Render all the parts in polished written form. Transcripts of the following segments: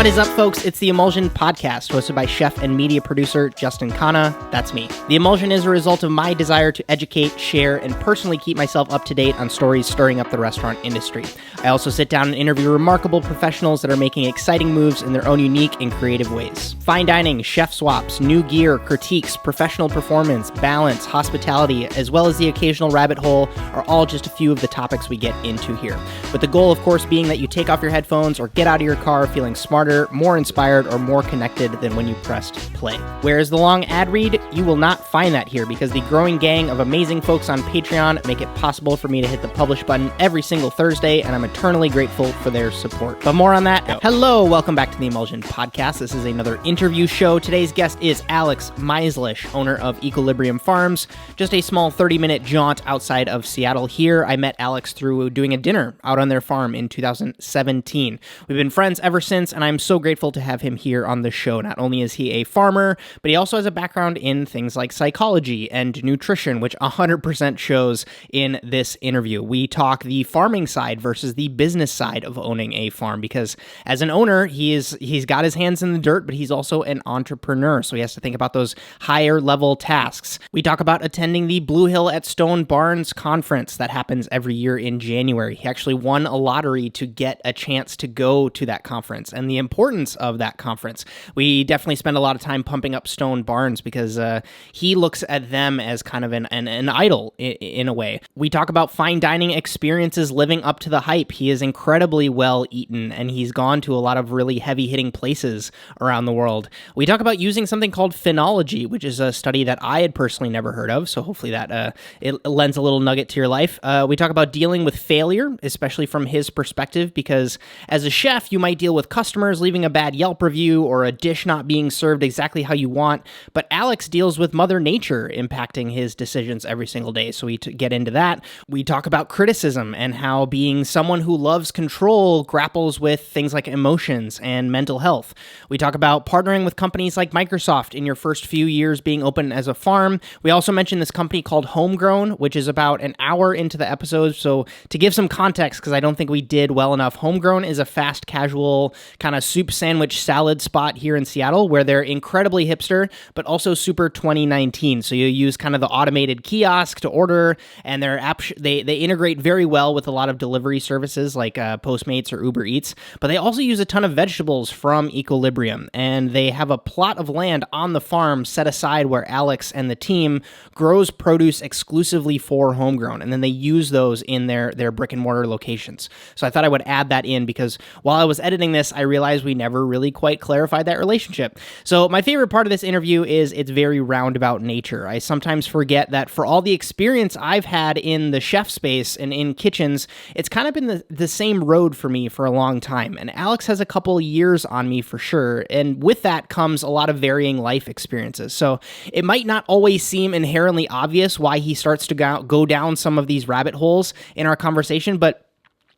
What is up, folks? It's the Emulsion podcast, hosted by chef and media producer Justin Khanna. That's me. The Emulsion is a result of my desire to educate, share, and personally keep myself up to date on stories stirring up the restaurant industry. I also sit down and interview remarkable professionals that are making exciting moves in their own unique and creative ways. Fine dining, chef swaps, new gear, critiques, professional performance, balance, hospitality, as well as the occasional rabbit hole are all just a few of the topics we get into here. With the goal, of course, being that you take off your headphones or get out of your car feeling smarter, more inspired, or more connected than when you pressed play. Whereas the long ad read, you will not find that here because the growing gang of amazing folks on Patreon make it possible for me to hit the publish button every single Thursday, and I'm eternally grateful for their support. But more on that. Hello, welcome back to the Emulsion podcast. This is another interview show. Today's guest is Alex Meizlish, owner of Equilibrium Farms. Just a small 30-minute jaunt outside of Seattle here. I met Alex through doing a dinner out on their farm in 2017. We've been friends ever since, and I'm so grateful to have him here on the show. Not only is he a farmer, but he also has a background in things like psychology and nutrition, which 100% shows in this interview. We talk the farming side versus the business side of owning a farm, because as an owner, he's got his hands in the dirt, but he's also an entrepreneur, so he has to think about those higher level tasks. We talk about attending the Blue Hill at Stone Barns conference that happens every year in January. He actually won a lottery to get a chance to go to that conference, and the importance of that conference. We definitely spend a lot of time pumping up Stone Barns because he looks at them as kind of an idol in a way. We talk about fine dining experiences living up to the hype. He is incredibly well eaten, and he's gone to a lot of really heavy hitting places around the world. We talk about using something called Phenology, which is a study that I had personally never heard of, so hopefully that it lends a little nugget to your life. We talk about dealing with failure, especially from his perspective, because as a chef, you might deal with customers leaving a bad Yelp review or a dish not being served exactly how you want, but Alex deals with Mother Nature impacting his decisions every single day, so we get into that. We talk about criticism and how being someone who loves control grapples with things like emotions and mental health. We talk about partnering with companies like Microsoft in your first few years being open as a farm. We also mentioned this company called Homegrown, which is about an hour into the episode, so to give some context, because I don't think we did well enough, Homegrown is a fast casual kind of soup sandwich salad spot here in Seattle where they're incredibly hipster, but also super 2019. So you use kind of the automated kiosk to order, and their app they integrate very well with a lot of delivery services like Postmates or Uber Eats, but they also use a ton of vegetables from Equilibrium, and they have a plot of land on the farm set aside where Alex and the team grows produce exclusively for Homegrown, and then they use those in their brick and mortar locations. So I thought I would add that in because while I was editing this, I realized we never really quite clarified that relationship. So my favorite part of this interview is its very roundabout nature. I sometimes forget that for all the experience I've had in the chef space and in kitchens, it's kind of been the same road for me for a long time. And Alex has a couple years on me for sure. And with that comes a lot of varying life experiences. So it might not always seem inherently obvious why he starts to go down some of these rabbit holes in our conversation, but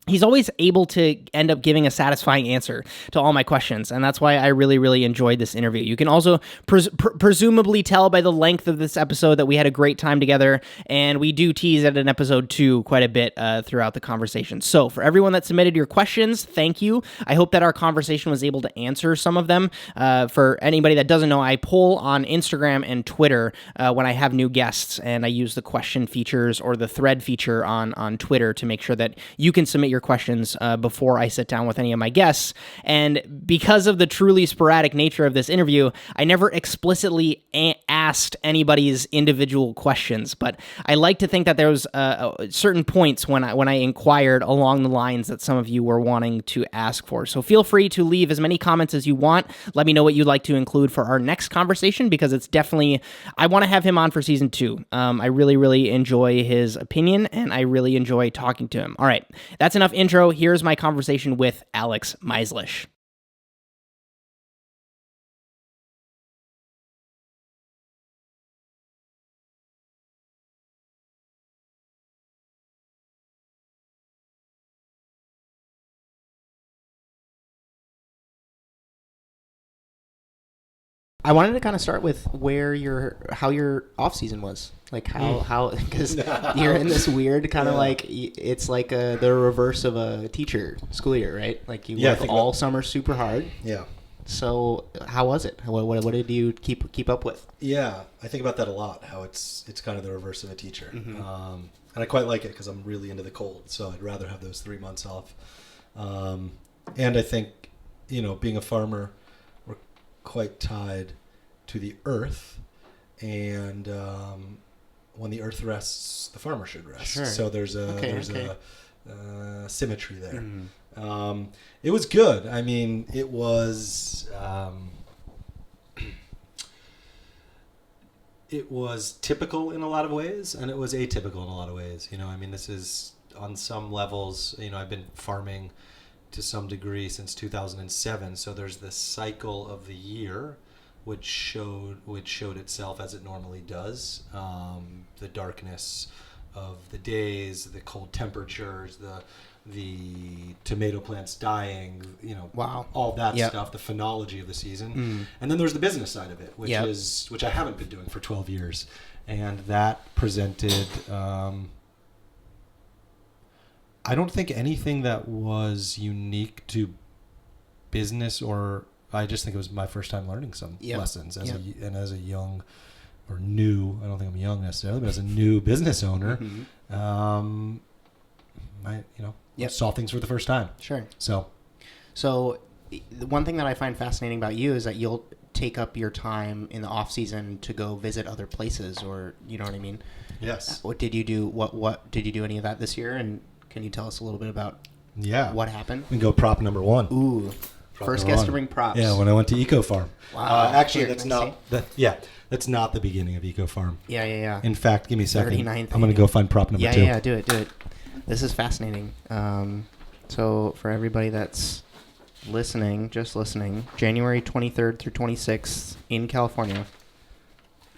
he's always able to end up giving a satisfying answer to all my questions, and that's why I really, really enjoyed this interview. You can also presumably tell by the length of this episode that we had a great time together, and we do tease at an episode 2 quite a bit throughout the conversation. So for everyone that submitted your questions, thank you. I hope that our conversation was able to answer some of them. For anybody that doesn't know, I poll on Instagram and Twitter when I have new guests, and I use the question features or the thread feature on Twitter to make sure that you can submit your questions before I sit down with any of my guests. And because of the truly sporadic nature of this interview, I never explicitly asked anybody's individual questions, but I like to think that there was certain points when I inquired along the lines that some of you were wanting to ask for. So feel free to leave as many comments as you want. Let me know what you'd like to include for our next conversation, because it's definitely, I want to have him on for season 2. I really, really enjoy his opinion, and I really enjoy talking to him. All right, that's enough intro. Here's my conversation with Alex Meizlish. I wanted to kind of start with how your off season was, like how because you're in this weird kind of like it's like the reverse of a teacher school year, right? Like you work all summer super hard. Yeah. So how was it? What did you keep up with? Yeah, I think about that a lot. How it's kind of the reverse of a teacher, Mm-hmm. and I quite like it because I'm really into the cold. So I'd rather have those 3 months off. And I think being a farmer, we're quite tied to the earth, and when the earth rests, the farmer should rest. Sure. So there's a symmetry there. Mm-hmm. It was good. I mean, it was typical in a lot of ways, and it was atypical in a lot of ways. I mean, this is on some levels. I've been farming to some degree since 2007. So there's this cycle of the year, which showed itself as it normally does. The darkness of the days, the cold temperatures, the tomato plants dying, wow, all that stuff, the phenology of the season. And then there's the business side of it, which I haven't been doing for 12 years. And that presented, I don't think anything that was unique to business, or I just think it was my first time learning some lessons as a young or new, I don't think I'm young necessarily, but as a new business owner, I saw things for the first time. Sure. So the one thing that I find fascinating about you is that you'll take up your time in the off season to go visit other places, or you know what I mean? Yes. What did you do? What did you do any of that this year? And can you tell us a little bit about what happened? We can go prop number 1. Ooh. First guest to bring props. Yeah, when I went to Eco Farm. Wow. Actually, that's not the beginning of Eco Farm. Yeah. In fact, give me a second. 39th. I'm going to go find prop number 2. Yeah, do it. This is fascinating. So for everybody that's just listening, January 23rd through 26th in California,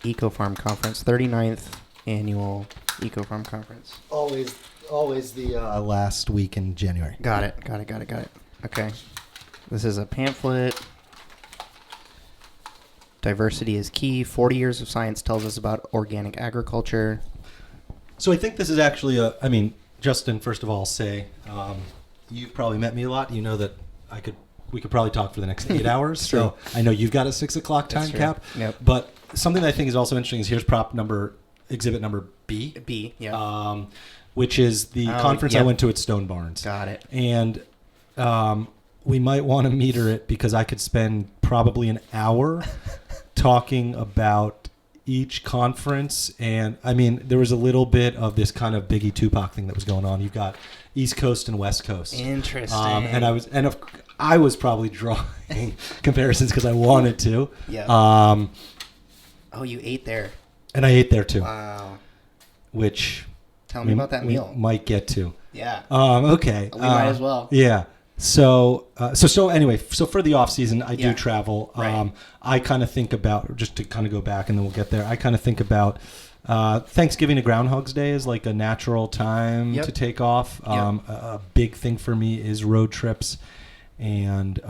Eco Farm Conference, 39th annual Eco Farm Conference. Always the last week in January. Got it. Okay. This is a pamphlet. Diversity is key. 40 years of science tells us about organic agriculture. So I think this is actually Justin, first of all, I'll say, you've probably met me a lot. You know that we could probably talk for the next 8 hours. So I know you've got a 6 o'clock time cap. Yep. But something that I think is also interesting is here's exhibit number B. B, yeah. Which is the conference I went to at Stone Barns. Got it. And we might want to meter it because I could spend probably an hour talking about each conference. And I mean, there was a little bit of this kind of Biggie Tupac thing that was going on. You've got East Coast and West Coast. Interesting. And I was probably drawing comparisons because I wanted to. Yeah. You ate there. And I ate there too. Wow. Which tell me about that meal. Might get to. Yeah. Okay. We might as well. Yeah. So anyway, for the off season, I do travel. Right. I kind of think about, just to kind of go back and then we'll get there. I kind of think about Thanksgiving to Groundhog's Day is like a natural time to take off. A big thing for me is road trips and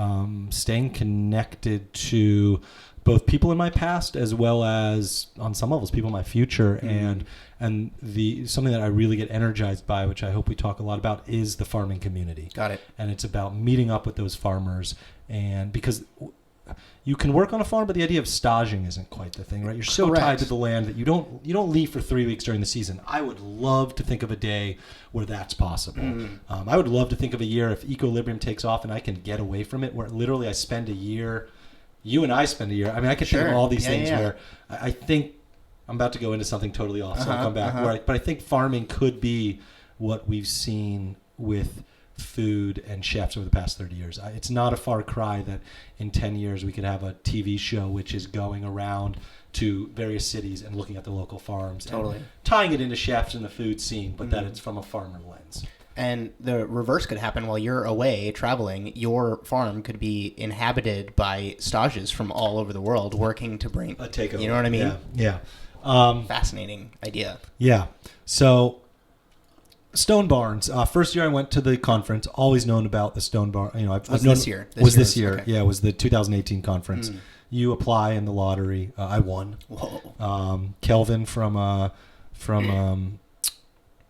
staying connected to both people in my past as well as on some levels people in my future. And something that I really get energized by, which I hope we talk a lot about, is the farming community. Got it. And it's about meeting up with those farmers, and because you can work on a farm, but the idea of staging isn't quite the thing, right? You're so tied to the land that you don't leave for 3 weeks during the season. I would love to think of a day where that's possible. I would love to think of a year if equilibrium takes off and I can get away from it, where literally I spend a year. You and I spend a year. I mean, I could think of all these things where I think I'm about to go into something totally off, so I'll come back. But I think farming could be what we've seen with food and chefs over the past 30 years. It's not a far cry that in 10 years we could have a TV show which is going around to various cities and looking at the local farms. Totally. And tying it into chefs and the food scene, but that it's from a farmer lens. And the reverse could happen while you're away traveling. Your farm could be inhabited by stages from all over the world working to bring a takeover. You know what I mean? Yeah. Fascinating idea. Yeah. So Stone Barns. First year I went to the conference. Always known about the Stone Barn. This year. This year. Okay. Yeah, it was the 2018 conference. You apply in the lottery. I won. Whoa. Kelvin from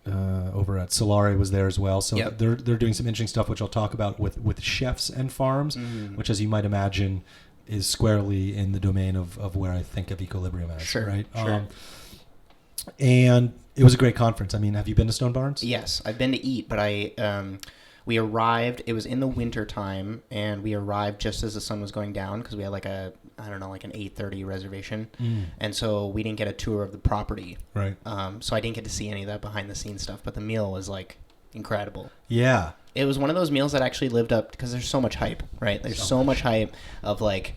over at Solari was there as well. So they're doing some interesting stuff, which I'll talk about with chefs and farms, which, as you might imagine, is squarely in the domain of where I think of Equilibrium as. Sure. Right. Sure. And it was a great conference. I mean, have you been to Stone Barns? Yes, I've been to eat, but we arrived. It was in the winter time, and we arrived just as the sun was going down because we had like an 8:30 reservation, and so we didn't get a tour of the property. Right. So I didn't get to see any of that behind the scenes stuff, but the meal was like incredible. Yeah. It was one of those meals that actually lived up because there's so much hype, right? There's so much hype of like,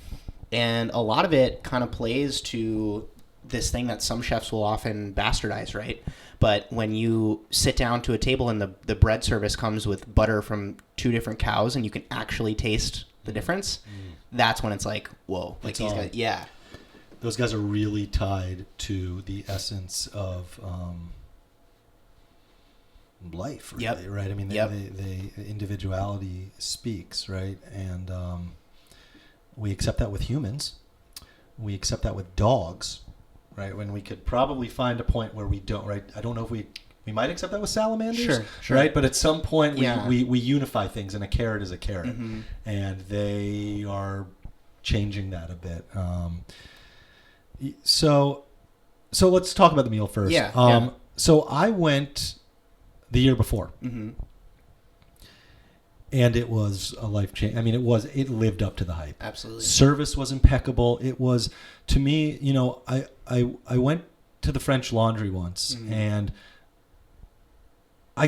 and a lot of it kind of plays to this thing that some chefs will often bastardize, right? But when you sit down to a table and the bread service comes with butter from 2 different cows and you can actually taste the difference, that's when it's like, whoa. Like these guys, yeah. Those guys are really tied to the essence of life, really, right? I mean, they individuality speaks, right? And we accept that with humans. We accept that with dogs. Right, when we could probably find a point where we don't, right? I don't know if we might accept that with salamanders, sure. Right? But at some point we unify things, and a carrot is a carrot, and they are changing that a bit. So let's talk about the meal first. So I went the year before. And it was a life change. I mean, it lived up to the hype. Absolutely. Service was impeccable. It was, to me, I went to the French Laundry once, and I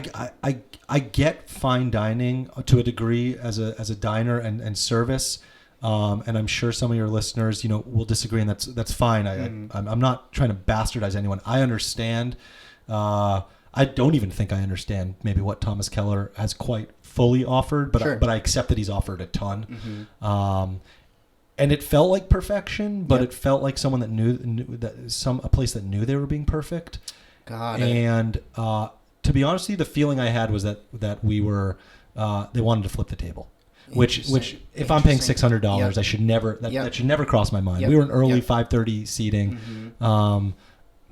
get fine dining to a degree as a diner and service. And I'm sure some of your listeners, will disagree, and that's fine. I'm not trying to bastardize anyone. I understand. I don't even think I understand maybe what Thomas Keller has quite fully offered, but I accept that he's offered a ton. And it felt like perfection, but it felt like someone that knew that a place that knew they were being perfect. And to be honest with you, the feeling I had was that we were they wanted to flip the table. Which if I'm paying $600, I should never that should never cross my mind. We were an early 5:30 seating.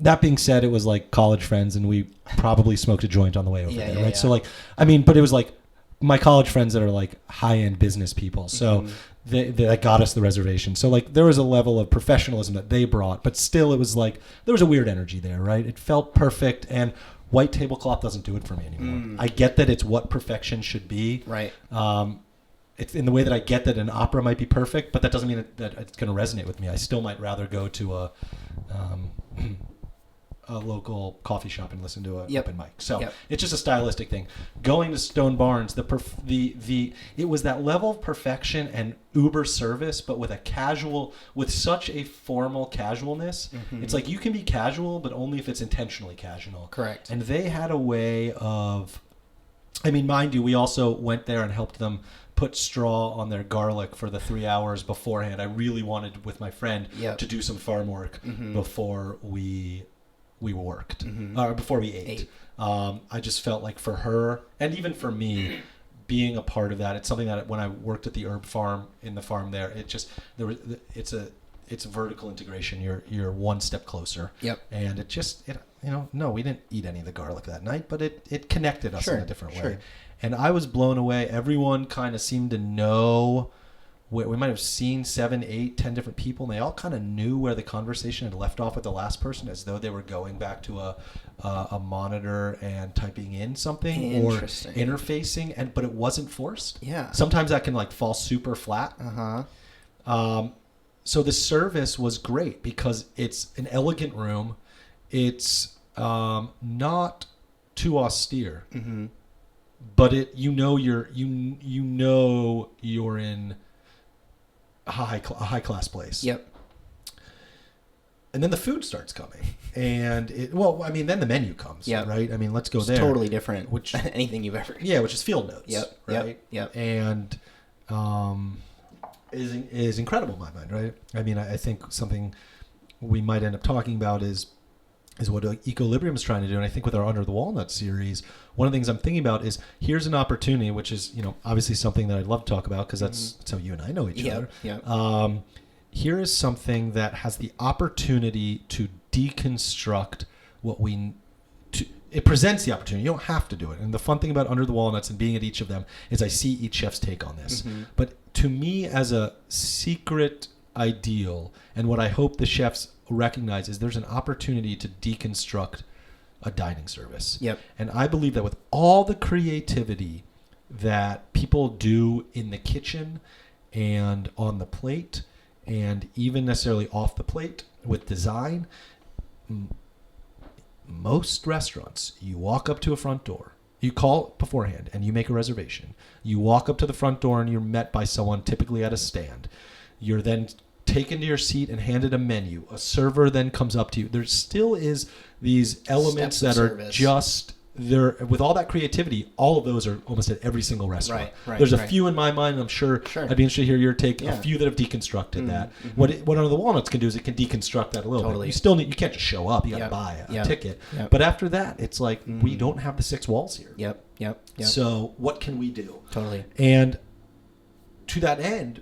That being said, it was like college friends, and we probably smoked a joint on the way over there, right? So like, I mean, but it was like my college friends that are like high-end business people. So they got us the reservation. So like there was a level of professionalism that they brought, but still it was like there was a weird energy there, right? It felt perfect, and white tablecloth doesn't do it for me anymore. I get that it's what perfection should be. Right. It's in the way that I get that an opera might be perfect, but that doesn't mean that it's going to resonate with me. I still might rather go to a local coffee shop and listen to a open mic. So it's just a stylistic thing. Going to Stone Barns, it was that level of perfection and uber service, but with such a formal casualness. It's like you can be casual, but only if it's intentionally casual. Correct. And they had a way of, I mean, mind you, we also went there and helped them put straw on their garlic for the 3 hours beforehand. I really wanted, with my friend, to do some farm work before we worked, or before we ate. I just felt like for her, and even for me, being a part of that, it's something that when I worked at the herb farm, in the farm there, it's vertical integration. You're one step closer. And no, we didn't eat any of the garlic that night, but it connected us in a different way. And I was blown away. Everyone kind of seemed to know. We might have seen 7, 8, 10 different people, and they all kind of knew where the conversation had left off with the last person, as though they were going back to a monitor and typing in something or interfacing, but it wasn't forced. Sometimes that can like fall super flat. So the service was great because it's an elegant room. It's not too austere, but you're in a high class place. And then the food starts coming, and then the menu comes. Right. I mean, let's go there. It's totally different. Which anything you've ever. Which is field notes. Right. And is incredible in my mind. Right. I mean, I think something we might end up talking about is what Equilibrium is trying to do. And I think with our Under the Walnut series, one of the things I'm thinking about is here's an opportunity, which is, obviously something that I'd love to talk about because that's how you and I know each other. here is something that has the opportunity to deconstruct what it presents the opportunity. You don't have to do it. And the fun thing about Under the Walnuts and being at each of them is I see each chef's take on this. But to me, as a secret ideal, and what I hope the chefs recognize, is there's an opportunity to deconstruct a dining service. Yep. And I believe that with all the creativity that people do in the kitchen and on the plate, and even necessarily off the plate with design, most restaurants, you walk up to a front door, you call beforehand and you make a reservation. You walk up to the front door and you're met by someone typically at a stand. You're then taken to your seat and handed a menu. A server then comes up to you. There still is these elements that are just there. With all that creativity, all of those are almost at every single restaurant. There's a few in my mind, and I'm sure I'd be interested to hear your take. A few that have deconstructed that. What Under the Walnuts can do is it can deconstruct that a little bit. You still need, you can't just show up. You got to buy a ticket. But after that, it's like we don't have the 6 walls here. Yep. So what can we do? Totally. And to that end,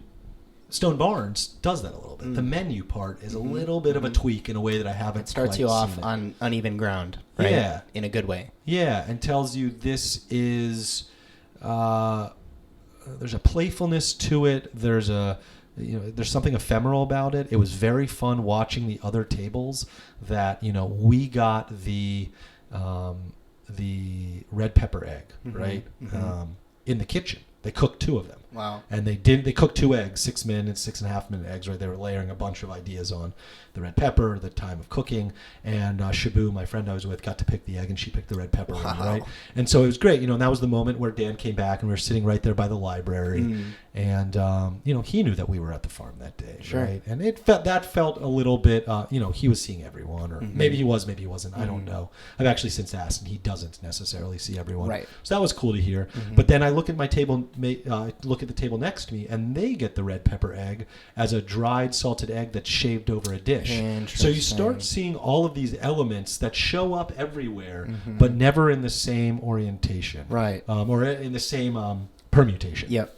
Stone Barns does that a little bit. The menu part is a little bit of a tweak in a way that I haven't. It starts you off on uneven ground, right? Yeah, in a good way. Yeah, and tells you this is there's a playfulness to it. There's there's something ephemeral about it. It was very fun watching the other tables that we got the red pepper egg, right? In the kitchen. They cooked 2 of them. Wow. And they cooked 2 eggs, 6 minute, 6.5 minute eggs, right? They were layering a bunch of ideas on the red pepper, the time of cooking. And Shabu, my friend I was with, got to pick the egg, and she picked the red pepper one, right? And so it was great. And that was the moment where Dan came back, and we were sitting right there by the library. And, he knew that we were at the farm that day, right? And that felt a little bit, he was seeing everyone, or maybe he was, maybe he wasn't. I don't know. I've actually since asked, and he doesn't necessarily see everyone. Right. So that was cool to hear. But then I look at my table, look at the table next to me, and they get the red pepper egg as a dried salted egg that's shaved over a dish. So you start seeing all of these elements that show up everywhere, but never in the same orientation, right? Or in the same permutation. Yep.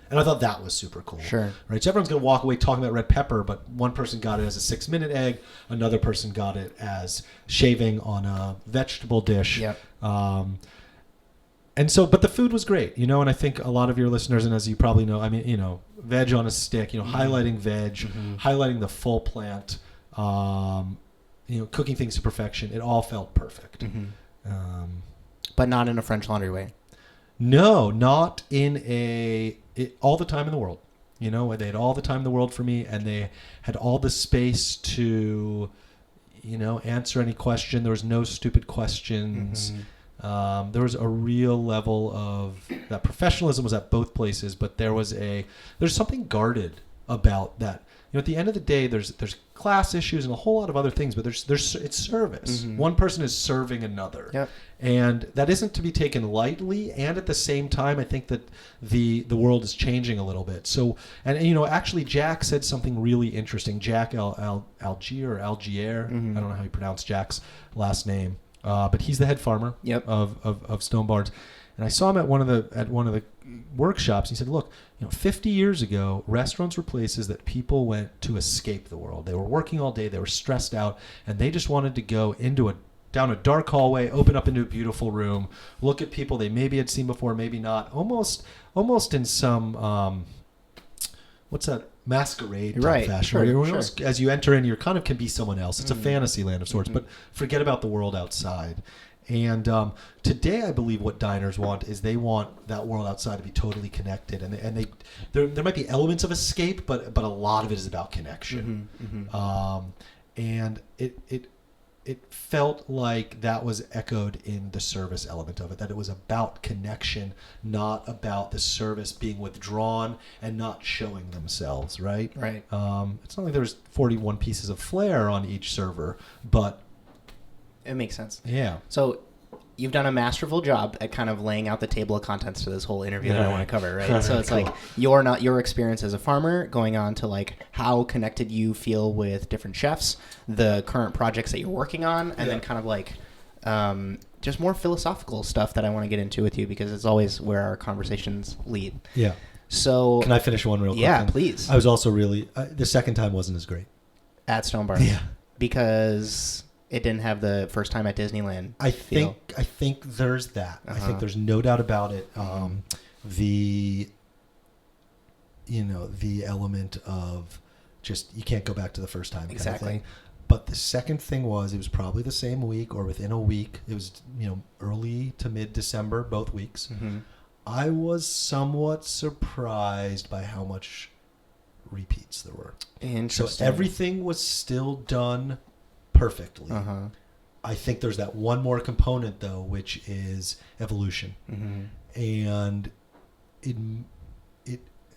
And I thought that was super cool. Sure. Right. So everyone's going to walk away talking about red pepper, but one person got it as a 6-minute egg, another person got it as shaving on a vegetable dish. Yep. And so, but the food was great, and I think a lot of your listeners, and as you probably know, I mean, veg on a stick, highlighting veg, highlighting the full plant, cooking things to perfection. It all felt perfect. But not in a French Laundry way. No, not in all the time in the world. They had all the time in the world for me, and they had all the space to, answer any question. There was no stupid questions. There was a real level of that professionalism was at both places, but there's something guarded about that. At the end of the day, there's class issues and a whole lot of other things, but it's service. One person is serving another, and that isn't to be taken lightly. And at the same time, I think that the world is changing a little bit. So, and actually, Jack said something really interesting. Jack Algier, I don't know how you pronounce Jack's last name. But he's the head farmer of Stone Barns, and I saw him at one of the workshops. He said, "Look, 50 years ago, restaurants were places that people went to escape the world. They were working all day, they were stressed out, and they just wanted to go down a dark hallway, open up into a beautiful room, look at people they maybe had seen before, maybe not, almost in some what's that?" Masquerade type fashion. Sure. As you enter in, you kind of can be someone else. It's a fantasy land of sorts, but forget about the world outside. And today, I believe what diners want is they want that world outside to be totally connected, and there might be elements of escape, but a lot of it is about connection. And it felt like that was echoed in the service element of it, that it was about connection, not about the service being withdrawn and not showing themselves, right? Right. It's not like there's 41 pieces of flair on each server, but... It makes sense. Yeah. So you've done a masterful job at kind of laying out the table of contents to this whole interview that I want to cover, right? So it's like your experience as a farmer, going on to like how connected you feel with different chefs, the current projects that you're working on, and then kind of like just more philosophical stuff that I want to get into with you, because it's always where our conversations lead. Yeah. So can I finish one real quick? Yeah, then? please. I was also really the second time wasn't as great at Stone Barns. Yeah, because it didn't have the first time at Disneyland. I think there's that. I think there's no doubt about it. The element of just you can't go back to the first time. Exactly. Kind of thing. But the second thing was it was probably the same week or within a week. It was early to mid-December, both weeks. Mm-hmm. I was somewhat surprised by how much repeats there were. Interesting. So everything was still done perfectly. I think there's that one more component though, which is evolution. And it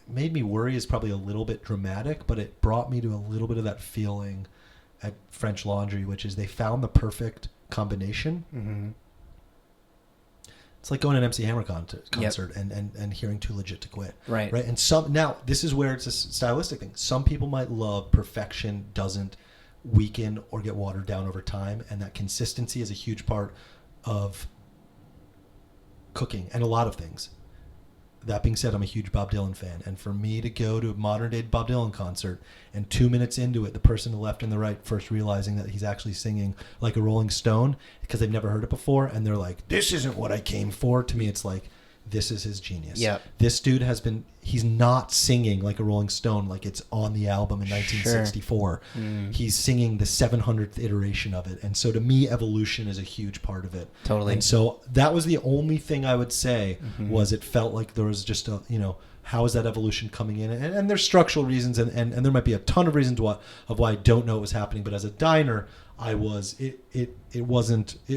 made me worry is probably a little bit dramatic, but it brought me to a little bit of that feeling at French Laundry, which is they found the perfect combination. It's like going to an MC Hammer concert and hearing Too Legit to Quit. Right. And now this is where it's a stylistic thing. Some people might love perfection doesn't weaken or get watered down over time, and that consistency is a huge part of cooking and a lot of things. That being said, I'm a huge Bob Dylan fan, and for me to go to a modern day Bob Dylan concert and 2 minutes into it, the person to the left and the right first realizing that he's actually singing like a Rolling Stone because they've never heard it before, and they're like, this isn't what I came for. To me, it's like, this is his genius. Yep. This dude he's not singing like a Rolling Stone like it's on the album in 1964. He's singing the 700th iteration of it. And so to me, evolution is a huge part of it. Totally. And so that was the only thing I would say was it felt like there was just how is that evolution coming in? And there's structural reasons and there might be a ton of reasons why I don't know what was happening. But as a diner, it was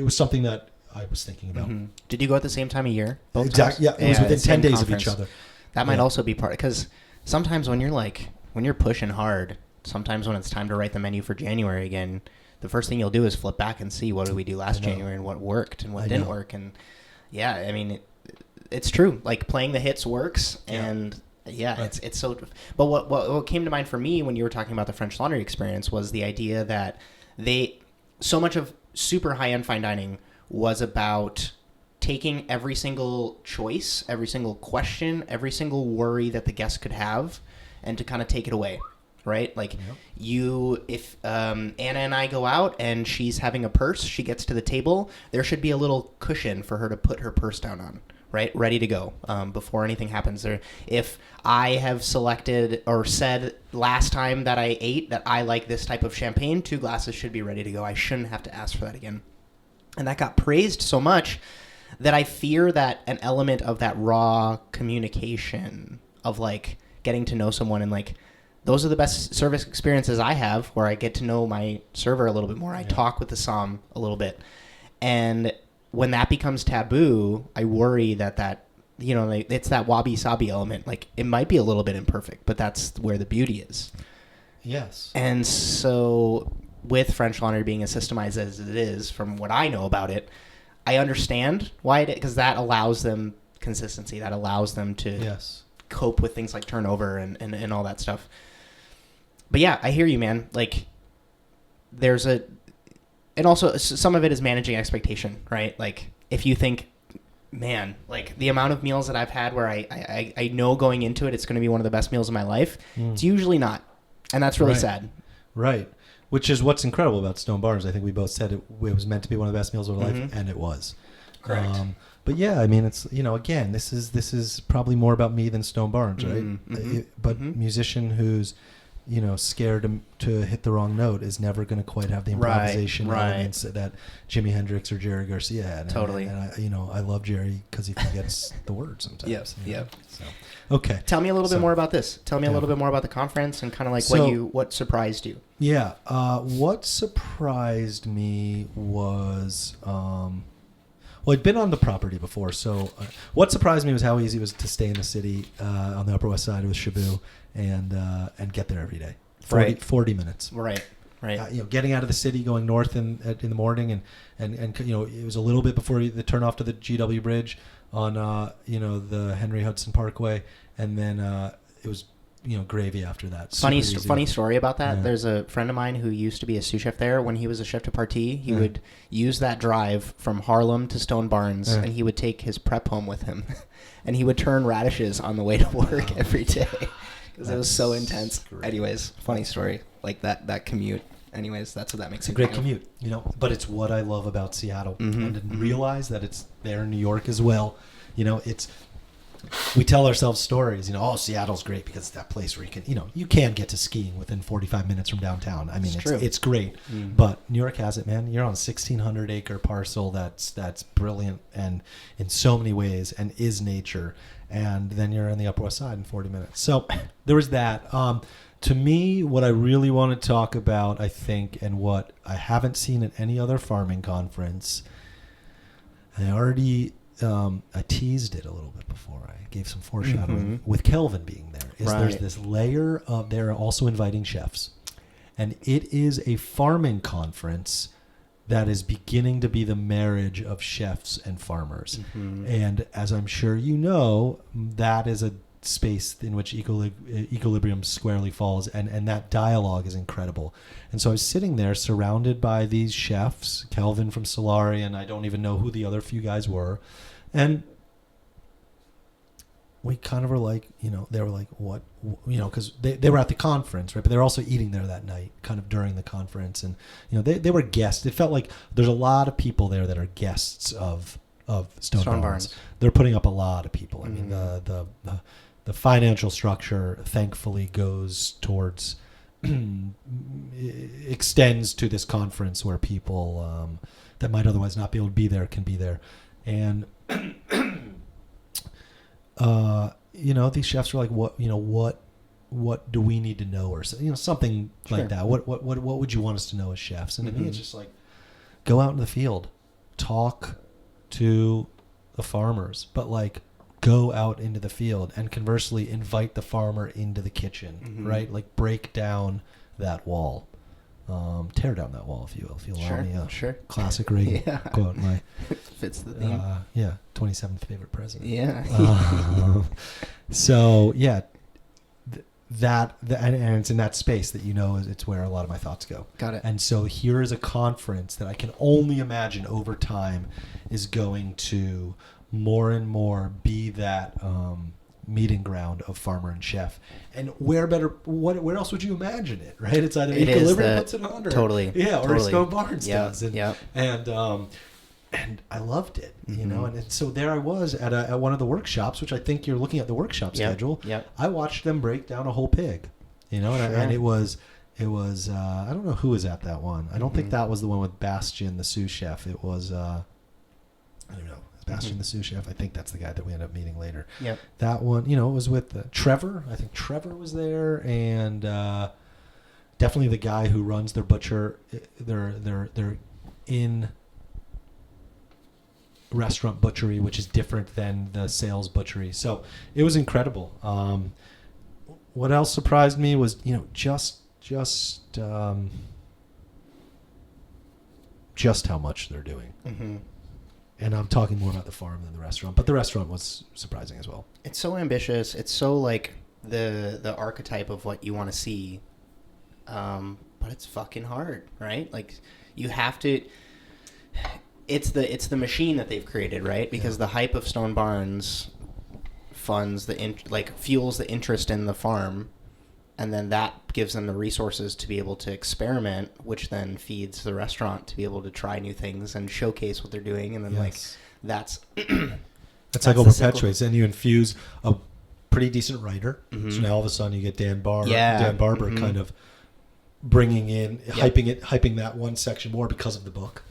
something that I was thinking about. Did you go at the same time of year? Exactly. Yeah, it was within 10 days of each other. That might also be part, because sometimes when you're pushing hard, sometimes when it's time to write the menu for January again, the first thing you'll do is flip back and see what did we do last January and what worked and what didn't work. And yeah, I mean, it's true. Like playing the hits works, and it's so. But what came to mind for me when you were talking about the French Laundry experience was the idea that so much of super high-end fine dining was about taking every single choice, every single question, every single worry that the guest could have, and to kind of take it away, right? Like if Anna and I go out and she's having a purse, she gets to the table, there should be a little cushion for her to put her purse down on, right? Ready to go before anything happens there. If I have selected or said last time that I ate that I like this type of champagne, 2 glasses should be ready to go. I shouldn't have to ask for that again. And that got praised so much that I fear that an element of that raw communication of like getting to know someone, and like those are the best service experiences I have, where I get to know my server a little bit more. I talk with the som a little bit. And when that becomes taboo, I worry that it's that wabi-sabi element. Like it might be a little bit imperfect, but that's where the beauty is. Yes. And so with French Laundry being as systemized as it is, from what I know about it, I understand why it is, because that allows them consistency. That allows them to cope with things like turnover and all that stuff. But yeah, I hear you, man. Like and also some of it is managing expectation, right? Like if you think, man, like the amount of meals that I've had where I know going into it, it's going to be one of the best meals of my life. It's usually not. And that's really sad. Right. Which is what's incredible about Stone Barns. I think we both said it was meant to be one of the best meals of our life, and it was. Correct. But yeah, I mean, it's again, this is probably more about me than Stone Barns, right? But musician who's scared to hit the wrong note is never going to quite have the improvisation elements that Jimi Hendrix or Jerry Garcia had. Totally. And I love Jerry because he forgets the words sometimes. Yep. So, okay. Tell me a little bit more about this. Tell me a little bit more about the conference and kind of like what surprised you. Yeah. What surprised me was, I'd been on the property before, so what surprised me was how easy it was to stay in the city on the Upper West Side with Shabu and get there every day. 40 minutes. Right. Getting out of the city, going north in the morning, and it was a little bit before the turn off to the GW Bridge on the Henry Hudson Parkway, and then it was gravy after that. Funny story about that. Yeah. There's a friend of mine who used to be a sous chef there. When he was a chef de partie, he would use that drive from Harlem to Stone Barns, and he would take his prep home with him, and he would turn radishes on the way to work every day because it was so intense. Great. Anyways, funny story. Like that commute. Anyways, that's what that makes. It's a great commute, but it's what I love about Seattle. I didn't realize that it's there in New York as well. We tell ourselves stories, Seattle's great because it's that place where you can get to skiing within 45 minutes from downtown. I mean, it's great. But New York has it, man. You're on a 1,600 acre parcel that's brilliant and in so many ways and is nature. And then you're on the Upper West Side in 40 minutes. So there was that. To me, what I really want to talk about, I think, and what I haven't seen at any other farming conference, I already I teased it a little bit before I gave some foreshadowing with Kelvin being there, is there's this layer of, they're also inviting chefs. And it is a farming conference that is beginning to be the marriage of chefs and farmers. And as I'm sure you know, that is a space in which equilibrium squarely falls, and that dialogue is incredible. And so I was sitting there surrounded by these chefs, Kelvin from Solari, and I don't even know who the other few guys were, and we kind of were like, they were like, what, because they were at the conference, right? But they're also eating there that night, kind of during the conference, and they were guests. It felt like there's a lot of people there that are guests of Stone Barns. They're putting up a lot of people. I mean, the financial structure, thankfully, goes towards extends to this conference where people that might otherwise not be able to be there can be there, and these chefs are like, what do we need to know, or something like that. What would you want us to know as chefs? And to me, it's just like, go out in the field, talk to the farmers, but like, go out into the field, and conversely invite the farmer into the kitchen, right? Like, break down that wall, tear down that wall, if you will, if you allow me a classic Reagan quote. My fits the theme. 27th favorite president. And it's in that space that it's where a lot of my thoughts go. Got it. And so here is a conference that I can only imagine over time is going to more and more be that meeting ground of farmer and chef. And where else would you imagine it, right? It's either Equilibrium puts it on, or or Stone Barns does. And I loved it, and so there I was at one of the workshops, which I think you're looking at the workshop schedule. I watched them break down a whole pig, and it was I don't know who was at that one. I don't think that was the one with Bastian, the sous chef. It was I don't know. Bastian, the sous chef. I think that's the guy that we end up meeting later. That one, it was with Trevor. I think Trevor was there, and definitely the guy who runs their butcher. They're in restaurant butchery, which is different than the sales butchery. So it was incredible. What else surprised me was, just how much they're doing. And I'm talking more about the farm than the restaurant, but the restaurant was surprising as well. It's so ambitious. It's so like the archetype of what you want to see, but it's fucking hard, right? Like, you have to. It's the machine that they've created, right? Because the hype of Stone Barns fuels the interest in the farm, and then that gives them the resources to be able to experiment, which then feeds the restaurant to be able to try new things and showcase what they're doing, and then that cycle perpetuates, and you infuse a pretty decent writer. So now all of a sudden you get Dan Barber kind of bringing in, hyping that one section more because of the book.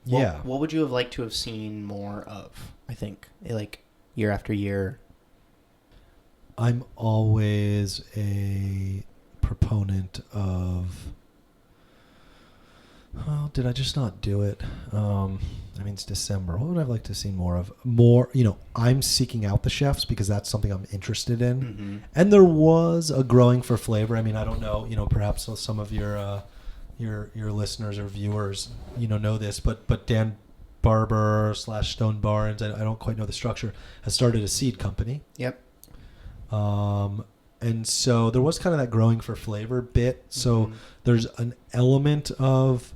What would you have liked to have seen more of? I think, like, year after year. I'm always a proponent of. Oh, did I just not do it? It's December. What would I like to see more of? I'm seeking out the chefs because that's something I'm interested in. And there was a growing for flavor. I don't know, perhaps some of your listeners or viewers, know this, but Dan Barber / Stone Barns, I don't quite know the structure, has started a seed company. Yep. And so there was kind of that growing for flavor bit. So there's an element of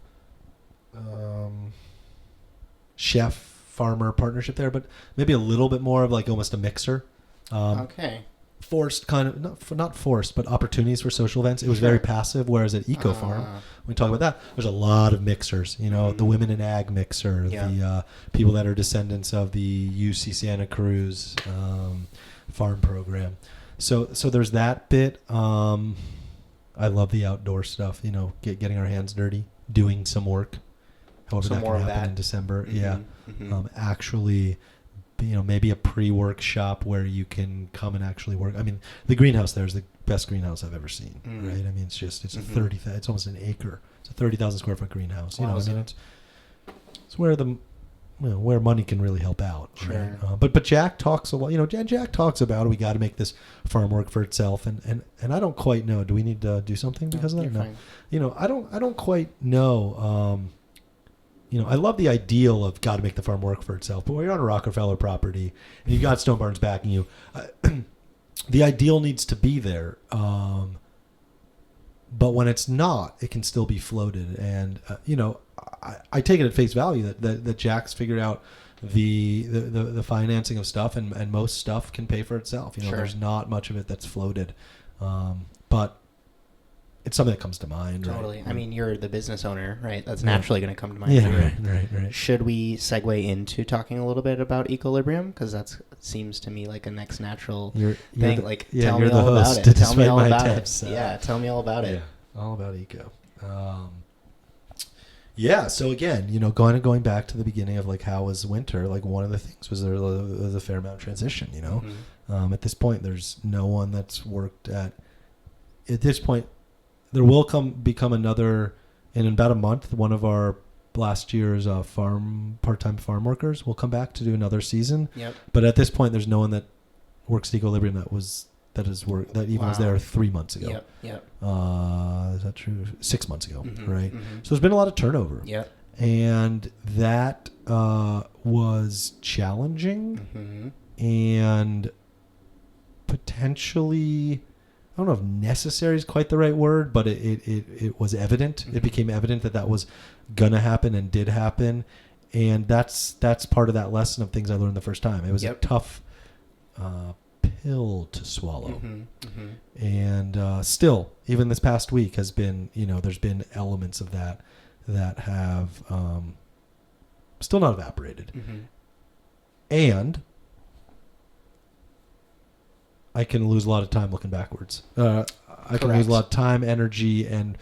chef farmer partnership there, but maybe a little bit more of like almost a mixer. Okay. Forced kind of, not forced, but opportunities for social events. It was very passive, whereas at Eco Farm, when we talk about that, there's a lot of mixers. You know, the Women in Ag mixer, the people that are descendants of the UC Santa Cruz farm program. So there's that bit. I love the outdoor stuff. You know, getting our hands dirty, doing some work. However, some that more can of happen that in December. Actually, you know, maybe a pre-workshop where you can come and actually work. I mean, the greenhouse there is the best greenhouse I've ever seen. Right? I mean, it's it's almost an acre. It's a 30,000 square foot greenhouse. You know, I mean, it's where where money can really help out. Sure. Right? But Jack talks a lot. You know, Jack talks about we got to make this farm work for itself, and I don't quite know. Do we need to do something because of that? No. Fine. You know, I don't quite know. You know, I love the ideal of got to make the farm work for itself. But when you're on a Rockefeller property and you got Stone Barns backing you, the ideal needs to be there. But when it's not, it can still be floated. And you know, I take it at face value that Jack's figured out the financing of stuff, and most stuff can pay for itself. You know, there's not much of it that's floated, but it's something that comes to mind. Totally. Right? I mean, you're the business owner, right? That's naturally going to come to mind. Yeah, right. Should we segue into talking a little bit about equilibrium? Because that seems to me like a next natural thing. Tell me all about it. Tell me all about it. Yeah, tell me all about it. Yeah, all about eco. Yeah, so again, you know, going back to the beginning of like how was winter, like one of the things was there was a fair amount of transition, you know. At this point, there's no one that's worked at this point. There will become another, in about a month, one of our last year's part-time farm workers will come back to do another season. Yep. But at this point, there's no one that works at Equilibrium that was there 3 months ago. Yep. Is that true? 6 months ago, right? So there's been a lot of turnover. Yep. And that was challenging and potentially, I don't know if necessary is quite the right word, but it was evident. It became evident that was gonna happen and did happen, and that's part of that lesson of things I learned the first time. It was a tough pill to swallow, and still, even this past week has been, you know, there's been elements of that have still not evaporated, and I can lose a lot of time looking backwards. I can lose a lot of time, energy, and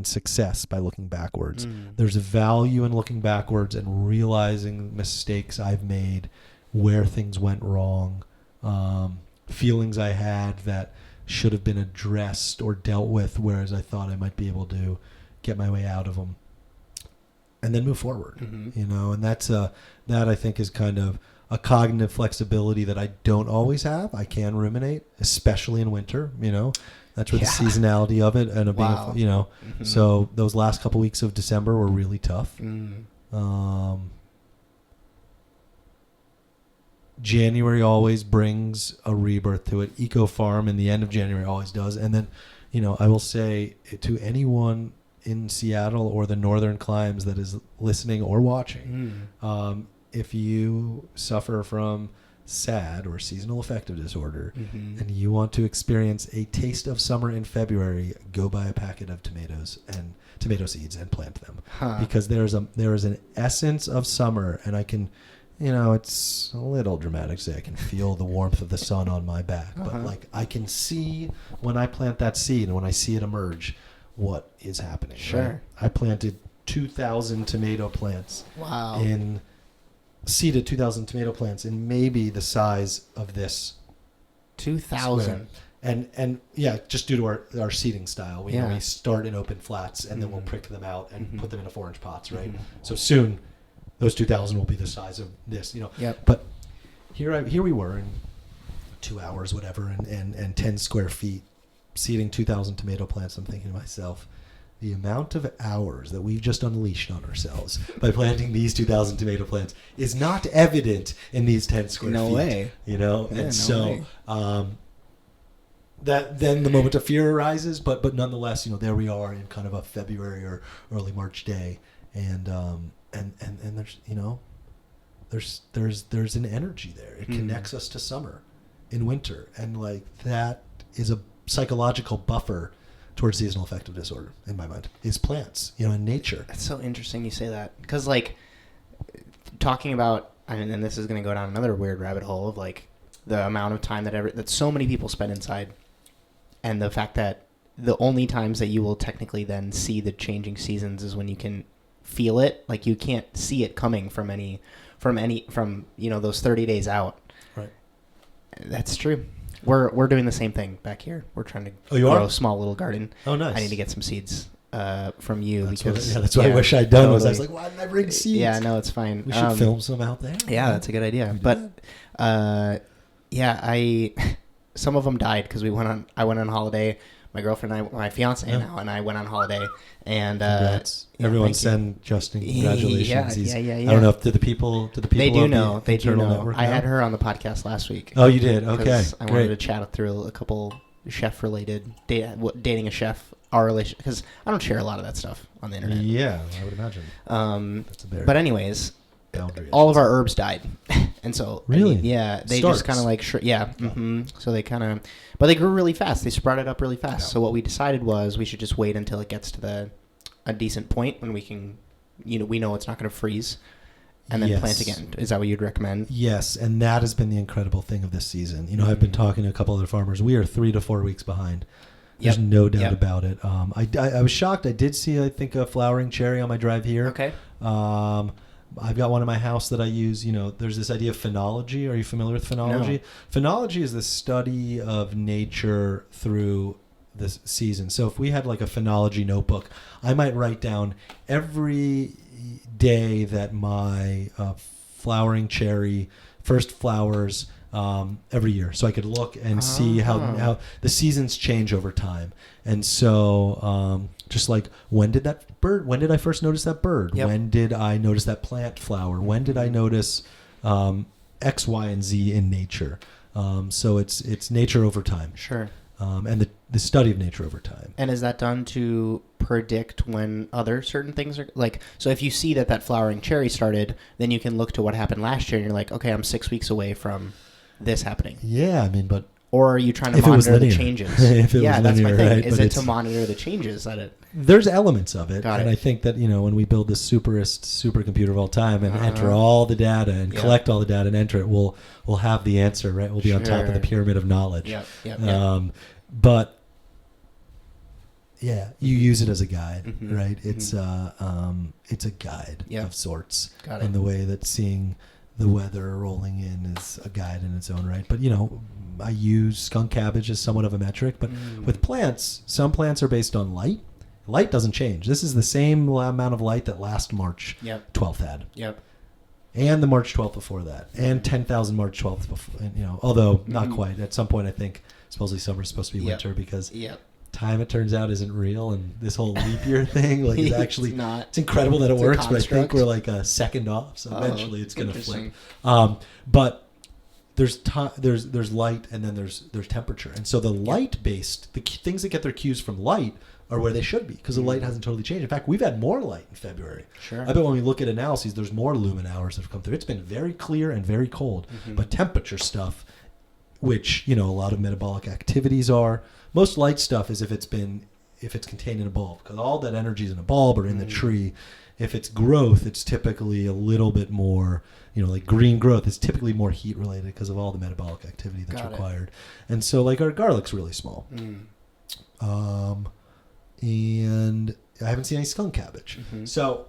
success by looking backwards. There's a value in looking backwards and realizing mistakes I've made, where things went wrong, feelings I had that should have been addressed or dealt with, whereas I thought I might be able to get my way out of them, and then move forward. You know, and that I think is kind of a cognitive flexibility that I don't always have. I can ruminate, especially in winter, you know. That's where the seasonality of it and being, you know. So those last couple weeks of December were really tough. January always brings a rebirth to it. Eco Farm in the end of January always does. And then, you know, I will say to anyone in Seattle or the northern climes that is listening or watching, if you suffer from SAD or seasonal affective disorder and you want to experience a taste of summer in February, go buy a packet of tomatoes and tomato seeds and plant them, because there is an essence of summer, and I can, you know, it's a little dramatic to say I can feel the warmth of the sun on my back, but like I can see when I plant that seed and when I see it emerge what is happening. Right? I planted 2,000 tomato plants. Wow. Seeded 2,000 tomato plants in maybe the size of this 2,000. And yeah, just due to our seeding style, we start in open flats and then we'll prick them out and put them in 4-inch pots, right? So soon those 2,000 will be the size of this, you know. But here we were in 2 hours, whatever, and 10 square feet seeding 2,000 tomato plants. I'm thinking to myself, the amount of hours that we've just unleashed on ourselves by planting these 2,000 tomato plants is not evident in these 10 square feet. No way. You know? Yeah, and so that then the moment of fear arises, but nonetheless, there we are in kind of a February or early March day, and there's an energy there. It connects us to summer in winter, and like that is a psychological buffer towards seasonal affective disorder in my mind, is plants, and nature. That's so interesting you say that, because like talking about, and this is going to go down another weird rabbit hole of like the amount of time that so many people spend inside, and the fact that the only times that you will technically then see the changing seasons is when you can feel it. Like you can't see it coming from those 30 days out. Right. That's true. We're doing the same thing back here. We're trying to grow a small little garden. Oh, nice. I need to get some seeds from you. That's what I wish I'd done. Totally. I was like, why didn't I bring seeds? Yeah, no, it's fine. We should film some out there. Yeah, that's a good idea. But some of them died because I went on holiday. My girlfriend and I, my fiance now, and I went on holiday. And everyone send Justin congratulations. Yeah. I don't know if do the people they do know. They do know. Network I had her on the podcast last week. Oh, you did? Okay, I wanted to chat through a couple chef-related dating a chef, our relation, because I don't share a lot of that stuff on the internet. Yeah, I would imagine. But anyways, boundary, all of our herbs died. And so, really? They just kind of like, So they kind of, but they grew really fast. They sprouted up really fast. Yeah. So what we decided was we should just wait until it gets to a decent point when we can, we know it's not going to freeze, and then plant again. Is that what you'd recommend? Yes, and that has been the incredible thing of this season. I've been talking to a couple other farmers. We are 3 to 4 weeks behind. There's no doubt about it. I was shocked. I did see, I think, a flowering cherry on my drive here. Okay. I've got one in my house that I use. There's this idea of phenology. Are you familiar with phenology? No. Phenology is the study of nature through the season. So if we had like a phenology notebook, I might write down every day that my flowering cherry first flowers every year. So I could look and see how the seasons change over time. And so just like, when did I first notice that bird? Yep. When did I notice that plant flower? When did I notice X, Y, and Z in nature? So it's nature over time. Sure. And the study of nature over time. And is that done to predict when other certain things are like? So if you see that flowering cherry started, then you can look to what happened last year, and you're like, okay, I'm 6 weeks away from this happening. Yeah, but. Or are you trying to monitor the changes? If it was linear, that's my thing. Right? Is it to monitor the changes that it? There's elements of it. Got it. I think that, when we build the supercomputer of all time and enter all the data and collect all the data and enter it, we'll have the answer, right? We'll be on top of the pyramid of knowledge. Yep. But yeah, you use it as a guide, right? It's a guide of sorts. Got it. In the way that seeing the weather rolling in is a guide in its own right. But, I use skunk cabbage as somewhat of a metric. But with plants, some plants are based on light. Light doesn't change. This is the same amount of light that last March 12th had. Yep. And the March 12th before that. And 10,000 March 12th before. Although not quite. At some point, I think supposedly summer is supposed to be winter because time, it turns out, isn't real. And this whole leap year thing, like, is actually not. It's incredible that it works, but I think we're like a second off. So eventually it's going to flip. But there's light, and then there's temperature. And so the light-based, the things that get their cues from light are where they should be, because the light hasn't totally changed. In fact, we've had more light in February. Sure. I bet when we look at analyses, there's more lumen hours that have come through. It's been very clear and very cold. But temperature stuff, which, a lot of metabolic activities are, most light stuff is if it's contained in a bulb, because all that energy is in a bulb or in the tree. If it's growth, it's typically a little bit more, like green growth is typically more heat related because of all the metabolic activity that's required. And so, like, our garlic's really small. And I haven't seen any skunk cabbage. So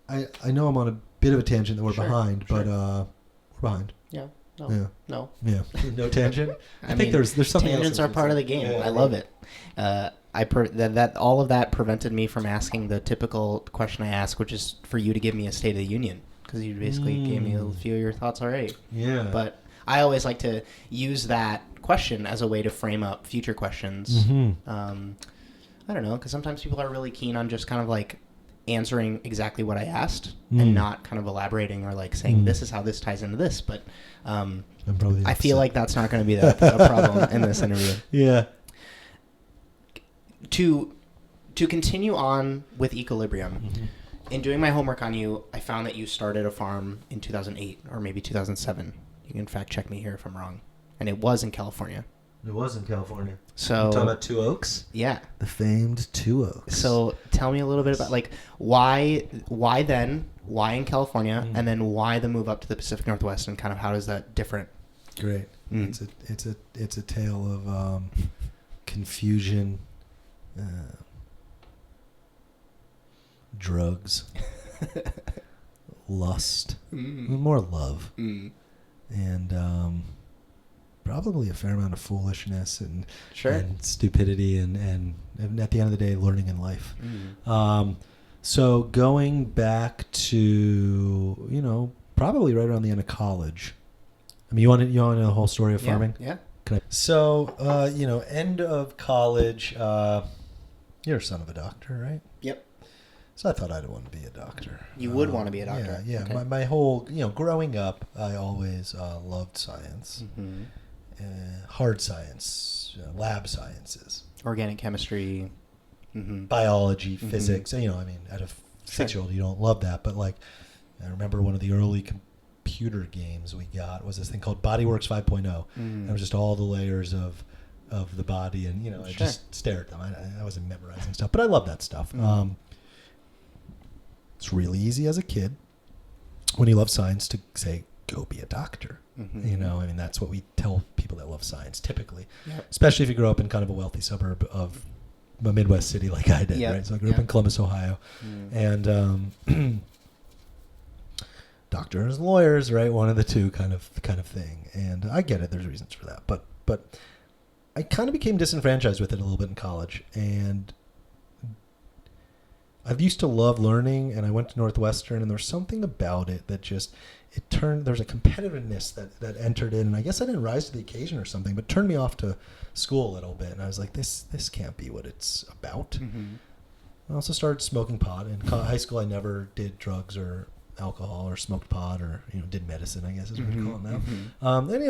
I know I'm on a bit of a tangent that we're behind, but we're behind. Yeah. No. Yeah. No tangent. I think there's something tangents else. are part of the game. Yeah, I love it. That all of that prevented me from asking the typical question I ask, which is for you to give me a State of the Union, because you basically gave me a few of your thoughts already. Yeah. But I always like to use that question as a way to frame up future questions. I don't know, because sometimes people are really keen on just kind of like answering exactly what I asked and not kind of elaborating or like saying this is how this ties into this. But I feel like that's not going to be a problem in this interview. Yeah. To continue on with Equilibrium, in doing my homework on you, I found that you started a farm in 2008 or maybe 2007. You can fact check me here if I'm wrong. And it was in California. It was in California. So you talking about Two Oaks? Yeah. The famed Two Oaks. So tell me a little bit about like why then, why in California, and then why the move up to the Pacific Northwest, and kind of how does that different? Great. It's a tale of confusion, drugs, lust, more love, and probably a fair amount of foolishness and stupidity and at the end of the day, learning in life. So going back to, probably right around the end of college. I mean, you want to know the whole story of farming? Yeah. So, end of college, you're a son of a doctor, right? Yep. So I thought I'd want to be a doctor. You would want to be a doctor? Yeah. Okay. My whole, growing up, I always loved science. Hard science, lab sciences. Organic chemistry. Biology, physics. At a 6-year-old, you don't love that. But, I remember one of the early computer games we got was this thing called Bodyworks 5.0. It was just all the layers of the body, and I just stare at them. I wasn't memorizing stuff, but I love that stuff. It's really easy as a kid when you love science to say, go be a doctor. That's what we tell people that love science typically, especially if you grow up in kind of a wealthy suburb of a Midwest city like I did, right? So I grew up in Columbus, Ohio, and doctors, lawyers, right? One of the two kind of thing. And I get it. There's reasons for that. But I kind of became disenfranchised with it a little bit in college. And I used to love learning, and I went to Northwestern, and there was something about it that just, there's a competitiveness that entered in. And I guess I didn't rise to the occasion or something, but turned me off to school a little bit. And I was like, this can't be what it's about. I also started smoking pot. In high school, I never did drugs or alcohol or smoked pot or did medicine, I guess is what you call it now.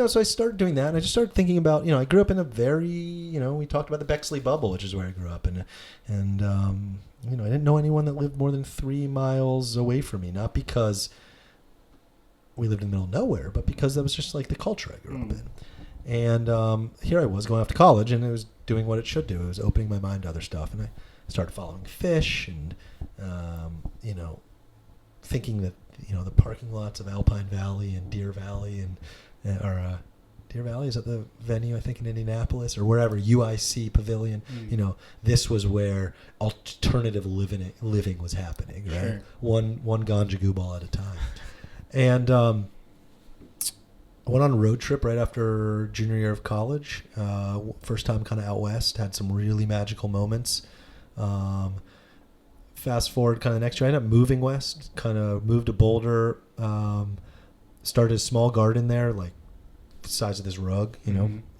So I started doing that, and I just started thinking about I grew up in a very we talked about the Bexley bubble, which is where I grew up, and I didn't know anyone that lived more than 3 miles away from me, not because we lived in the middle of nowhere, but because that was just like the culture I grew up in. And here I was going off to college, and it was doing what it should do. It was opening my mind to other stuff, and I started following fish and thinking that the parking lots of Alpine Valley and Deer Valley or Deer Valley, is that the venue I think in Indianapolis or wherever, UIC Pavilion, this was where alternative living was happening, right? One ganja goo ball at a time. And I went on a road trip right after junior year of college, first time kind of out west, had some really magical moments. Fast forward kind of next year, I ended up moving west, kind of moved to Boulder, started a small garden there, like the size of this rug,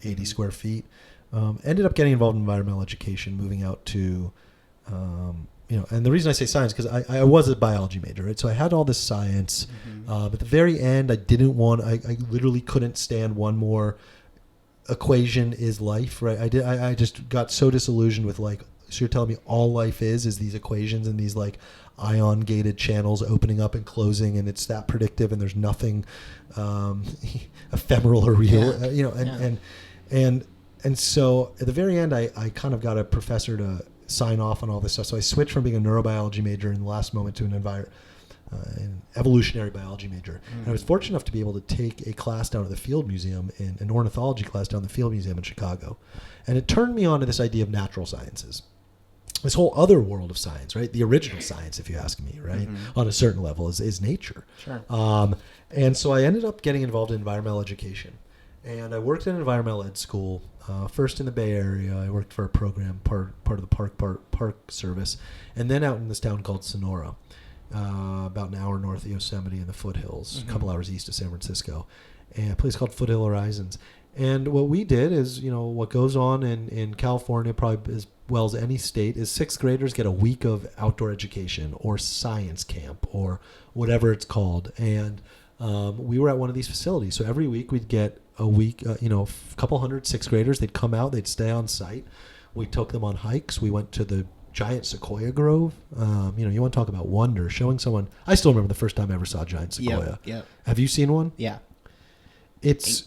80 square feet. Ended up getting involved in environmental education, moving out to, and the reason I say science, because I was a biology major, right? So I had all this science, but at the very end, I literally couldn't stand one more equation is life, right? I just got so disillusioned with so you're telling me all life is these equations and these ion gated channels opening up and closing, and it's that predictive, and there's nothing ephemeral or real, and so at the very end, I kind of got a professor to sign off on all this stuff. So I switched from being a neurobiology major in the last moment to an evolutionary biology major. And I was fortunate enough to be able to take a class down at the Field Museum, an ornithology class down at the Field Museum in Chicago, and it turned me on to this idea of natural sciences. This whole other world of science, right? The original science, if you ask me, right? On a certain level is nature. Sure. And so I ended up getting involved in environmental education. And I worked in an environmental ed school, first in the Bay Area. I worked for a program, part of the park service, and then out in this town called Sonora, about an hour north of Yosemite in the foothills, a couple hours east of San Francisco, and a place called Foothill Horizons. And what we did is, what goes on in California probably is well as any state is 6th graders get a week of outdoor education or science camp or whatever it's called. And we were at one of these facilities. So every week we'd get a week, a couple hundred 6th graders. They'd come out. They'd stay on site. We took them on hikes. We went to the giant sequoia grove. You want to talk about wonder, showing someone. I still remember the first time I ever saw a giant sequoia. Yeah. Have you seen one? Yeah. It's...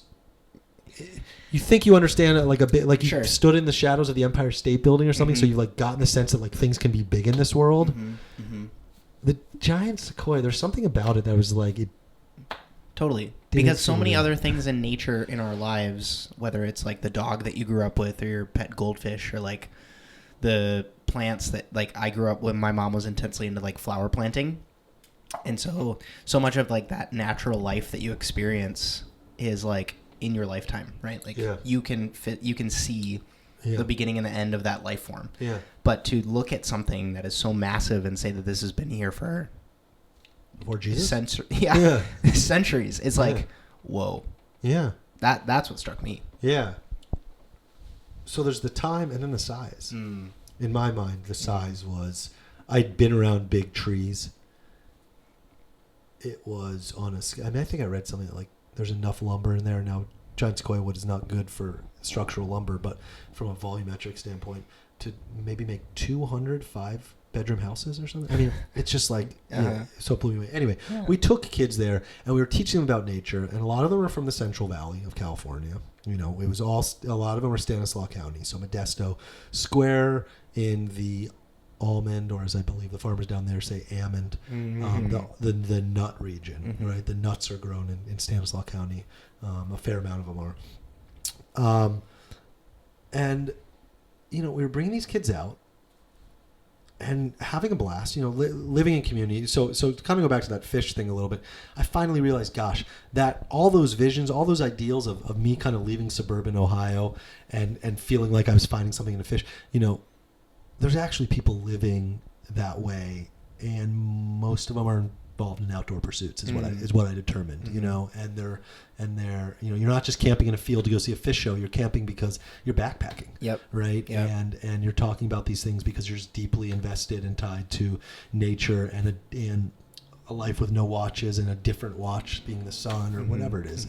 You think you understand it like a bit, like you Sure. stood in the shadows of the Empire State Building or something, so you've like gotten the sense that like things can be big in this world. The giant sequoia, there's something about it that was like it. Totally, because so many other things in nature in our lives, whether it's like the dog that you grew up with or your pet goldfish or like the plants that like I grew up when my mom was intensely into like flower planting, and so much of like that natural life that you experience is like in your lifetime, right? Like you can see the beginning and the end of that life form. Yeah. But to look at something that is so massive and say that this has been here for before Jesus, centuries, it's like, whoa. Yeah. That's what struck me. Yeah. So there's the time and then the size. In my mind, the size was I'd been around big trees. It was on a. I mean, I think I read something that like. There's enough lumber in there now. Giant sequoia wood is not good for structural lumber, but from a volumetric standpoint, to maybe make 200 5-bedroom houses or something. I mean, it's just like so blew me away. Anyway, we took kids there and we were teaching them about nature, and a lot of them were from the Central Valley of California. It was all a lot of them were Stanislaus County, so Modesto Square in the almond, or as I believe the farmers down there say, almond, the nut region, right? The nuts are grown in Stanislaus County. A fair amount of them are. And, we were bringing these kids out and having a blast, living in community. So kind of go back to that fish thing a little bit. I finally realized, gosh, that all those visions, all those ideals of me kind of leaving suburban Ohio and feeling like I was finding something in a fish, there's actually people living that way, and most of them are involved in outdoor pursuits. Is what I determined. And they're you're not just camping in a field to go see a fish show. You're camping because you're backpacking. Yep. Right. Yep. And you're talking about these things because you're just deeply invested and tied to nature and a life with no watches and a different watch being the sun or whatever it is.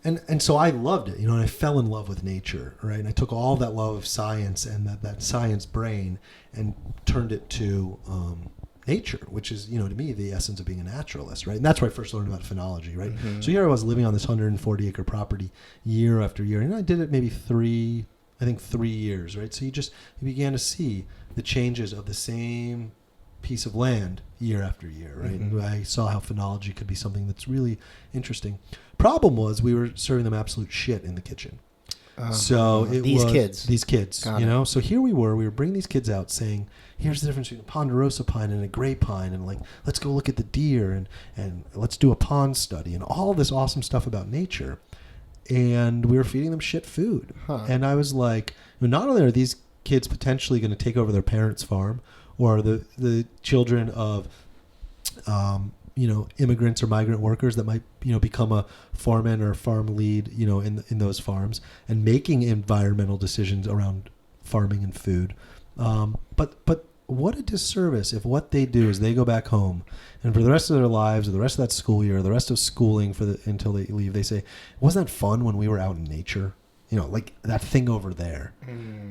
And so I loved it, and I fell in love with nature, right? And I took all that love of science and that science brain and turned it to nature, which is, to me, the essence of being a naturalist, right? And that's where I first learned about phenology, right? So here I was living on this 140-acre property year after year, and I did it maybe 3 years, right? So you began to see the changes of the same piece of land year after year, right? And I saw how phenology could be something that's really interesting. Problem was we were serving them absolute shit in the kitchen. So these kids, So here we were bringing these kids out saying, here's the difference between a ponderosa pine and a gray pine, and like, let's go look at the deer and let's do a pond study and all this awesome stuff about nature. And we were feeding them shit food. And I was like, not only are these kids potentially going to take over their parents' farm, or the children of immigrants or migrant workers that might become a foreman or farm lead in those farms and making environmental decisions around farming and food, but what a disservice if what they do is they go back home and for the rest of their lives or the rest of that school year or the rest of schooling until they leave, they say, wasn't that fun when we were out in nature, like that thing over there,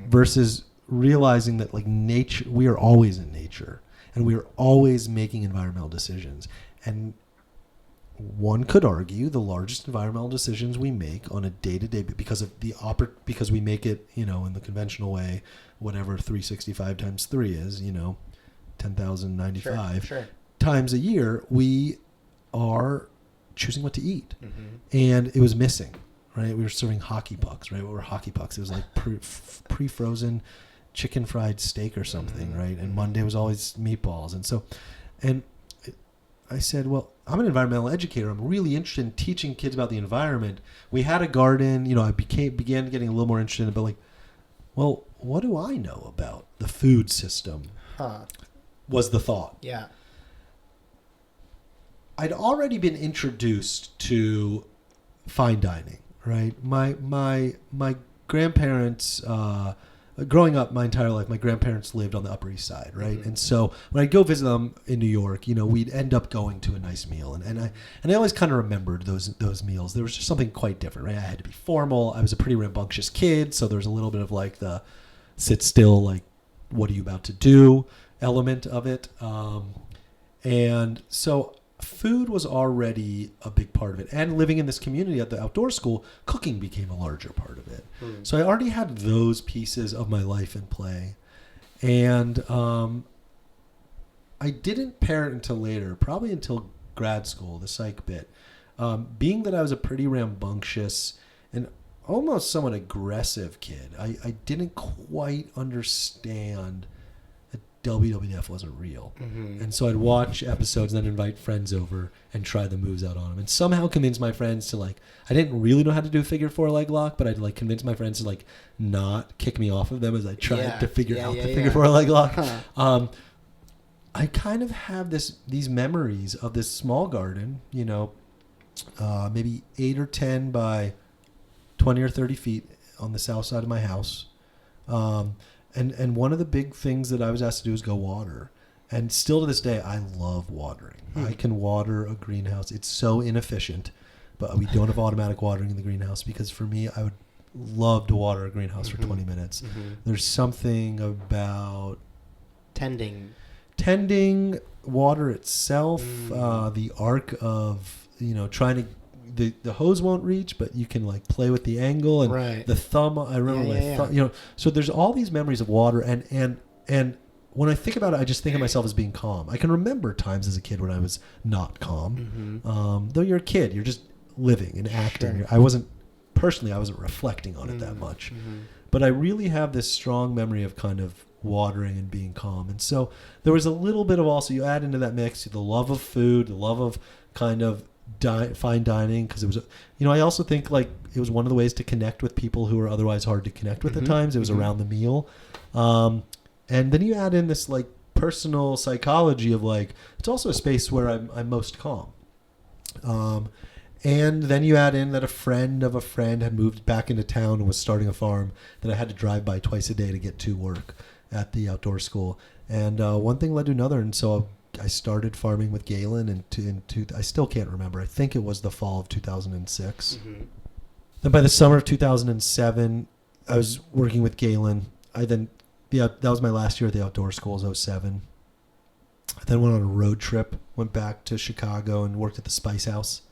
versus realizing that like nature, we are always in nature and we are always making environmental decisions. And one could argue the largest environmental decisions we make on a day-to-day because we make it, in the conventional way, whatever 365 times 3 is, 10,095 times a year, we are choosing what to eat. And it was missing, right? We were serving hockey pucks, right? What were hockey pucks? It was like pre-frozen chicken fried steak or something, right? And Monday was always meatballs. And I said, well, I'm an environmental educator. I'm really interested in teaching kids about the environment. We had a garden. I began getting a little more interested in it, but like, well, what do I know about the food system? Was the thought. Yeah. I'd already been introduced to fine dining, right? My grandparents, growing up my entire life, my grandparents lived on the Upper East Side, right? Mm-hmm. And so when I'd go visit them in New York, we'd end up going to a nice meal. And I always kind of remembered those meals. There was just something quite different, right? I had to be formal. I was a pretty rambunctious kid, so there was a little bit of like the sit still, like, what are you about to do element of it. And so food was already a big part of it. And living in this community at the outdoor school, cooking became a larger part of it. Mm. So I already had those pieces of my life in play. And I didn't pair it until later, probably until grad school, the psych bit. Being that I was a pretty rambunctious and almost somewhat aggressive kid, I didn't quite understand that WWF wasn't real. Mm-hmm. And so I'd watch episodes and then invite friends over and try the moves out on them. And somehow convince my friends to, like, I didn't really know how to do a figure 4 leg lock, but I'd like convince my friends to like not kick me off of them as I tried to figure out the figure 4 leg lock. Huh. I kind of have these memories of this small garden, maybe 8 or 10 by 20 or 30 feet on the south side of my house. And one of the big things that I was asked to do was go water. And still to this day, I love watering. I can water a greenhouse. It's so inefficient, but we don't have automatic watering in the greenhouse because for me, I would love to water a greenhouse for 20 minutes. Mm-hmm. There's something about tending water itself, the arc of, trying to, the hose won't reach, but you can like play with the angle and the thumb. I remember my thumb, so there's all these memories of water and when I think about it, I just think of myself as being calm. I can remember times as a kid when I was not calm. Mm-hmm. Though you're a kid, you're just living and acting. Sure. I wasn't reflecting on it that much. Mm-hmm. But I really have this strong memory of kind of watering and being calm. And so there was a little bit of also, you add into that mix, the love of food, the love of kind of fine dining, because it was, I also think like it was one of the ways to connect with people who are otherwise hard to connect with at times. It was around the meal. And then you add in this like personal psychology of like, it's also a space where I'm most calm. And then you add in that a friend of a friend had moved back into town and was starting a farm that I had to drive by twice a day to get to work at the outdoor school. And one thing led to another. And so I started farming with Galen and I still can't remember. I think it was the fall of 2006. Mm-hmm. Then by the summer of 2007, I was working with Galen. That was my last year at the outdoor school, 2007. I then went on a road trip, went back to Chicago and worked at the Spice House.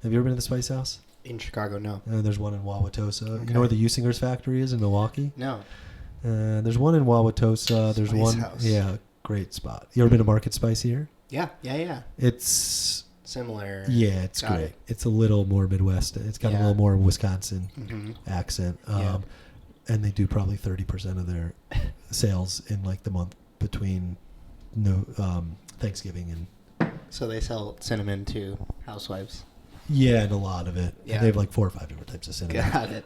Have you ever been to the Spice House? In Chicago, no. There's one in Wauwatosa. Okay. You know where the Usinger's factory is in Milwaukee? No. There's one in Wauwatosa. There's Spice one. House. Yeah, great spot. You ever been to Market Spice here? Yeah. It's similar. Yeah, it's great. It's a little more Midwest. It's got a little more Wisconsin accent. And they do probably 30% of their sales in like the month between Thanksgiving and. So they sell cinnamon to housewives. Yeah, and a lot of it. Yeah. And they have like 4 or 5 different types of cinnamon. Got it.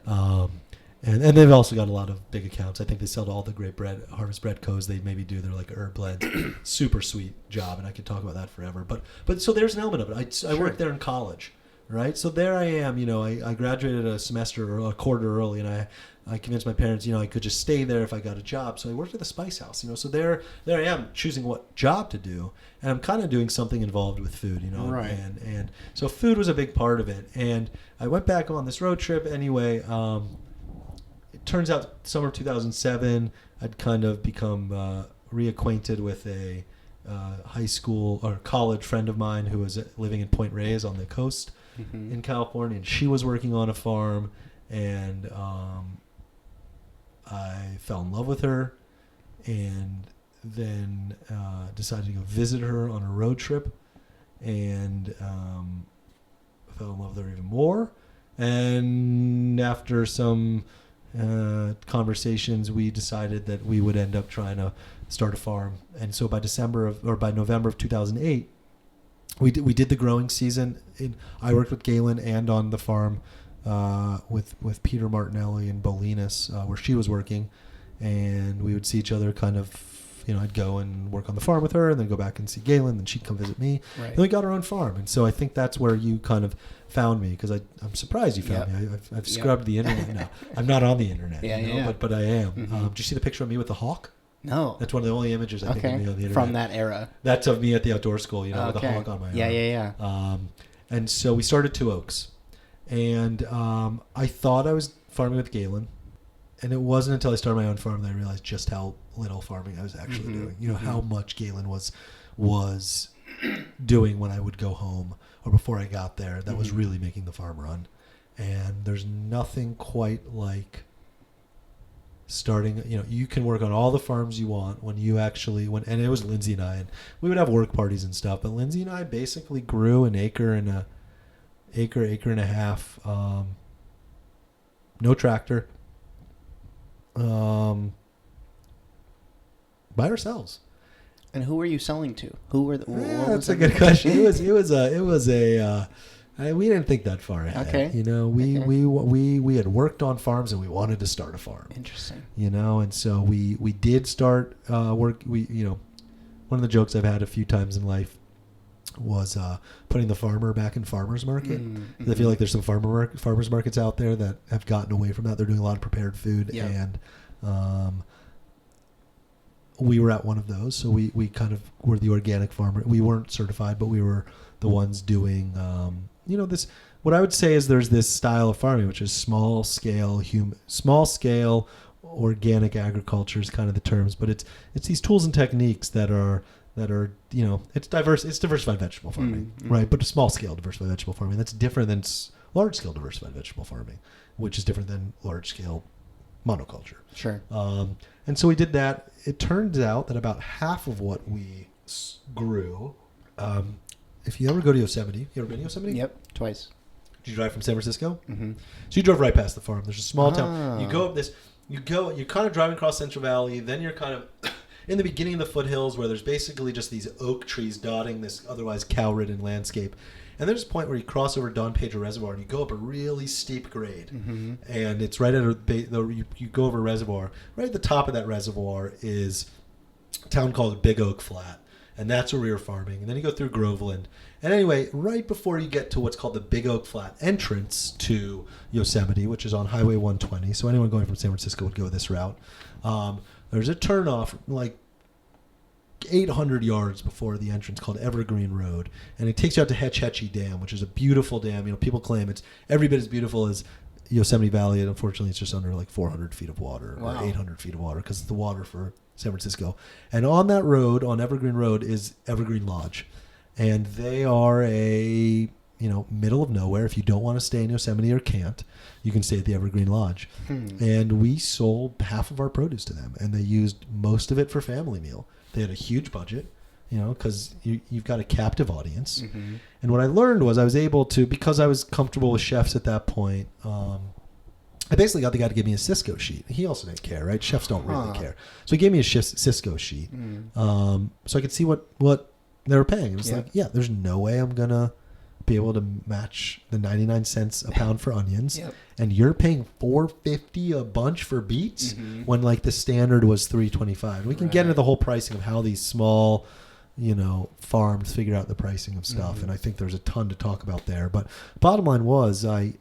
And they've also got a lot of big accounts. I think they sell to all the great Harvest Bread Co.'s. They maybe do their like herb blends. Super sweet job, and I could talk about that forever. But so there's an element of it. I worked there in college, right? So there I am. I graduated a semester or a quarter early, and I convinced my parents, I could just stay there if I got a job. So I worked at the Spice House, So there I am choosing what job to do, and I'm kind of doing something involved with food, Right. And so food was a big part of it. And I went back on this road trip anyway. It turns out summer of 2007, I'd kind of become reacquainted with a high school or college friend of mine who was living in Point Reyes on the coast in California, and she was working on a farm, and I fell in love with her, and then decided to go visit her on a road trip, and fell in love with her even more. And after some conversations, we decided that we would end up trying to start a farm. And so by November of 2008, we did the growing season. I worked with Galen and on the farm with Peter Martinelli and Bolinas, where she was working, and we would see each other kind of I'd go and work on the farm with her, and then go back and see Galen, then she'd come visit me. Right. Then we got our own farm, and so I think that's where you kind of found me, because I'm surprised you found me. I've scrubbed the internet now. I'm not on the internet, but I am. Mm-hmm. Did you see the picture of me with the hawk? No. That's one of the only images I think of me on the internet. From that era. That's of me at the outdoor school, with the hawk on my arm. Yeah. And so we started Two Oaks, and I thought I was farming with Galen, and it wasn't until I started my own farm that I realized just how little farming I was actually doing. How much Galen was doing when I would go home or before I got there. That was really making the farm run. And there's nothing quite like starting, you can work on all the farms you want when you actually, and it was Lindsay and I, and we would have work parties and stuff, but Lindsay and I basically grew an acre and a half, no tractor, by ourselves. And who were you selling to? Who were the? That's a good question. It was a. We didn't think that far ahead. Okay. We had worked on farms and we wanted to start a farm. Interesting. And so we did start work. One of the jokes I've had a few times in life was putting the farmer back in farmers market. Mm-hmm. I feel like there's some farmers markets out there that have gotten away from that. They're doing a lot of prepared food, and we were at one of those. So we kind of were the organic farmer. We weren't certified, but we were the ones doing, this, what I would say is there's this style of farming, which is small scale organic agriculture is kind of the terms, but it's these tools and techniques that are it's diversified vegetable farming, right? But small scale diversified vegetable farming, that's different than large scale diversified vegetable farming, which is different than large scale monoculture. Sure. And so we did that. It turns out that about half of what we grew, if you ever go to Yosemite, you ever been to Yosemite? Yep, twice. Did you drive from San Francisco? Mm-hmm. So you drove right past the farm. There's a small town. You go up this, you're kind of driving across Central Valley, then you're kind of in the beginning of the foothills where there's basically just these oak trees dotting this otherwise cow-ridden landscape. And there's a point where you cross over Don Pedro Reservoir and you go up a really steep grade. Mm-hmm. And it's right at you go over a reservoir. Right at the top of that reservoir is a town called Big Oak Flat. And that's where we were farming. And then you go through Groveland. And anyway, right before you get to what's called the Big Oak Flat entrance to Yosemite, which is on Highway 120. So anyone going from San Francisco would go this route. There's a turnoff like 800 yards before the entrance called Evergreen Road. And it takes you out to Hetch Hetchy Dam, which is a beautiful dam. People claim it's every bit as beautiful as Yosemite Valley. And unfortunately, it's just under like 400 feet of water or 800 feet of water because it's the water for San Francisco. And on that road, on Evergreen Road, is Evergreen Lodge. And they are a, middle of nowhere. If you don't want to stay in Yosemite or can't, you can stay at the Evergreen Lodge. And we sold half of our produce to them. And they used most of it for family meal. They had a huge budget, because you've got a captive audience. Mm-hmm. And what I learned was I was able to, because I was comfortable with chefs at that point, I basically got the guy to give me a Cisco sheet. He also didn't care, right? Chefs don't really care. So he gave me a Cisco sheet so I could see what they were paying. It was there's no way I'm going to be able to match the 99 cents a pound for onions. Yep. And you're paying $4.50 a bunch for beets when like the standard was $3.25. And we can get into the whole pricing of how these small farms figure out the pricing of stuff. And I think there's a ton to talk about there. But bottom line was Lindsay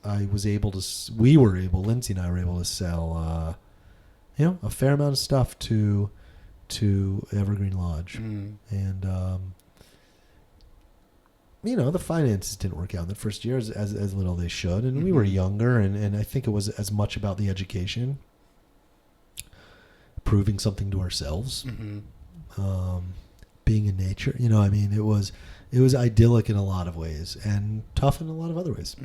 and I were able to sell, a fair amount of stuff to Evergreen Lodge. And, the finances didn't work out in the first year as little they should. And we were younger. And I think it was as much about the education, proving something to ourselves, being in nature. It was idyllic in a lot of ways and tough in a lot of other ways.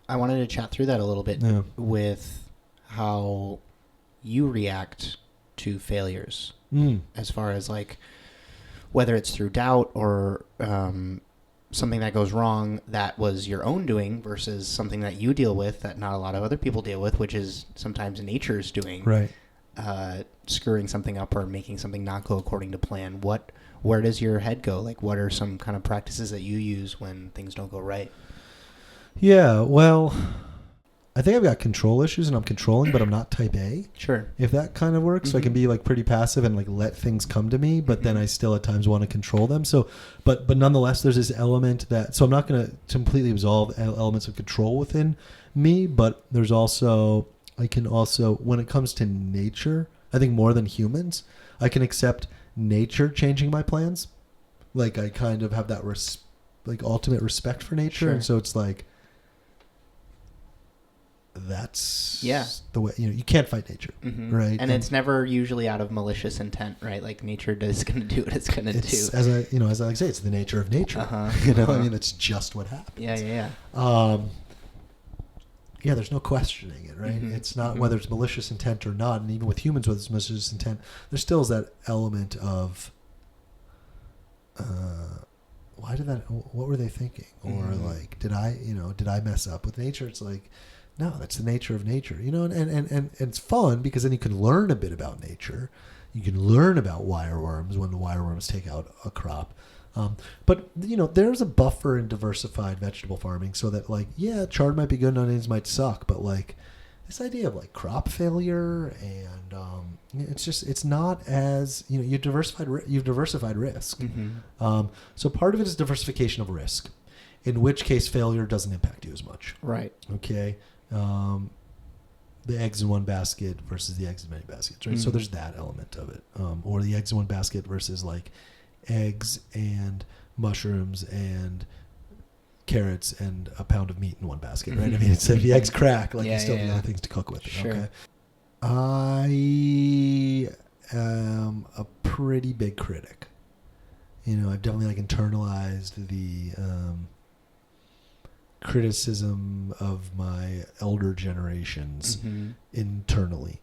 I wanted to chat through that a little bit with how you react to failures, as far as like whether it's through doubt or something that goes wrong that was your own doing versus something that you deal with that not a lot of other people deal with, which is sometimes nature's doing. Right. Screwing something up or making something not go according to plan. Where does your head go? Like, what are some kind of practices that you use when things don't go right? Yeah, well, I think I've got control issues and I'm controlling, but I'm not type A. Sure. If that kind of works. So I can be like pretty passive and like let things come to me, but then I still at times want to control them. So, but nonetheless, there's this element that, so I'm not going to completely absolve elements of control within me, but there's also, I can also, when it comes to nature, I think more than humans, I can accept nature changing my plans. Like I kind of have that ultimate respect for nature. Sure. And so it's like, that's the way, you can't fight nature, right? And it's never usually out of malicious intent, right? Like nature is going to do what it's going to do. As I like to say, it's the nature of nature. I mean, it's just what happens. Yeah. There's no questioning it, right? It's not whether it's malicious intent or not, and even with humans, whether it's malicious intent, there still is that element of, what were they thinking? Or like, did I mess up with nature? It's like, no, that's the nature of nature, and it's fun because then you can learn a bit about nature. You can learn about wireworms when the wireworms take out a crop. But there's a buffer in diversified vegetable farming so that chard might be good and onions might suck, but like this idea of like crop failure and it's not as, you've diversified risk. So part of it is diversification of risk, in which case failure doesn't impact you as much. Right. Okay. The eggs in one basket versus the eggs in many baskets, right? So there's that element of it. Or the eggs in one basket versus like eggs and mushrooms and carrots and a pound of meat in one basket, right? I mean, it's if the eggs crack, you still have other things to cook with. Sure. Okay. I am a pretty big critic. I've definitely internalized the criticism of my elder generations internally,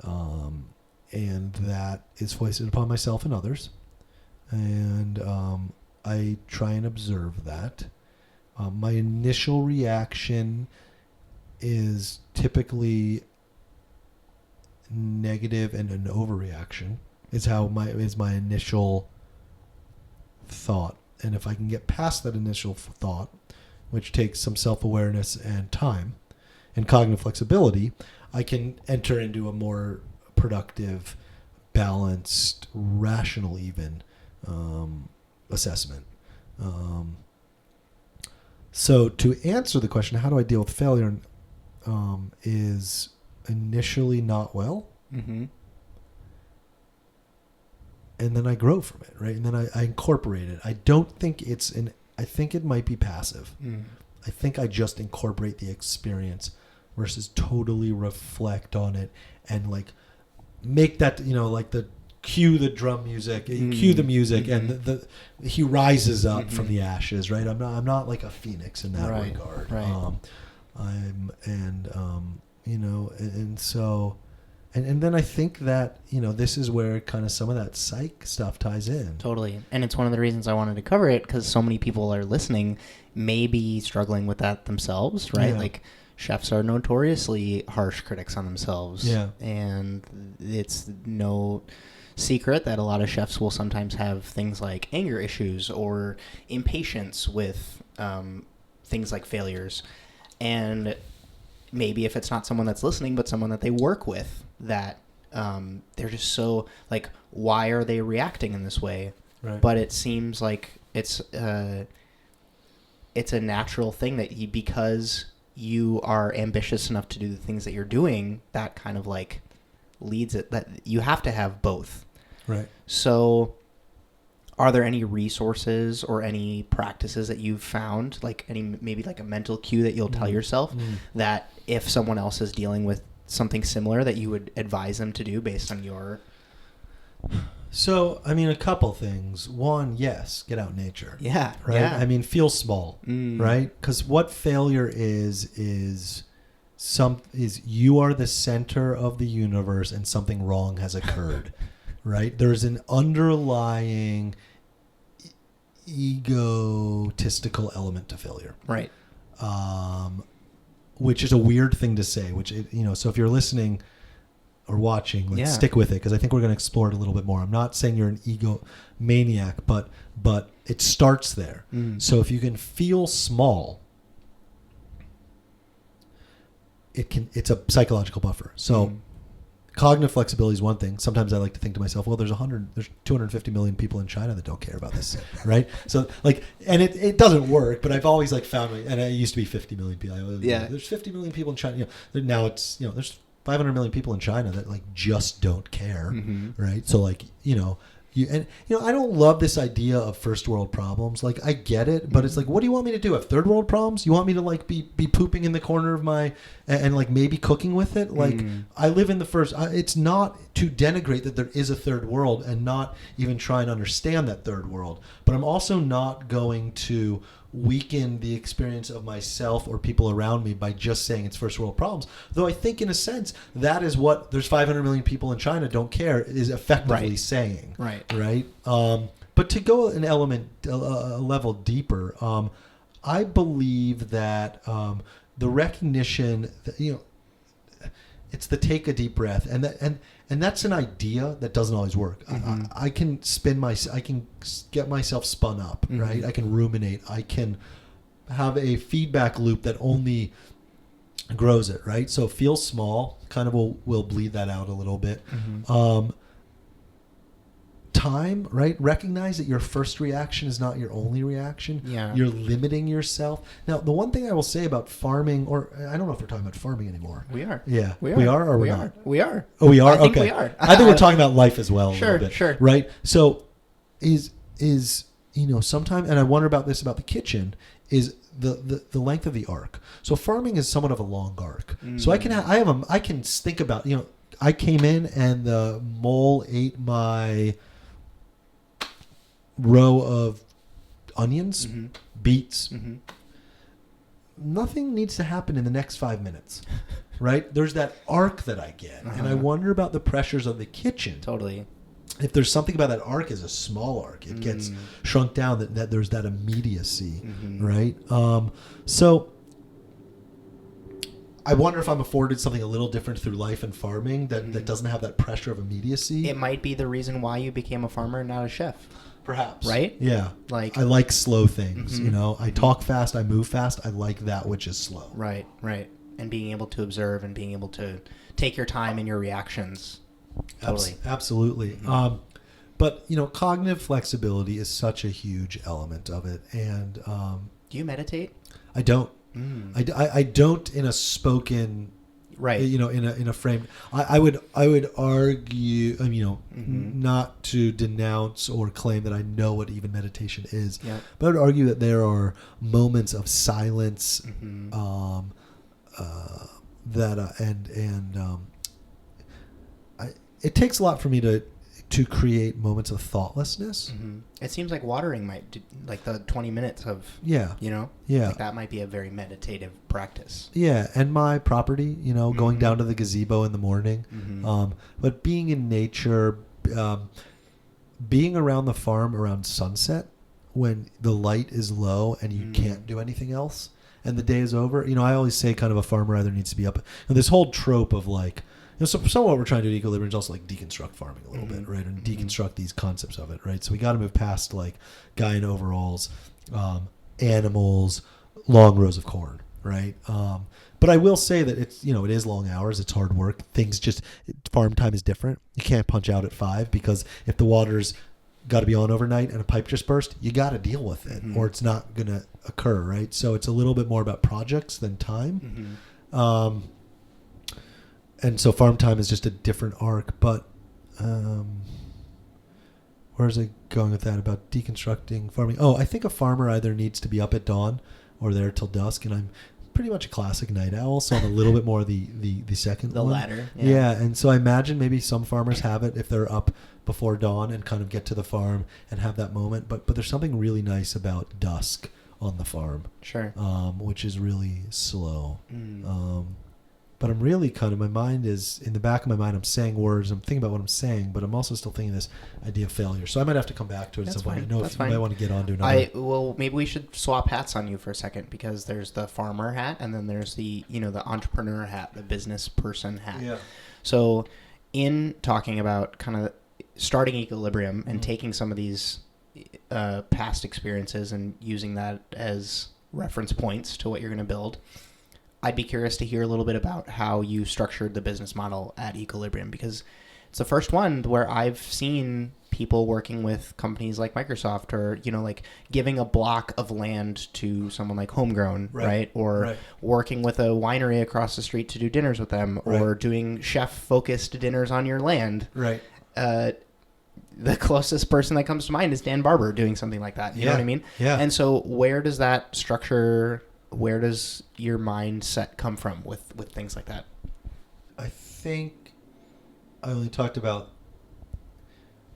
and that is foisted upon myself and others, and I try and observe that. My initial reaction is typically negative, and an overreaction is my initial thought, and if I can get past that initial thought, which takes some self-awareness and time and cognitive flexibility, I can enter into a more productive, balanced, rational even assessment. So to answer the question, how do I deal with failure, is initially not well. And then I grow from it, right? And then I incorporate it. I don't think I think it might be passive. I think I just incorporate the experience versus totally reflect on it and make that, the cue the drum music, cue the music, and he rises up from the ashes, right? I'm not like a phoenix in that regard. Right. And then I think that, this is where kind of some of that psych stuff ties in. Totally. And it's one of the reasons I wanted to cover it, because so many people are listening may be struggling with that themselves, right? Yeah. Chefs are notoriously harsh critics on themselves. Yeah. And it's no secret that a lot of chefs will sometimes have things like anger issues or impatience with things like failures. And maybe if it's not someone that's listening, but someone that they work with, that they're just so why are they reacting in this way? Right. But it seems like it's a natural thing that because you are ambitious enough to do the things that you're doing, that kind of leads it, that you have to have both. Right. So are there any resources or any practices that you've found, maybe a mental cue that you'll tell yourself that if someone else is dealing with something similar that you would advise them to do based on your... So, a couple things. One, yes, get out in nature. Yeah. Right? Yeah. Feel small, right? Because what failure is you are the center of the universe and something wrong has occurred, right? There's an underlying egotistical element to failure. Right. Which is a weird thing to say, so if you're listening or watching, stick with it, because I think we're going to explore it a little bit more. I'm not saying you're an egomaniac, but it starts there. So if you can feel small, it's a psychological buffer. So cognitive flexibility is one thing. Sometimes I like to think to myself, well, there's 250 million people in China that don't care about this, right? So like, and it doesn't work, but I've always like found, and it used to be 50 million people. There's 50 million people in China. Now it's, there's 500 million people in China that like just don't care, right? So like, I don't love this idea of first world problems. Like I get it, but it's like, what do you want me to do? Have third world problems? You want me to like be pooping in the corner of my and like maybe cooking with it? Like I live in the first. It's not to denigrate that there is a third world and not even try and understand that third world. But I'm also not going to weaken the experience of myself or people around me by just saying it's first world problems. Though I think in a sense that is what there's 500 million people in China don't care is effectively saying. Right. But to go a level deeper, I believe that the recognition that, it's the take a deep breath, and that's an idea that doesn't always work. I can I can get myself spun up, right? I can ruminate. I can have a feedback loop that only grows it, right? So feel small, kind of will bleed that out a little bit. Time, right? Recognize that your first reaction is not your only reaction. Yeah. You're limiting yourself. Now, the one thing I will say about farming, or I don't know if we're talking about farming anymore. We are. Yeah. We are or we we're are. not? We are. Oh, we are? I think okay. we are. I think we're talking about life as well a little bit. Sure. Right? So is sometimes, and I wonder about this about the kitchen, is the length of the arc. So farming is somewhat of a long arc. So I can think about, I came in and the mole ate my row of onions, beets. Nothing needs to happen in the next 5 minutes, right? There's that arc that I get, and I wonder about the pressures of the kitchen. Totally. If there's something about that arc is a small arc, it gets shrunk down. That there's that immediacy, right? So I wonder if I'm afforded something a little different through life and farming that doesn't have that pressure of immediacy. It might be the reason why you became a farmer, not a chef. Perhaps. Right? Yeah. Like I like slow things, I talk fast, I move fast, I like that which is slow. Right. And being able to observe and being able to take your time in your reactions. Totally. Absolutely. But, cognitive flexibility is such a huge element of it. And do you meditate? I don't. I don't in a spoken... Right. In a frame. I would argue, not to denounce or claim that I know what even meditation is, but I would argue that there are moments of silence it takes a lot for me to create moments of thoughtlessness. It seems like watering might do, like the 20 minutes of like that might be a very meditative practice. And my property, going down to the gazebo in the morning, but being in nature, being around the farm around sunset when the light is low and you can't do anything else and the day is over. I always say kind of a farmer either needs to be up, and this whole trope of like, so some of what we're trying to do at Equilibrium is also like deconstruct farming a little bit, right? And deconstruct these concepts of it, right? So we got to move past like guy in overalls, animals, long rows of corn, right? But I will say that it's, it is long hours. It's hard work. Farm time is different. You can't punch out at 5 because if the water's got to be on overnight and a pipe just burst, you got to deal with it or it's not going to occur, right? So it's a little bit more about projects than time. And so farm time is just a different arc, but where's it going with that about deconstructing farming? Oh, I think a farmer either needs to be up at dawn or there till dusk, and I'm pretty much a classic night owl, so I'm a little bit more the second one. The latter. Yeah, and so I imagine maybe some farmers have it if they're up before dawn and kind of get to the farm and have that moment, but there's something really nice about dusk on the farm. Sure. Which is really slow. But I'm really kind of, my mind is, in the back of my mind, I'm saying words, I'm thinking about what I'm saying, but I'm also still thinking this idea of failure. So I might have to come back to it at some point. I know if you might want to get on to another. Well, maybe we should swap hats on you for a second, because there's the farmer hat, and then there's the, the entrepreneur hat, the business person hat. Yeah. So in talking about kind of starting Equilibrium and taking some of these past experiences and using that as reference points to what you're going to build, I'd be curious to hear a little bit about how you structured the business model at Equilibrium, because it's the first one where I've seen people working with companies like Microsoft, or, like giving a block of land to someone like Homegrown, right? Or working with a winery across the street to do dinners with them, or doing chef-focused dinners on your land. Right. The closest person that comes to mind is Dan Barber doing something like that. You know what I mean? Yeah. And so where does that structure, where does your mindset come from with things like that? I think I only talked about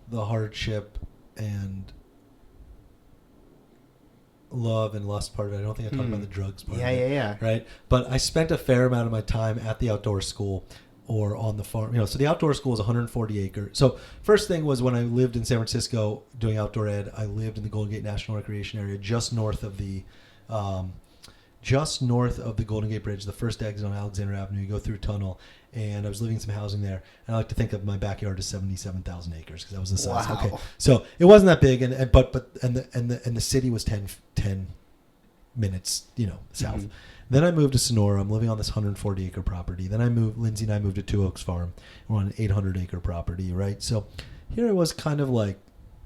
the hardship and love and lust part of it. I don't think I talked about the drugs part of it. Yeah. Right? But I spent a fair amount of my time at the outdoor school or on the farm. So the outdoor school is 140 acres. So first thing was when I lived in San Francisco doing outdoor ed, I lived in the Golden Gate National Recreation Area just north of the Golden Gate Bridge, the first exit on Alexander Avenue. You go through a tunnel, and I was living in some housing there. And I like to think of my backyard as 77,000 acres because that was the size. Wow. Okay, so it wasn't that big, and the city was 10 minutes, south. Mm-hmm. Then I moved to Sonora. I'm living on this 140 acre property. Then Lindsay and I moved to Two Oaks Farm. We're on an 800 acre property, right? So here I was, kind of like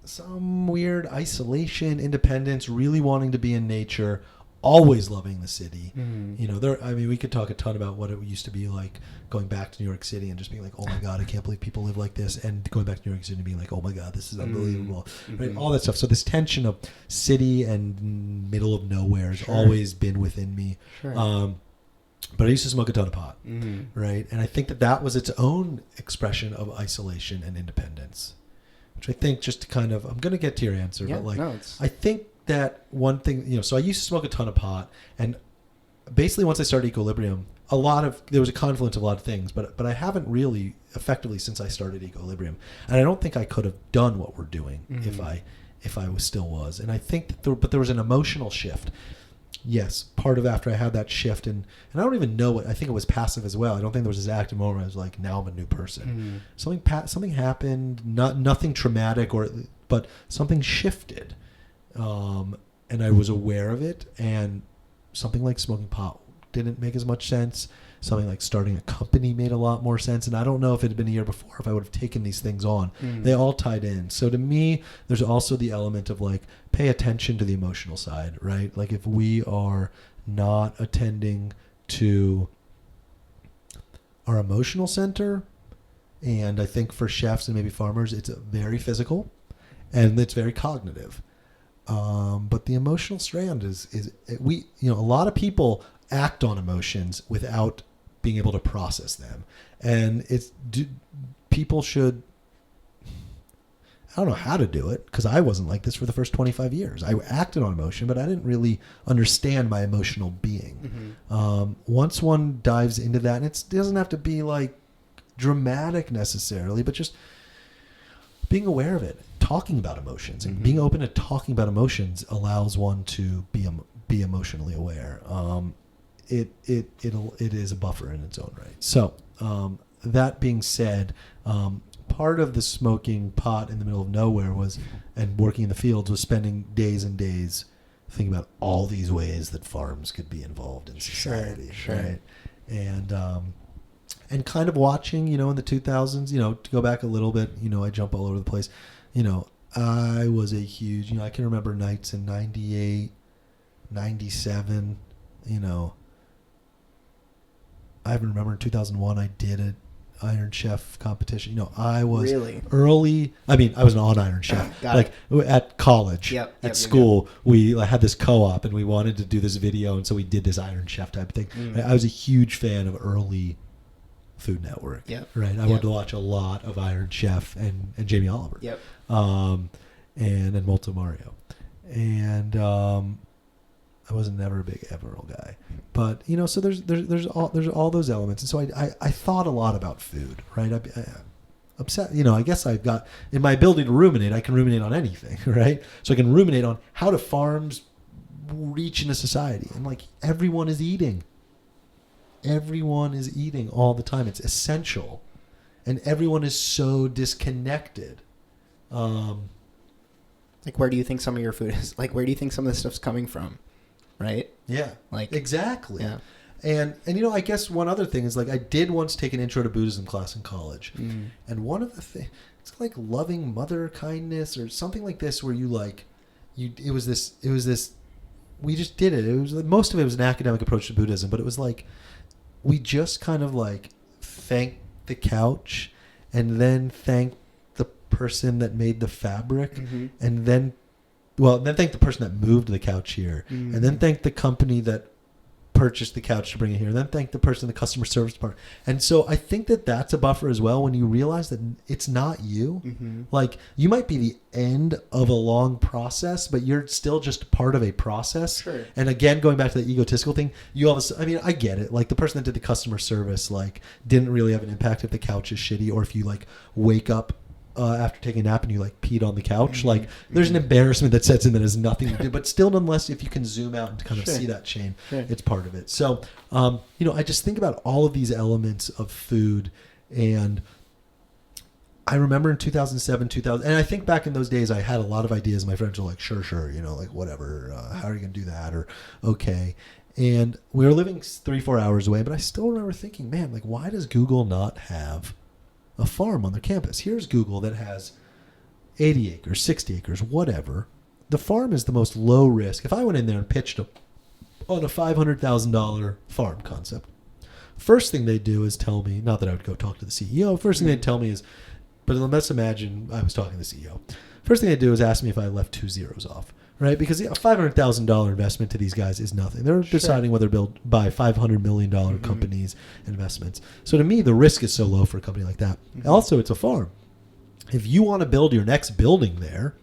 some weird isolation, independence, really wanting to be in nature. Always loving the city. Mm-hmm. We could talk a ton about what it used to be like going back to New York City and just being like, oh my God, I can't believe people live like this. And going back to New York City and being like, oh my God, this is unbelievable. Mm-hmm. Right? All that stuff. So this tension of city and middle of nowhere has always been within me. Sure. But I used to smoke a ton of pot. Mm-hmm. Right. And I think that was its own expression of isolation and independence, which I think just to kind of, I'm going to get to your answer, but I think that one thing, so I used to smoke a ton of pot, and basically once I started Equilibrium, there was a confluence of a lot of things, but I haven't really effectively since I started Equilibrium, and I don't think I could have done what we're doing if I still was. And I think that there was an emotional shift. Yes, part of after I had that shift, and I don't even know I think it was passive as well. I don't think there was this active moment where I was like, now I'm a new person. Mm-hmm. Something happened, nothing traumatic, but something shifted. And I was aware of it, and something like smoking pot didn't make as much sense. Something like starting a company made a lot more sense. And I don't know if it had been a year before, if I would have taken these things on. They all tied in. So to me, there's also the element of like, pay attention to the emotional side, right? Like if we are not attending to our emotional center, and I think for chefs and maybe farmers, it's very physical and it's very cognitive. But the emotional strand is a lot of people act on emotions without being able to process them. And people should, I don't know how to do it, because I wasn't like this for the first 25 years. I acted on emotion, but I didn't really understand my emotional being. Mm-hmm. Once one dives into that, and it doesn't have to be like dramatic necessarily, but just being aware of it, talking about emotions, and being open to talking about emotions allows one to be emotionally aware. It is a buffer in its own right. So that being said, part of the smoking pot in the middle of nowhere and working in the fields was spending days and days thinking about all these ways that farms could be involved in society. Sure. Right? And kind of watching, in the 2000s, to go back a little bit, I jump all over the place. I was a huge, I can remember nights in 98, 97, I even remember in 2001 I did an Iron Chef competition. I was early. I was an on-Iron Chef. At college, at school, we had this co-op and we wanted to do this video, and so we did this Iron Chef type of thing. I was a huge fan of early Food Network. Right. I wanted to watch a lot of Iron Chef and Jamie Oliver. And Molto Mario. And I was never a big Emerald guy, but so there's all those elements, and so I thought a lot about food, right? I upset, I guess I've got in my ability to ruminate. I can ruminate on anything, right? So I can ruminate on how do farms reach into society, and like everyone is eating all the time. It's essential, and everyone is so disconnected. Like, where do you think some of your food is? Like, where do you think some of this stuff's coming from? Right? Yeah. Like exactly. Yeah. And I guess one other thing is like I did once take an intro to Buddhism class in college, and one of the things, it's like loving mother kindness or something like this, where it was this. We just did it. It was most of it was an academic approach to Buddhism, but it was like we just kind of like thanked the couch, and then thanked the person that made the fabric, and then thank the person that moved the couch here, and then thank the company that purchased the couch to bring it here, and then thank the person in the customer service department. And so I think that that's a buffer as well, when you realize that it's not you. Like, you might be the end of a long process, but you're still just part of a process. Sure. And again, going back to the egotistical thing, I get it. Like, the person that did the customer service, like, didn't really have an impact if the couch is shitty, or if you like wake up after taking a nap and you like peed on the couch. Like, there's an embarrassment that sets in that has nothing to do, but still, nonetheless, if you can zoom out and kind of see that chain, it's part of it. So, I just think about all of these elements of food, and I remember in 2007, and I think back in those days, I had a lot of ideas. My friends were like, sure, like whatever, how are you going to do that? Or, okay. And we were living 3-4 hours away, but I still remember thinking, man, like, why does Google not have a farm on their campus? Here's Google that has 80 acres, 60 acres, whatever. The farm is the most low risk. If I went in there and pitched on a $500,000 farm concept, first thing they do is tell me, not that I would go talk to the CEO, first thing they'd tell me is, but let's imagine I was talking to the CEO. First thing they do is ask me if I left 2 zeros off, right? Because a $500,000 investment to these guys is nothing. They're deciding whether to buy $500 million companies investments. So to me, the risk is so low for a company like that. Also, it's a farm. If you want to build your next building there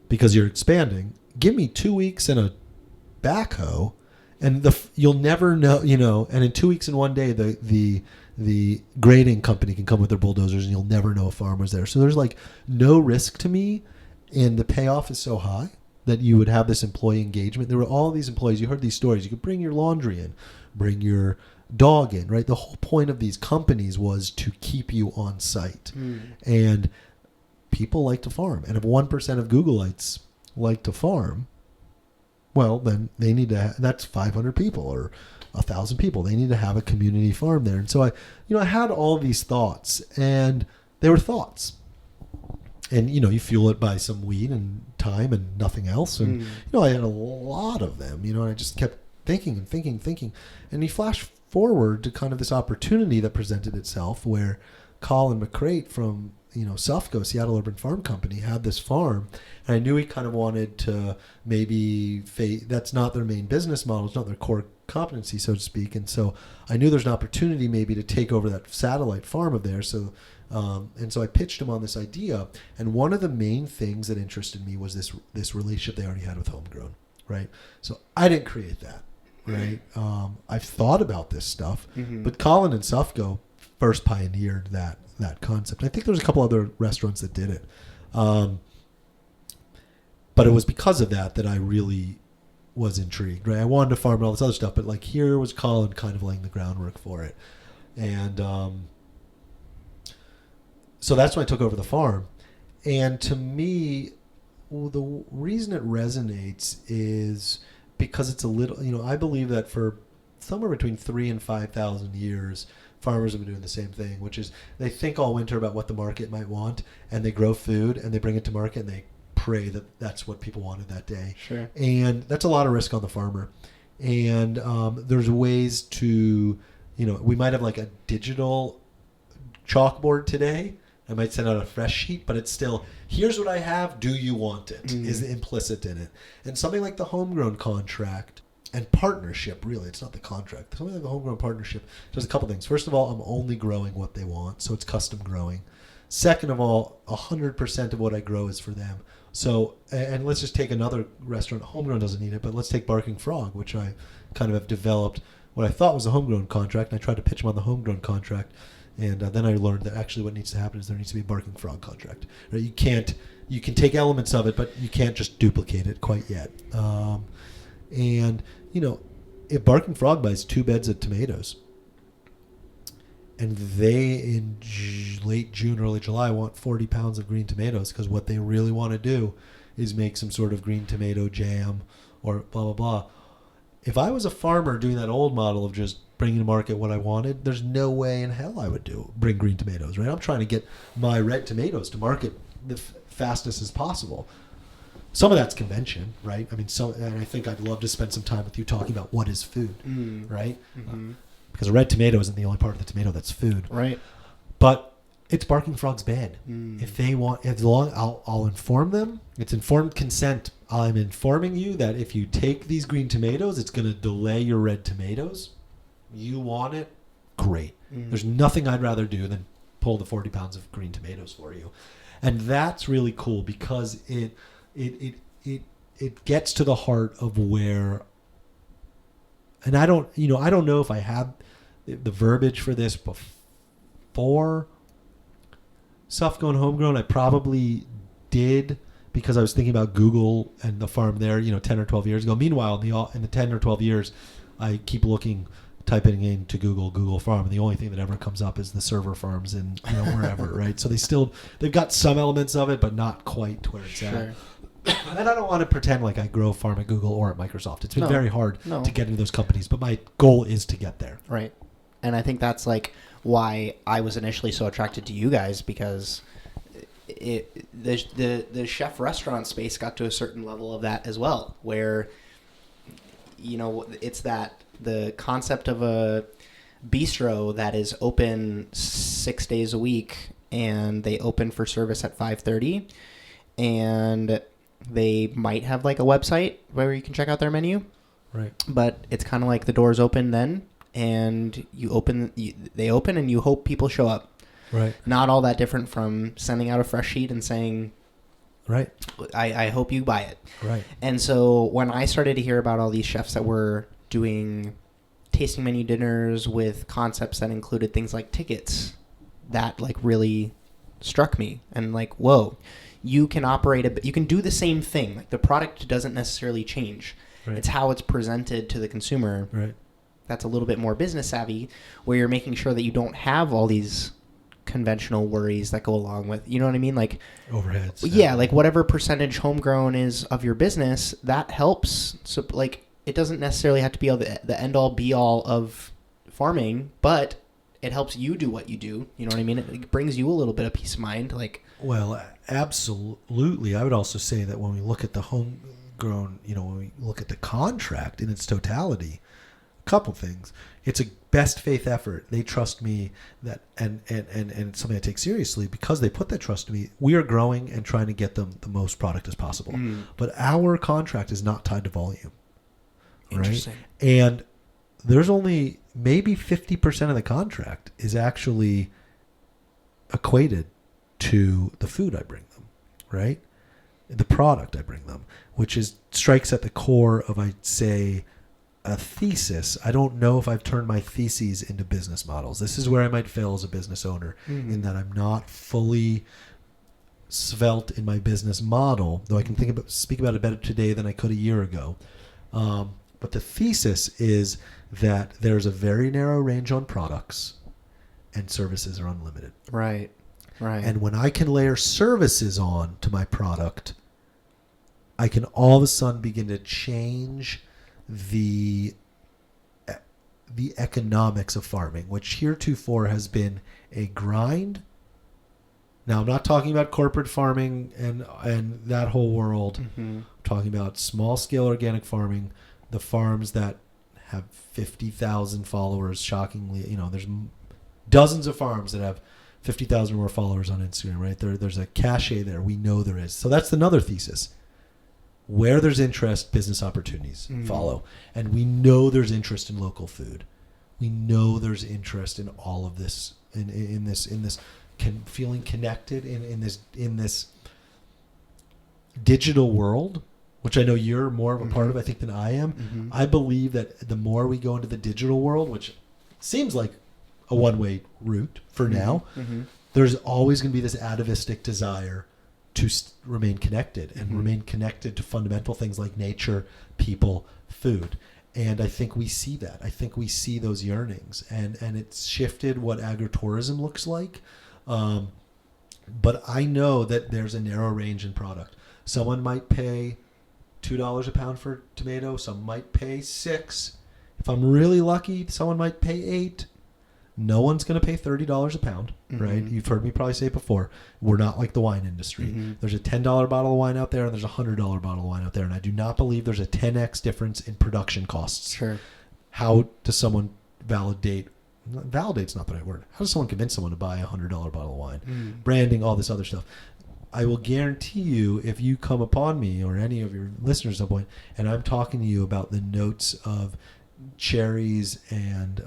because you're expanding, give me 2 weeks and a backhoe, and you'll never know, and in 2 weeks and 1 day, the grading company can come with their bulldozers, and you'll never know a farm was there. So there's like no risk to me. And the payoff is so high that you would have this employee engagement. There were all these employees. You heard these stories. You could bring your laundry in, bring your dog in, right? The whole point of these companies was to keep you on site. And people like to farm. And if 1% of Googleites like to farm, well, then they need to, that's 500 people or 1,000 people. They need to have a community farm there. And so I had all these thoughts, and they were thoughts. And, you fuel it by some weed and time and nothing else. And, I had a lot of them, and I just kept thinking and thinking and thinking. And you flash forward to kind of this opportunity that presented itself where Colin McCrate from, SUFCO, Seattle Urban Farm Company, had this farm. And I knew he kind of wanted to maybe, that's not their main business model. It's not their core competency, so to speak. And so I knew there's an opportunity maybe to take over that satellite farm of theirs. And so I pitched him on this idea, and one of the main things that interested me was this relationship they already had with homegrown, right? So I didn't create that, right? I've thought about this stuff, but Colin and Sufco first pioneered that concept. I think there was a couple other restaurants that did it, but it was because of that I really was intrigued, right? I wanted to farm and all this other stuff, but like here was Colin kind of laying the groundwork for it, and so that's when I took over the farm. And to me, the reason it resonates is because it's a little, I believe that for somewhere between 3,000 and 5,000 years, farmers have been doing the same thing, which is they think all winter about what the market might want, and they grow food and they bring it to market and they pray that that's what people wanted that day. Sure. And that's a lot of risk on the farmer. And there's ways to, we might have like a digital chalkboard today. I might send out a fresh sheet, but it's still, here's what I have, do you want it, is implicit in it. And something like the homegrown contract and partnership, really, it's not the contract. Something like the homegrown partnership does a couple things. First of all, I'm only growing what they want, so it's custom growing. Second of all, 100% of what I grow is for them. So, and let's just take another restaurant. Homegrown doesn't need it, but let's take Barking Frog, which I kind of have developed what I thought was a homegrown contract, and I tried to pitch them on the homegrown contract. And then I learned that actually what needs to happen is there needs to be a Barking Frog contract. Right? You can take elements of it, but you can't just duplicate it quite yet. And, if Barking Frog buys 2 beds of tomatoes, and they in late June, early July want 40 pounds of green tomatoes, because what they really want to do is make some sort of green tomato jam or blah, blah, blah. if I was a farmer doing that old model of just bringing to market what I wanted, there's no way in hell I would bring green tomatoes, right? I'm trying to get my red tomatoes to market the fastest as possible. Some of that's convention, right? I mean, and I think I'd love to spend some time with you talking about what is food, right? Mm-hmm. Because a red tomato isn't the only part of the tomato that's food, right? But it's barking frogs bad. If they want, I'll inform them. It's informed consent. I'm informing you that if you take these green tomatoes, it's going to delay your red tomatoes. You want it? Great. There's nothing I'd rather do than pull the 40 pounds of green tomatoes for you. And that's really cool because it gets to the heart of where, and I don't know if I have the verbiage for this before Stuff Going Homegrown. I probably did because I was thinking about Google and the farm there, 10 or 12 years ago. Meanwhile, in the 10 or 12 years, I keep typing into Google farm, and the only thing that ever comes up is the server farms and wherever, right? So they've got some elements of it, but not quite to where it's at. And I don't want to pretend like I grow farm at Google or at Microsoft. It's been very hard to get into those companies, but my goal is to get there. Right. And I think that's like why I was initially so attracted to you guys, because the chef restaurant space got to a certain level of that as well, where it's the concept of a bistro that is open 6 days a week, and they open for service at 5:30, and they might have like a website where you can check out their menu, right? But it's kind of like the doors open then, and they open and you hope people show up. Right. Not all that different from sending out a fresh sheet and saying, right, I hope you buy it. Right. And so when I started to hear about all these chefs that were doing tasting menu dinners with concepts that included things like tickets, that like really struck me. And like, whoa, you can you can do the same thing. Like the product doesn't necessarily change. Right. It's how it's presented to the consumer. Right. That's a little bit more business savvy, where you're making sure that you don't have all these conventional worries that go along with, you know what I mean? Like overheads. Yeah, like whatever percentage homegrown is of your business, that helps. So like it doesn't necessarily have to be the end all be all of farming, but it helps you do what you do. You know what I mean? It brings you a little bit of peace of mind. Like, well, absolutely. I would also say that when we look at the homegrown, when we look at the contract in its totality, a couple things. It's a best faith effort. They trust me that, and it's something I take seriously because they put that trust in me. We are growing and trying to get them the most product as possible. But our contract is not tied to volume. Interesting. Right? And there's only maybe 50% of the contract is actually equated to the food I bring them, right? The product I bring them, which strikes at the core of, I'd say, a thesis. I don't know if I've turned my theses into business models. This is where I might fail as a business owner, in that I'm not fully svelte in my business model, though I can speak about it better today than I could a year ago. But the thesis is that there's a very narrow range on products and services are unlimited. Right. And when I can layer services on to my product, I can all of a sudden begin to change the economics of farming, which heretofore has been a grind. Now, I'm not talking about corporate farming and that whole world. I'm talking about small-scale organic farming, the farms that have 50,000 followers, shockingly. There's dozens of farms that have 50,000 or more followers on Instagram, right? There's a cachet there. We know there is. So that's another thesis. Where there's interest, business opportunities follow. And we know there's interest in local food. We know there's interest in all of this, in this feeling connected in this digital world, which I know you're more of a part of, I think, than I am. I believe that the more we go into the digital world, which seems like a one-way route for now, there's always going to be this atavistic desire to remain connected and remain connected to fundamental things like nature, people, food. And I think we see that. I think we see those yearnings. And it's shifted what agritourism looks like. But I know that there's a narrow range in product. Someone might pay $2 a pound for tomato. Some might pay $6. If I'm really lucky, someone might pay $8. No one's going to pay $30 a pound, right? You've heard me probably say it before. We're not like the wine industry. There's a $10 bottle of wine out there, and there's a $100 bottle of wine out there, and I do not believe there's a 10x difference in production costs. Sure. How does someone validate's not the right word. How does someone convince someone to buy a $100 bottle of wine? Branding, all this other stuff. I will guarantee you, if you come upon me or any of your listeners at some point, and I'm talking to you about the notes of cherries and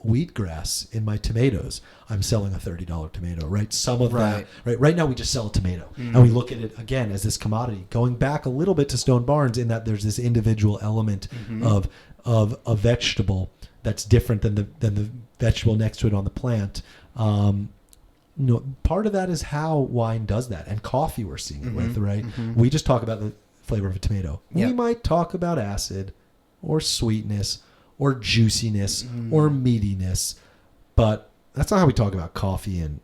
wheatgrass in my tomatoes, I'm selling a $30 tomato, right? Some of that, right? Right now we just sell a tomato, and we look at it again as this commodity. Going back a little bit to Stone Barns, in that there's this individual element of a vegetable that's different than the vegetable next to it on the plant. Part of that is how wine does that, and coffee we're seeing it with, right? We just talk about the flavor of a tomato. Yep. We might talk about acid or sweetness or juiciness or meatiness, but that's not how we talk about coffee. And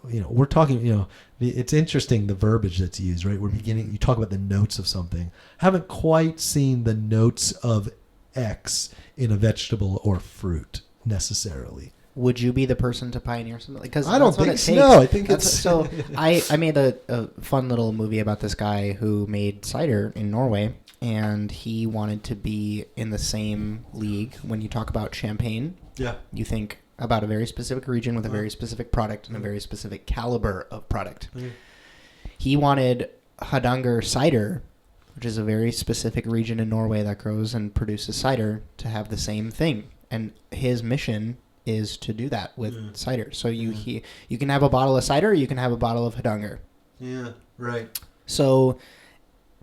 we're talking, it's interesting the verbiage that's used, right? You talk about the notes of something. Haven't quite seen the notes of X in a vegetable or fruit necessarily. Would you be the person to pioneer something? Because I don't think so. No, I think it's so. I made a fun little movie about this guy who made cider in Norway, and he wanted to be in the same league. When you talk about champagne, you think about a very specific region with a very specific product and a very specific caliber of product. He wanted Hardanger cider, which is a very specific region in Norway that grows and produces cider, to have the same thing. And his mission is to do that with cider. So you can have a bottle of cider, or you can have a bottle of Hardanger. Yeah, right. So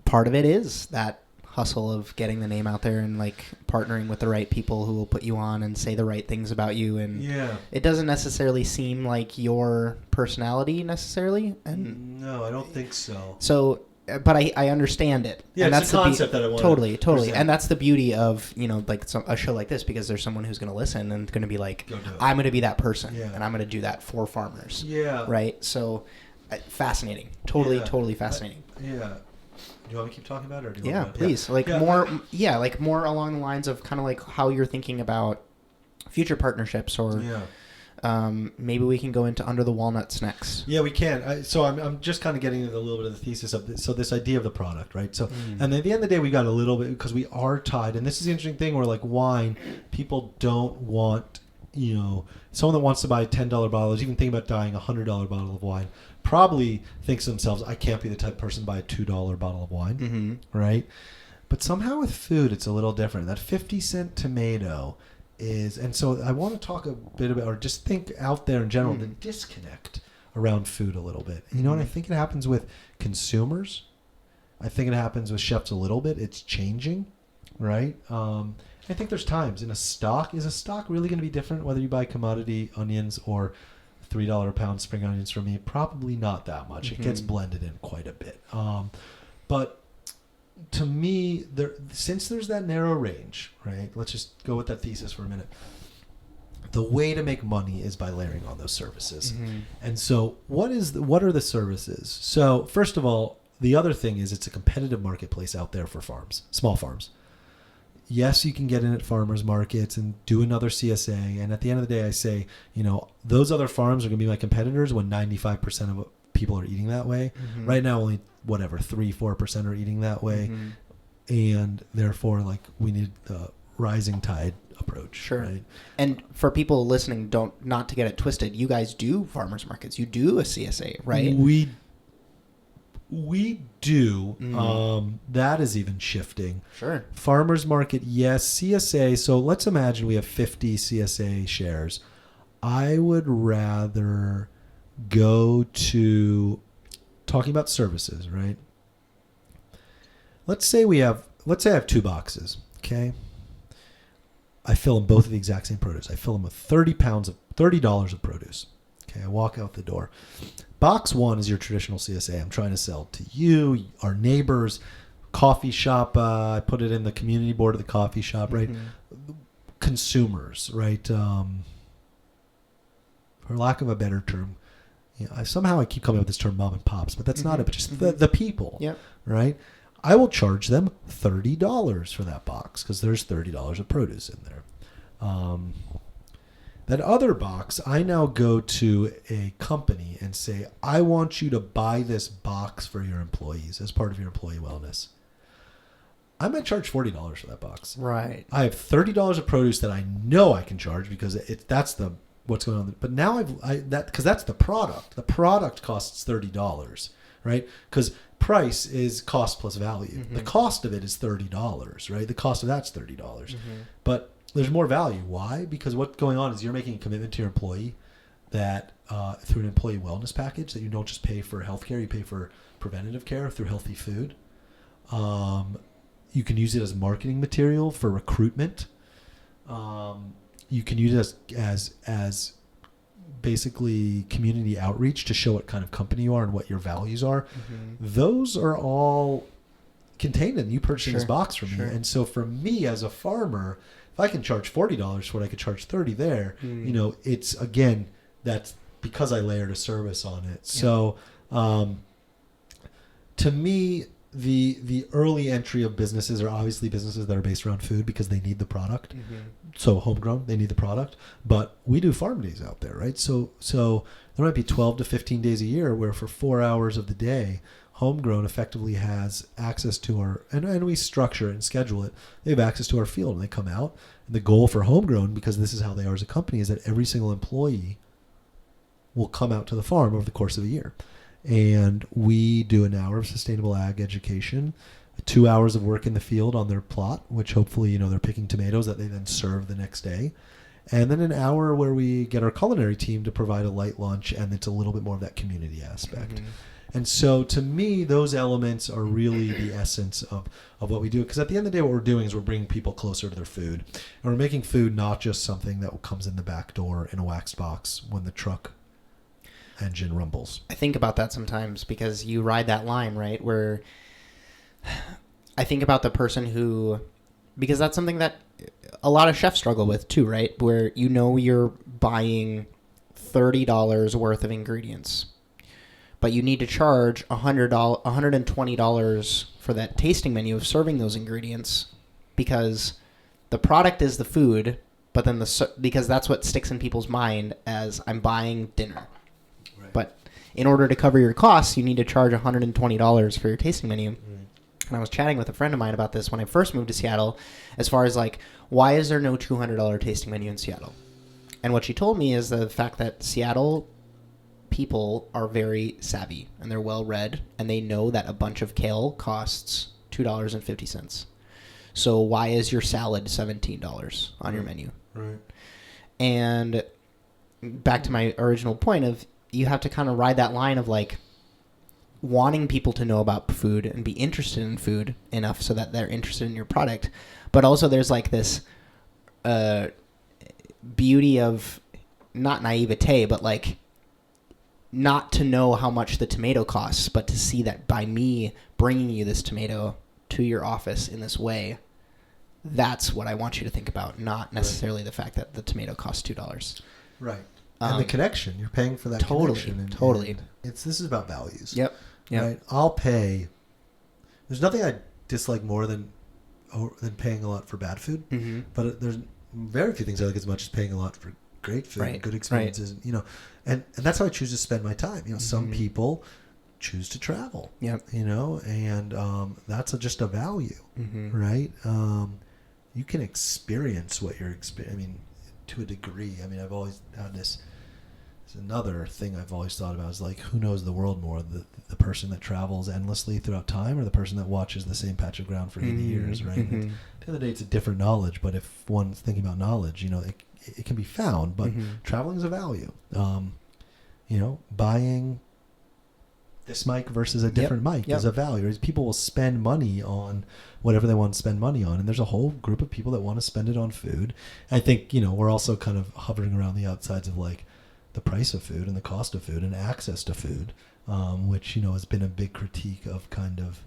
part of it is that hustle of getting the name out there and like partnering with the right people who will put you on and say the right things about you. And it doesn't necessarily seem like your personality necessarily. And no, I don't think so. So, but I understand it. Yeah, and it's the concept that I want. Totally. And that's the beauty of, like a show like this, because there's someone who's going to listen and going to be like, I'm going to be that person and I'm going to do that for farmers. Yeah. Right. So fascinating. Totally fascinating. Do you want me to keep talking about it? Or do you want please. More along the lines of kind of like how you're thinking about future partnerships, or maybe we can go into Under the Walnuts next. Yeah, we can. So I'm just kind of getting into a little bit of the thesis of this. So this idea of the product, right? So, and at the end of the day, we got a little bit, because we are tied. And this is the interesting thing where, like wine, people don't want, someone that wants to buy a $10 bottle, is even thinking about buying a $100 bottle of wine, probably thinks to themselves, I can't be the type of person to buy a $2 bottle of wine, right? But somehow with food, it's a little different. That 50-cent tomato is, and so I want to talk a bit about, or just think out there in general, the disconnect around food a little bit. And I think it happens with consumers. I think it happens with chefs a little bit. It's changing, right? I think there's times in a stock. Is a stock really going to be different whether you buy commodity onions or $3 a pound spring onions from me? Probably not that much. It gets blended in quite a bit. But to me, since there's that narrow range, right? Let's just go with that thesis for a minute. The way to make money is by layering on those services. And so what are the services? So first of all, the other thing is it's a competitive marketplace out there for farms, small farms. Yes, you can get in at farmers markets and do another CSA. And at the end of the day, I say, those other farms are going to be my competitors when 95% of people are eating that way. Right now, only 3-4% are eating that way. And therefore, we need the rising tide approach. Sure. Right? And for people listening, not to get it twisted, you guys do farmers markets. You do a CSA, right? We do. That is even shifting. Sure. Farmers market, yes. CSA. So let's imagine we have 50 CSA shares. I would rather go to talking about services, right? Let's say I have 2 boxes. Okay. I fill them both with the exact same produce. I fill them with $30 of produce. Okay. I walk out the door. Box 1 is your traditional CSA. I'm trying to sell to you, our neighbors, coffee shop. I put it in the community board of the coffee shop, right? Consumers, right? For lack of a better term, somehow I keep coming up with this term mom and pops, but that's not it, but just the people, right? I will charge them $30 for that box because there's $30 of produce in there. That other box, I now go to a company and say, I want you to buy this box for your employees as part of your employee wellness. I might charge $40 for that box. Right. I have $30 of produce that I know I can charge because that's what's going on. But now because that's the product. The product costs $30, right? Because price is cost plus value. Mm-hmm. The cost of it is $30, right? The cost of that's $30. Mm-hmm. But there's more value. Why? Because what's going on is you're making a commitment to your employee that through an employee wellness package that you don't just pay for healthcare, you pay for preventative care through healthy food. You can use it as marketing material for recruitment. You can use it as basically community outreach to show what kind of company you are and what your values are. Mm-hmm. Those are all contained in you purchasing this box from me. And so for me as a farmer, if I can charge $40 for what I could charge $30 there, it's again, that's because I layered a service on it. Yeah. So to me, the early entry of businesses are obviously businesses that are based around food because they need the product. Mm-hmm. So homegrown, they need the product. But we do farm days out there, right? So there might be 12 to 15 days a year where for 4 hours of the day, homegrown effectively has access to our, and we structure it and schedule it. They have access to our field and they come out. And the goal for homegrown, because this is how they are as a company, is that every single employee will come out to the farm over the course of a year. And we do an hour of sustainable ag education, 2 hours of work in the field on their plot, which hopefully, they're picking tomatoes that they then serve the next day. And then an hour where we get our culinary team to provide a light lunch, and it's a little bit more of that community aspect. Mm-hmm. And so to me, those elements are really the essence of what we do. Because at the end of the day, what we're doing is we're bringing people closer to their food. And we're making food not just something that comes in the back door in a waxed box when the truck engine rumbles. I think about that sometimes because you ride that line, right? Where I think about the person who, because that's something that a lot of chefs struggle with too, right? Where you're buying $30 worth of ingredients, but you need to charge $120 for that tasting menu of serving those ingredients because the product is the food, but then because that's what sticks in people's mind as I'm buying dinner. Right. But in order to cover your costs, you need to charge $120 for your tasting menu. Mm. And I was chatting with a friend of mine about this when I first moved to Seattle, as far as like, why is there no $200 tasting menu in Seattle? And what she told me is the fact that Seattle people are very savvy and they're well read and they know that a bunch of kale costs $2.50. So why is your salad $17 on your menu? Right. And back to my original point of you have to kind of ride that line of like wanting people to know about food and be interested in food enough so that they're interested in your product. But also there's like this beauty of not naivete, but like not to know how much the tomato costs, but to see that by me bringing you this tomato to your office in this way, that's what I want you to think about, not necessarily the fact that the tomato costs $2. Right. And the connection. You're paying for that connection. Totally. And this is about values. Yep. Right? I'll pay. There's nothing I dislike more than paying a lot for bad food. Mm-hmm. But there's very few things I like as much as paying a lot for great food and good experiences. Right. And that's how I choose to spend my time. Mm-hmm. Some people choose to travel. Yep. And that's just a value, mm-hmm. right? You can experience what you're experiencing. To a degree. I've always had this. It's another thing I've always thought about is like, who knows the world more, the person that travels endlessly throughout time, or the person that watches the same patch of ground for 80 years, right? Mm-hmm. At the end of the day, it's a different knowledge. But if one's thinking about knowledge, it can be found. But traveling is a value. Buying this mic versus a different mic is a value. People will spend money on whatever they want to spend money on. And there's a whole group of people that want to spend it on food. I think, we're also kind of hovering around the outsides of like the price of food and the cost of food and access to food, which, has been a big critique of kind of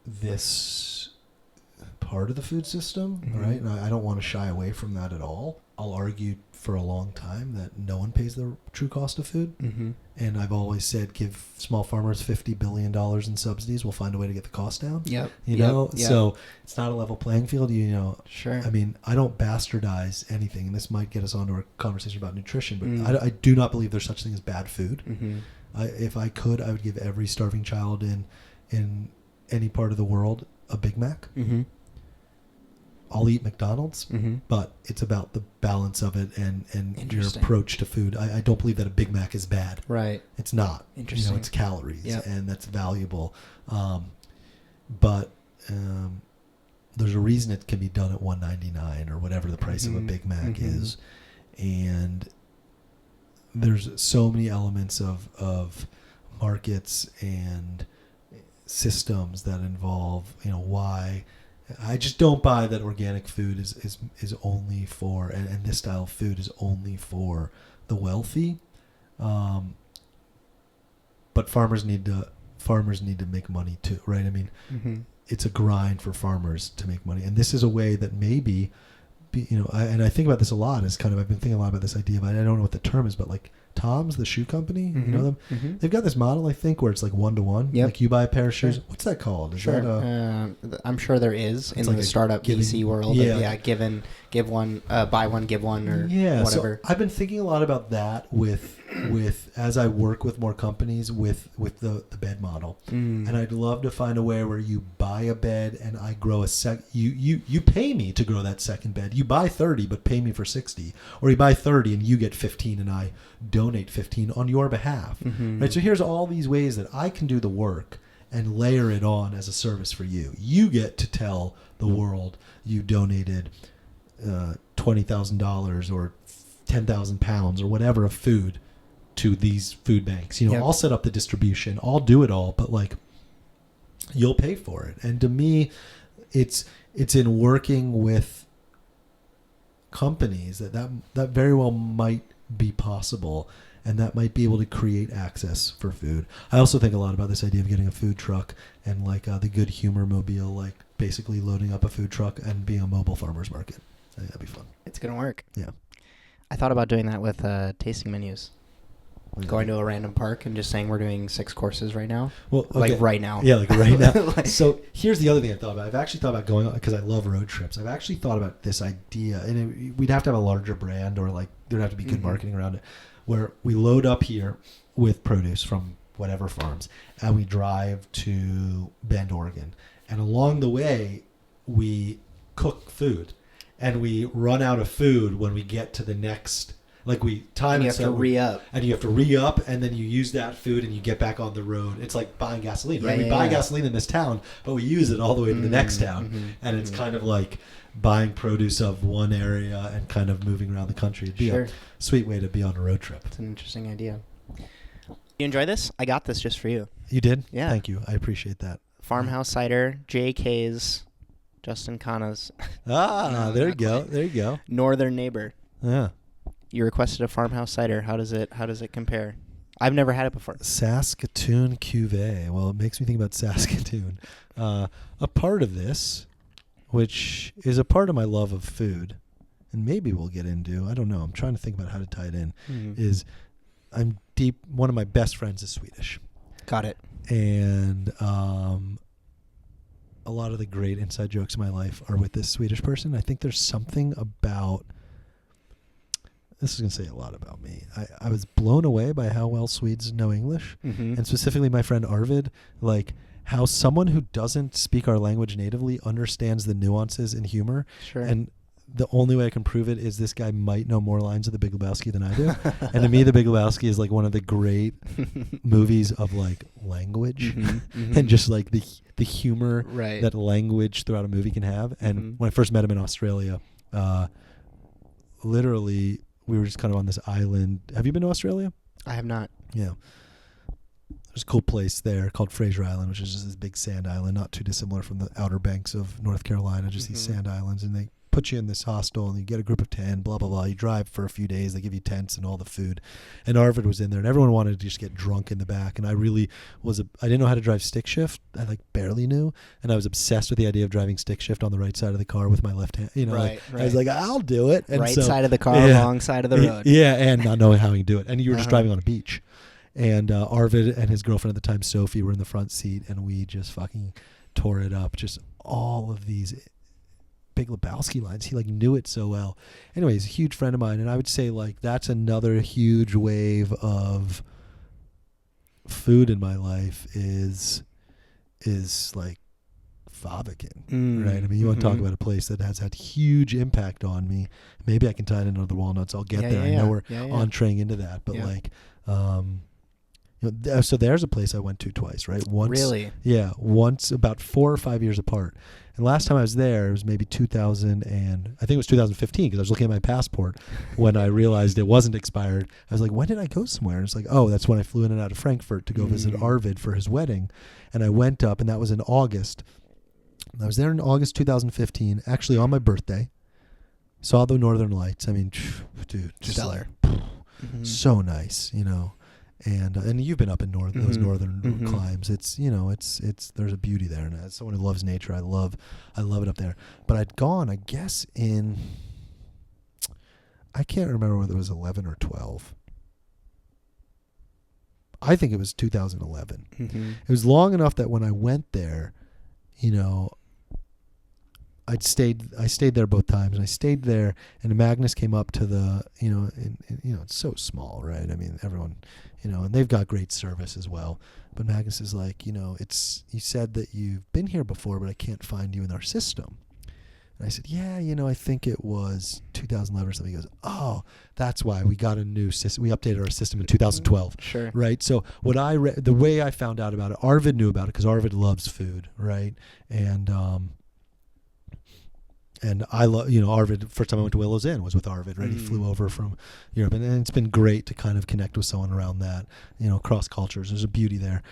this part of the food system, right? And I don't want to shy away from that at all. I'll argue for a long time that no one pays the true cost of food. And I've always said, give small farmers $50 billion in subsidies. We'll find a way to get the cost down. You know, so it's not a level playing field. You know, Sure. I mean, I don't bastardize anything, and this might get us onto a conversation about nutrition, but I do not believe there's such thing as bad food. If I could, I would give every starving child in any part of the world a Big Mac. I'll eat McDonald's, but it's about the balance of it and your approach to food. I don't believe that a Big Mac is bad. Right. It's not. Interesting. You know, it's calories, and that's valuable. But there's a reason it can be done at $1.99 or whatever the price of a Big Mac is, and there's so many elements of markets and systems that involve, you know, why. I just don't buy that organic food is only for, and this style of food is only for the wealthy. But farmers need to make money too, right? I mean, it's a grind for farmers to make money, and this is a way that maybe, you know, I think about this a lot. As kind of, I've been thinking a lot about this idea, but I don't know what the term is, but like Tom's, the shoe company, you know them? They've got this model, I think, where it's like 1-to-1. Like you buy a pair of shoes. What's that called? Is that I'm sure there is in like the startup VC world. Give one, buy one, give one, or whatever. So I've been thinking a lot about that with as I work with more companies with the bed model, and I'd love to find a way where you buy a bed and I grow you pay me to grow that second bed. You buy 30 but pay me for 60, or you buy 30 and you get 15 and I donate 15 on your behalf. Right? So here's all these ways that I can do the work and layer it on as a service for you. You get to tell the world you donated $20,000 or 10,000 pounds or whatever of food to these food banks. You know, I'll set up the distribution, I'll do it all, but like you'll pay for it. And to me, it's in working with companies that very well might be possible, and that might be able to create access for food. I also think a lot about this idea of getting a food truck and like the Good Humor Mobile, like basically loading up a food truck and being a mobile farmer's market. I think that'd be fun. It's going to work. Yeah. I thought about doing that with tasting menus. Going to a random park and just saying we're doing 6 courses right now. Well, okay. Like right now. Yeah, like right now. So here's the other thing I thought about. I've actually thought about going, because I love road trips. I've actually thought about this idea, and we'd have to have a larger brand, or like there'd have to be good marketing around it, where we load up here with produce from whatever farms, and we drive to Bend, Oregon. And along the way, we cook food, and we run out of food when we get to the next. Like we time and you it, have to re-up. And you have to re-up, and then you use that food and you get back on the road. It's like buying gasoline, right? We buy gasoline in this town, but we use it all the way to the next town. And it's kind of like buying produce of one area and kind of moving around the country. It'd be a sweet way to be on a road trip. It's an interesting idea. You enjoy this? I got this just for you. You did? Yeah. Thank you. I appreciate that. Farmhouse Cider, JK's, Justin Khanna's. There you go. There you go. Northern neighbor. Yeah. You requested a Farmhouse Cider. How does it compare? I've never had it before. Saskatoon Cuvée. Well, it makes me think about Saskatoon. A part of this, which is a part of my love of food, and maybe we'll get into, I don't know, I'm trying to think about how to tie it in, is I'm deep, one of my best friends is Swedish. Got it. And a lot of the great inside jokes in my life are with this Swedish person. I think there's something about, this is going to say a lot about me. I was blown away by how well Swedes know English, and specifically my friend Arvid, like how someone who doesn't speak our language natively understands the nuances in humor. Sure. And the only way I can prove it is this guy might know more lines of The Big Lebowski than I do. And to me, The Big Lebowski is like one of the great movies of like language and just like the humor that language throughout a movie can have. And when I first met him in Australia, literally, we were just kind of on this island. Have you been to Australia? I have not. Yeah. There's a cool place there called Fraser Island, which is just this big sand island, not too dissimilar from the Outer Banks of North Carolina, just these sand islands. And put you in this hostel and you get a group of 10, blah, blah, blah. You drive for a few days. They give you tents and all the food. And Arvid was in there and everyone wanted to just get drunk in the back. And I really I didn't know how to drive stick shift. I like barely knew. And I was obsessed with the idea of driving stick shift on the right side of the car with my left hand. You know, right. I was like, I'll do it. And right side of the car, wrong side of the road. Yeah, and not knowing how you do it. And you were just driving on a beach. And Arvid and his girlfriend at the time, Sophie, were in the front seat, and we just fucking tore it up. Just all of these Big Lebowski lines. He like knew it so well. Anyway, he's a huge friend of mine, and I would say like that's another huge wave of food in my life is like Favakin, right? I mean, you want to talk about a place that has had huge impact on me. Maybe I can tie it into the walnuts. I'll get there. I know we're entreeing into that, but like, so there's a place I went to twice, right? Once, really? Yeah, once about 4 or 5 years apart. And last time I was there, it was maybe 2015 because I was looking at my passport when I realized it wasn't expired. I was like, when did I go somewhere? And it's like, oh, that's when I flew in and out of Frankfurt to go visit Arvid for his wedding. And I went up, and that was in August. I was there in August 2015, actually on my birthday. Saw the Northern Lights. I mean, dude, just stellar. Like, so nice, you know. And you've been up in those northern climes. It's, you know, it's there's a beauty there. And as someone who loves nature, I love it up there. But I'd gone, I guess, I can't remember whether it was 11 or 12. I think it was 2011. It was long enough that when I went there, you know, I stayed there both times, and I stayed there, and Magnus came up to the, you know, it's so small, right? I mean, everyone, you know, and they've got great service as well. But Magnus is like, you know, you said that you've been here before, but I can't find you in our system. And I said, yeah, you know, I think it was 2011 or something. He goes, oh, that's why we got a new system. We updated our system in 2012. Sure. Right. So what the way I found out about it, Arvid knew about it because Arvid loves food. Right. And I love, you know, Arvid, first time I went to Willow's Inn was with Arvid, right? He flew over from Europe, and it's been great to kind of connect with someone around that, you know, cross cultures. There's a beauty there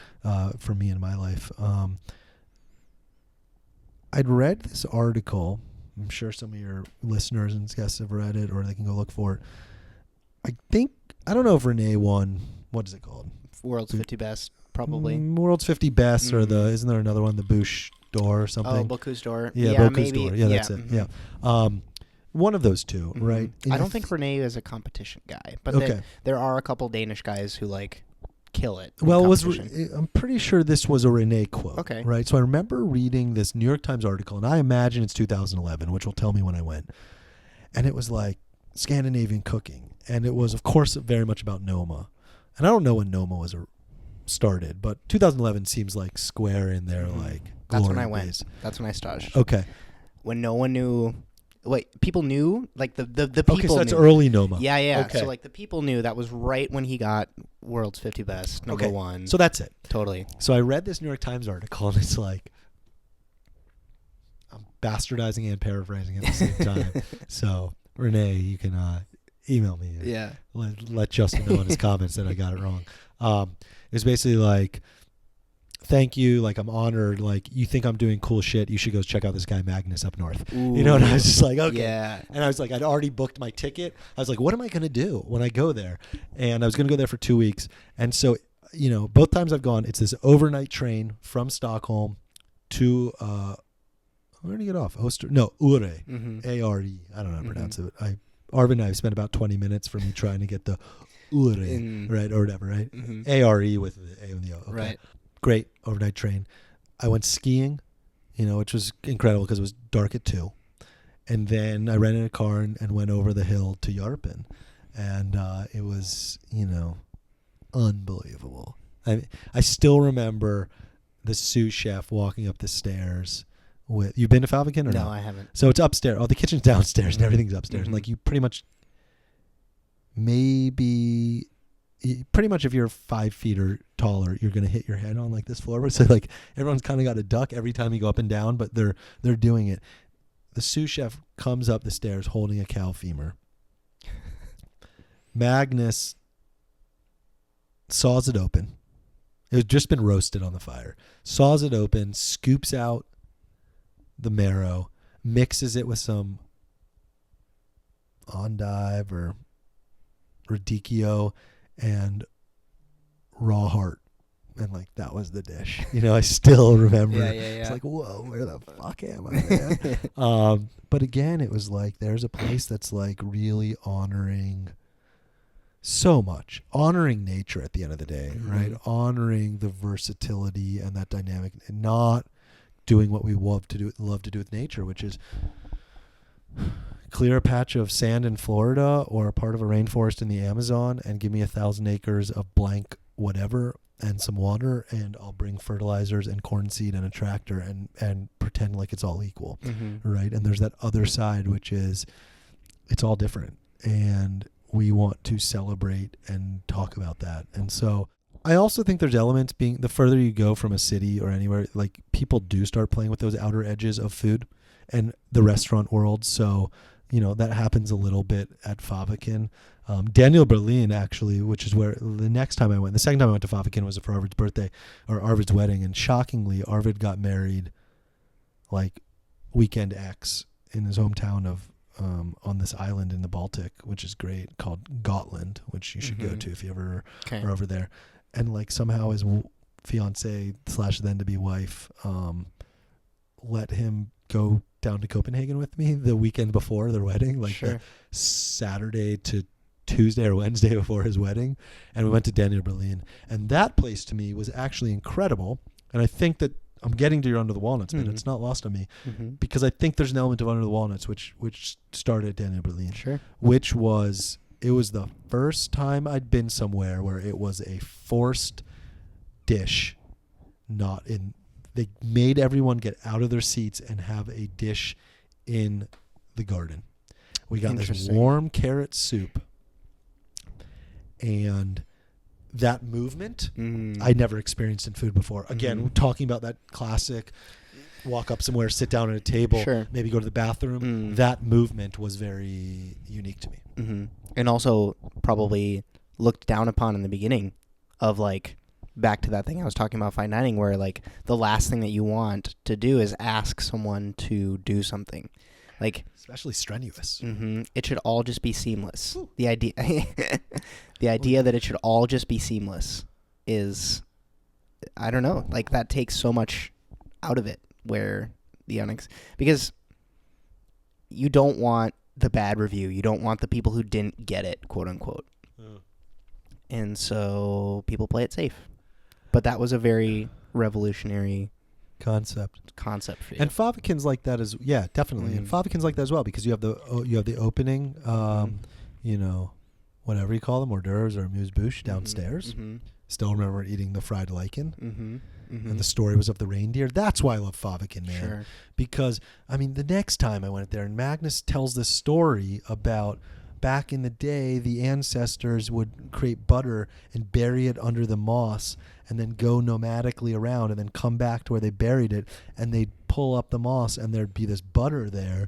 for me in my life. I'd read this article. I'm sure some of your listeners and guests have read it, or they can go look for it. I don't know if Renee won, what is it called? World's 50 Best, probably. World's 50 Best, or isn't there another one, the Bouche d'Or or something? Oh, Bocuse d'Or. Yeah, Bocuse d'Or. Yeah, that's it. Yeah. One of those two, right? I don't think Renee is a competition guy, but there are a couple Danish guys who like kill it. Well, I'm pretty sure this was a Renee quote. Okay. Right. So I remember reading this New York Times article, and I imagine it's 2011, which will tell me when I went. And it was like Scandinavian cooking, and it was, of course, very much about noma. And I don't know when noma was started, but 2011 seems like square in there, like. That's when I went. Days. That's when I staged. Okay. When no one knew. Wait, people knew? Like the people okay, so that's knew. early noma. Yeah. Okay. So like the people knew. That was right when he got World's 50 Best, number one. So that's it. Totally. So I read this New York Times article, and it's like, I'm bastardizing and paraphrasing at the same time. So Renee, you can email me. Yeah. Let Justin know in his comments that I got it wrong. It's basically like, thank you, like I'm honored, like you think I'm doing cool shit, you should go check out this guy Magnus up north. Ooh. You know, and I was just like, okay. Yeah. And I was like, I'd already booked my ticket. I was like, what am I going to do when I go there? And I was going to go there for 2 weeks. And so, you know, both times I've gone, it's this overnight train from Stockholm to, where did you get off? Ure. A-R-E. I don't know how to pronounce it. Arvin and I have spent about 20 minutes for me trying to get the Ure, right, or whatever, right? A-R-E with the A and the O. Okay. Right. Great overnight train. I went skiing, you know, which was incredible because it was dark at 2. And then I rented a car and went over the hill to Yarpen. And it was, you know, unbelievable. I still remember the sous chef walking up the stairs with... You've been to Falviken or no? No, I haven't. So it's upstairs. Oh, the kitchen's downstairs and everything's upstairs. And like you pretty much... Pretty much if you're 5 feet or taller, you're going to hit your head on like this floor. So like everyone's kind of got to duck every time you go up and down, but they're doing it. The sous chef comes up the stairs holding a cow femur. Magnus saws it open. It had just been roasted on the fire. Saws it open, scoops out the marrow, mixes it with some endive or radicchio and raw heart. And like that was the dish. I still remember. Yeah. It's like, whoa, where the fuck am I, man? But again, it was like there's a place that's like really honoring so much, honoring nature at the end of the day, right? Honoring the versatility and that dynamic, and not doing what we love to do with nature, which is clear a patch of sand in Florida or a part of a rainforest in the Amazon and give me 1,000 acres of blank whatever and some water, and I'll bring fertilizers and corn seed and a tractor and pretend like it's all equal, right? And there's that other side, which is it's all different, and we want to celebrate and talk about that. And so I also think there's elements being the further you go from a city or anywhere, like people do start playing with those outer edges of food and the restaurant world. So, that happens a little bit at Fäviken. Daniel Berlin, actually, which is where the second time I went to Fäviken was for Arvid's birthday or Arvid's wedding. And shockingly, Arvid got married like weekend X in his hometown of on this island in the Baltic, which is great, called Gotland, which you should go to if you ever are over there. And like somehow his fiance / then to be wife let him go down to Copenhagen with me the weekend before their wedding, like the Saturday to Tuesday or Wednesday before his wedding. And we went to Daniel Berlin, and that place to me was actually incredible. And I think that I'm getting to your Under the Walnuts, but it's not lost on me because I think there's an element of Under the Walnuts which started at Daniel Berlin, which was it was the first time I'd been somewhere where it was a forced dish, not in. They made everyone get out of their seats and have a dish in the garden. We got this warm carrot soup, and that movement I'd never experienced in food before. Again, we're talking about that classic walk up somewhere, sit down at a table, maybe go to the bathroom. That movement was very unique to me. And also probably looked down upon in the beginning of like, back to that thing I was talking about fine dining, where like the last thing that you want to do is ask someone to do something, like especially strenuous. It should all just be seamless. The idea that it should all just be seamless is, I don't know, like that takes so much out of it. Where because you don't want the bad review, you don't want the people who didn't get it, quote unquote, and so people play it safe. But that was a very revolutionary concept for you. And Fäviken's like that as definitely. And Fäviken's like that as well because you have the opening, whatever you call them, hors d'oeuvres or amuse-bouche downstairs. Still remember eating the fried lichen. And the story was of the reindeer. That's why I love Fäviken, man. Because the next time I went there, and Magnus tells this story about. Back in the day, the ancestors would create butter and bury it under the moss and then go nomadically around and then come back to where they buried it, and they'd pull up the moss and there'd be this butter there,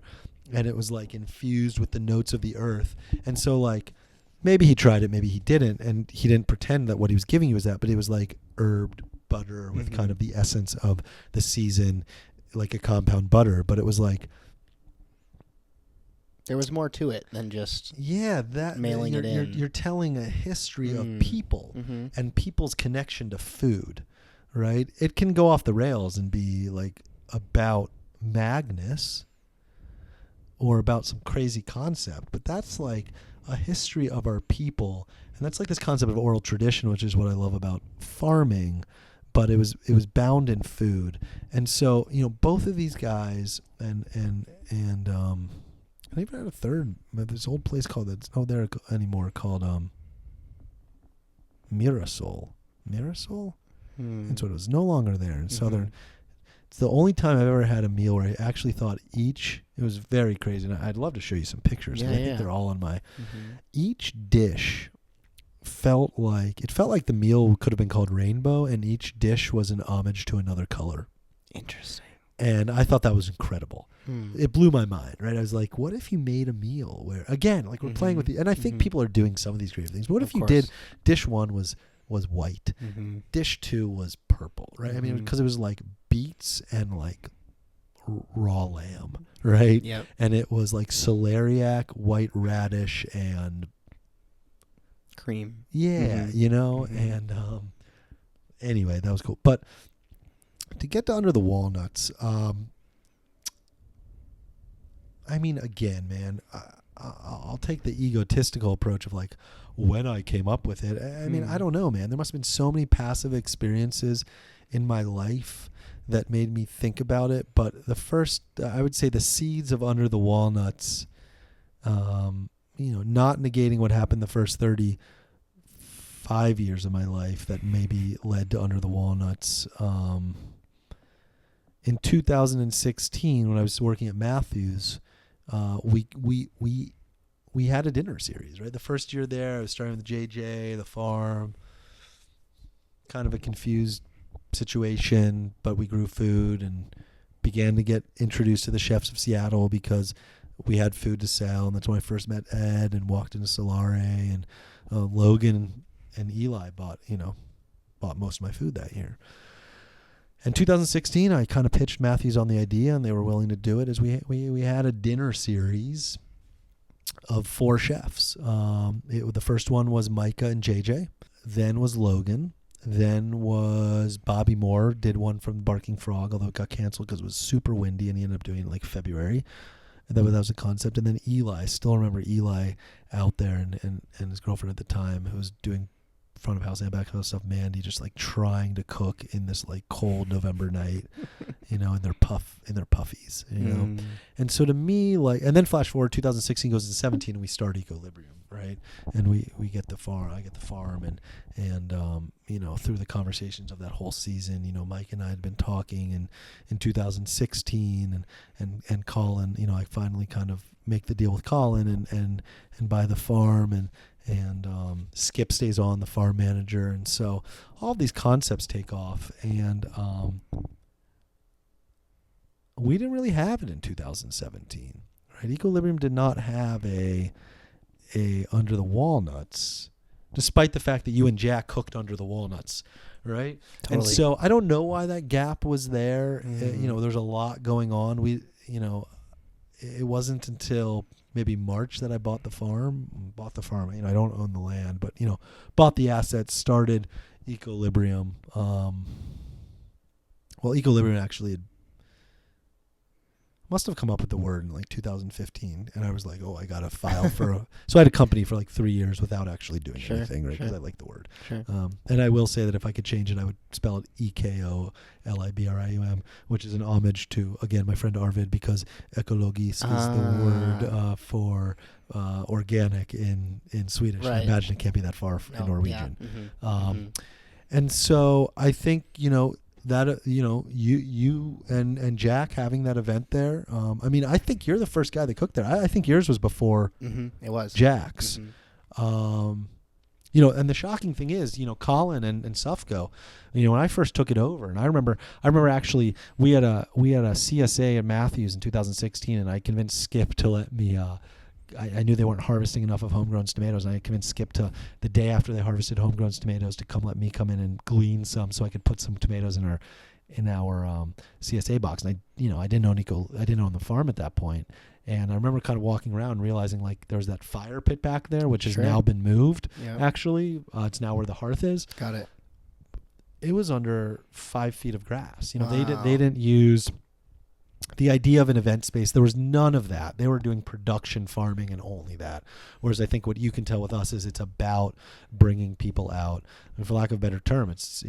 and it was like infused with the notes of the earth. And so like maybe he tried it, maybe he didn't, and he didn't pretend that what he was giving you was that, but it was like herbed butter with kind of the essence of the season, like a compound butter. But it was like there was more to it than just mailing it in. You're telling a history of people and people's connection to food, right? It can go off the rails and be like about Magnus or about some crazy concept, but that's like a history of our people, and that's like this concept of oral tradition, which is what I love about farming. But it was bound in food, and so both of these guys and I even had a third. This old place called that's not there anymore called Mirasol. Mirasol? And so it was no longer there in Southern. It's the only time I've ever had a meal where I actually thought it was very crazy. And I'd love to show you some pictures. I think they're all on my. Each dish felt like the meal could have been called Rainbow, and each dish was an homage to another color. Interesting. And I thought that was incredible. It blew my mind, right? I was like, what if you made a meal where, again, like we're playing with and I think people are doing some of these creative things. But what if you did, dish one was white, dish two was purple, right? I mean, because it was like beets and like raw lamb, right? Yep. And it was like celeriac, white radish, and cream. Yeah, and anyway, that was cool. But to get to Under the Walnuts, I mean, again, man, I'll take the egotistical approach of like when I came up with it. I mean, I don't know, man. There must have been so many passive experiences in my life that made me think about it. But the first, I would say the seeds of Under the Walnuts, not negating what happened the first 35 years of my life that maybe led to Under the Walnuts. In 2016, when I was working at Matthews, we had a dinner series, right? The first year there, I was starting with JJ, the farm, kind of a confused situation, but we grew food and began to get introduced to the chefs of Seattle because we had food to sell. And that's when I first met Ed and walked into Solare, and Logan and Eli bought most of my food that year. In 2016, I kind of pitched Matthews on the idea, and they were willing to do it. As we had a dinner series of 4 chefs. The first one was Micah and JJ. Then was Logan. Then was Bobby Moore, did one from Barking Frog, although it got canceled because it was super windy, and he ended up doing it like February. And that was a concept. And then Eli, I still remember Eli out there and his girlfriend at the time, who was doing front of house and back of house stuff, Mandy, just like trying to cook in this like cold November night, in their puffies, And so to me, like, and then flash forward 2016 goes to 17 and we start Equilibrium, right? And we get the farm, I get the farm, and through the conversations of that whole season, Mike and I had been talking, and in 2016 and Colin, I finally kind of make the deal with Colin and buy the farm, and Skip stays on, the farm manager. And so all of these concepts take off, and we didn't really have it in 2017, right? Equilibrium did not have a Under the Walnuts, despite the fact that you and Jack cooked Under the Walnuts, right? Totally. And so I don't know why that gap was there. There's a lot going on. It wasn't until maybe March that I bought the farm. I don't own the land, but, bought the assets, started Equilibrium. Equilibrium actually must have come up with the word in like 2015. And I was like, I got to file for so I had a company for like 3 years without actually doing anything, right? Because I like the word. Sure. And I will say that if I could change it, I would spell it EKOLIBRIUM, which is an homage to, again, my friend Arvid, because ekologis is the word for organic in Swedish. Right. I imagine it can't be that far in Norwegian. Yeah. And so I think, that you and Jack having that event there. I think you're the first guy that cooked there. I think yours was before it was Jack's. And the shocking thing is, Colin and Sufco, when I first took it over, and I remember actually we had a CSA at Matthews in 2016, and I convinced Skip to let me. I knew they weren't harvesting enough of homegrown tomatoes, and I convinced Skip to, the day after they harvested homegrown tomatoes, to let me come in and glean some so I could put some tomatoes in our CSA box. And I didn't own the farm at that point. And I remember kind of walking around and realizing like there was that fire pit back there, which has now been moved. Yep. Actually, it's now where the hearth is. Got it. It was under 5 feet of grass. Wow. They didn't use the idea of an event space. There was none of that. They were doing production farming and only that. Whereas I think what you can tell with us is it's about bringing people out. And for lack of a better term, it's,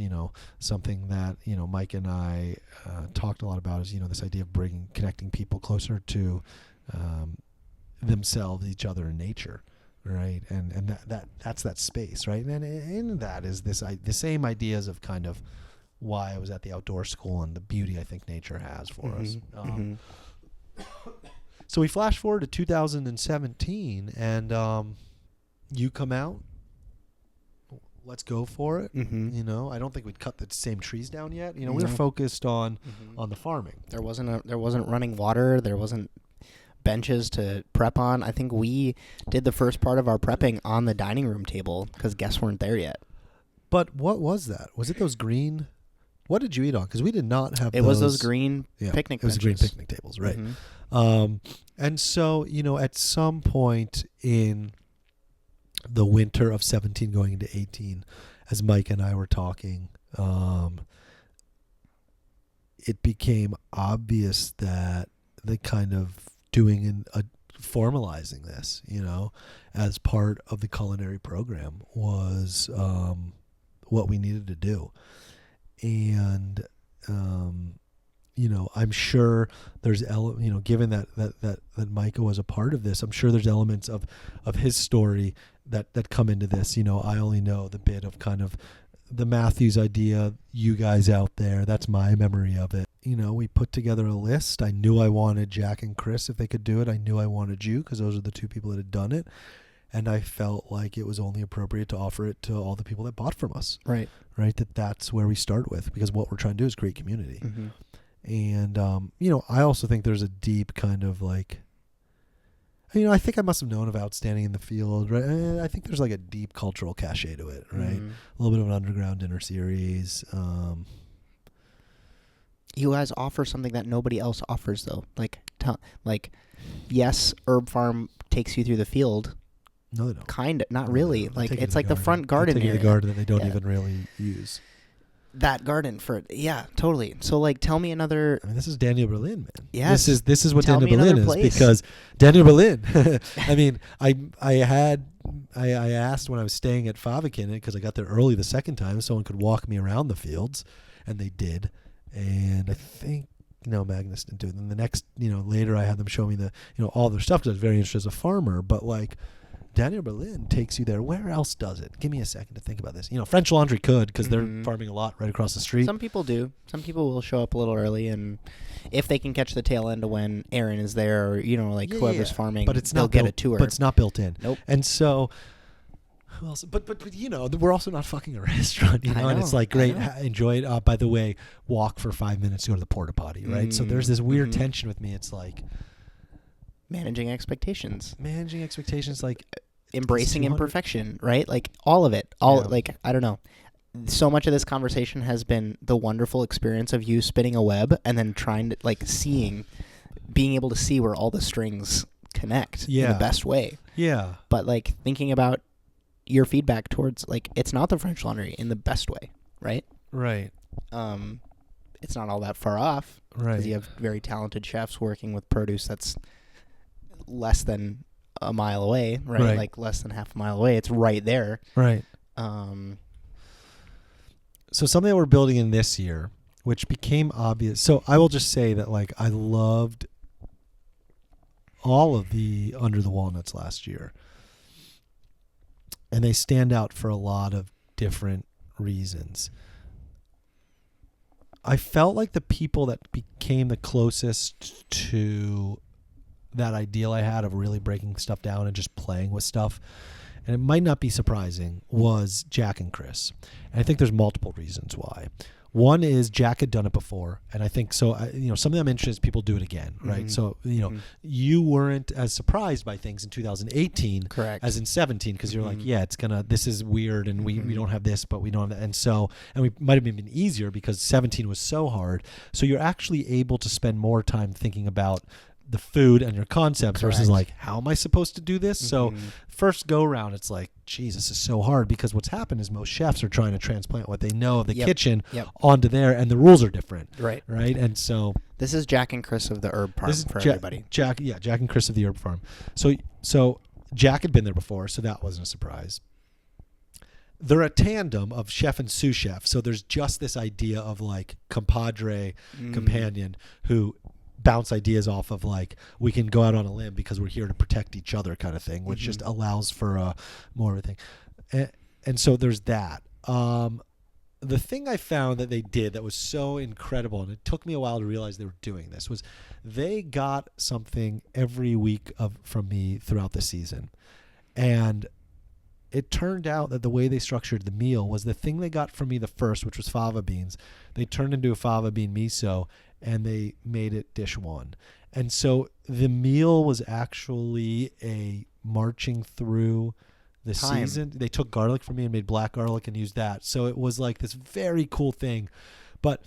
something that, Mike and I talked a lot about is, this idea of connecting people closer to themselves, each other, and nature. Right. And that's that space. Right. And in that is the same ideas of kind of why I was at the outdoor school and the beauty I think nature has for us. So we flash forward to 2017, and you come out. Let's go for it. I don't think we'd cut the same trees down yet. We were focused on the farming. There wasn't running water. There wasn't benches to prep on. I think we did the first part of our prepping on the dining room table because guests weren't there yet. But what was that? Was it those green What did you eat on? Because we did not have. It was those green picnic. It was green picnic tables, right? Mm-hmm. And so at some point in the winter of 17 going into 18, as Mike and I were talking, it became obvious that the kind of doing formalizing this, as part of the culinary program was what we needed to do. And, I'm sure there's, given that Micah was a part of this, I'm sure there's elements of his story that come into this. I only know the bit of kind of the Matthews idea, you guys out there, that's my memory of it. We put together a list. I knew I wanted Jack and Chris if they could do it. I knew I wanted you because those are the two people that had done it. And I felt like it was only appropriate to offer it to all the people that bought from us. Right. That's where we start with, because what we're trying to do is create community. Mm-hmm. And, I also think there's a deep kind of like, I think I must have known of Outstanding in the Field, right? I think there's like a deep cultural cachet to it, right? Mm-hmm. A little bit of an underground dinner series. You guys offer something that nobody else offers, though. Yes, Herb Farm takes you through the field. No, they don't. Kind of, not really. Like, it's like the front garden area. The garden that they don't even really use. That garden totally. So tell me another. I mean, this is Daniel Berlin, man. Yes. This is what Daniel Berlin is, because Daniel Berlin. I mean, I asked when I was staying at Favakin, because I got there early the second time, someone could walk me around the fields, and they did. And I think Magnus didn't do it. And the next, later I had them show me the, all their stuff, because I was very interested as a farmer. But Daniel Berlin takes you there. Where else does it? Give me a second to think about this. French Laundry could, because they're farming a lot right across the street. Some people do. Some people will show up a little early, and if they can catch the tail end of when Aaron is there, or whoever's farming, but they'll get a tour. But it's not built in. Nope. And so, who else? But we're also not fucking a restaurant, and it's like great, enjoy it. By the way, walk for 5 minutes to go to the porta potty, right? So there's this weird tension with me. It's like managing expectations, like embracing imperfection, right? Like all of it, I don't know. So much of this conversation has been the wonderful experience of you spinning a web and then trying to being able to see where all the strings connect in the best way. Yeah. But thinking about your feedback towards it's not the French Laundry in the best way, right? Right. It's not all that far off, right? Because you have very talented chefs working with produce that's less than a mile away, right? Like less than half a mile away. It's right there, right? So something that we're building in this year, which became obvious. So I will just say that I loved all of the Under the Walnuts last year, and they stand out for a lot of different reasons. I felt like the people that became the closest to that ideal I had of really breaking stuff down and just playing with stuff, and it might not be surprising, was Jack and Chris. And I think there's multiple reasons why. One is Jack had done it before, and I think so. Something I'm interested in is people do it again, right? Mm-hmm. So you weren't as surprised by things in 2018, correct, as in 17, because you're this is weird, and we don't have this, but we don't have that, and we might have been easier because 17 was so hard. So you're actually able to spend more time thinking about the food and your concepts, correct, versus how am I supposed to do this? Mm-hmm. So first go around, it's geez, this is so hard, because what's happened is most chefs are trying to transplant what they know of the kitchen onto there, and the rules are different. Right. And so this is Jack and Chris of the Herb Farm for everybody. Jack and Chris of the Herb Farm. So Jack had been there before, so that wasn't a surprise. They're a tandem of chef and sous chef. So there's just this idea of compadre, companion, who bounce ideas off of we can go out on a limb because we're here to protect each other kind of thing, which just allows for more of a thing. And so there's that. The thing I found that they did that was so incredible, and it took me a while to realize they were doing this, was they got something every week from me throughout the season. And it turned out that the way they structured the meal was the thing they got from me the first, which was fava beans. They turned into a fava bean miso, and they made it dish one. And so the meal was actually a marching through the season. They took garlic from me and made black garlic and used that. So it was this very cool thing. But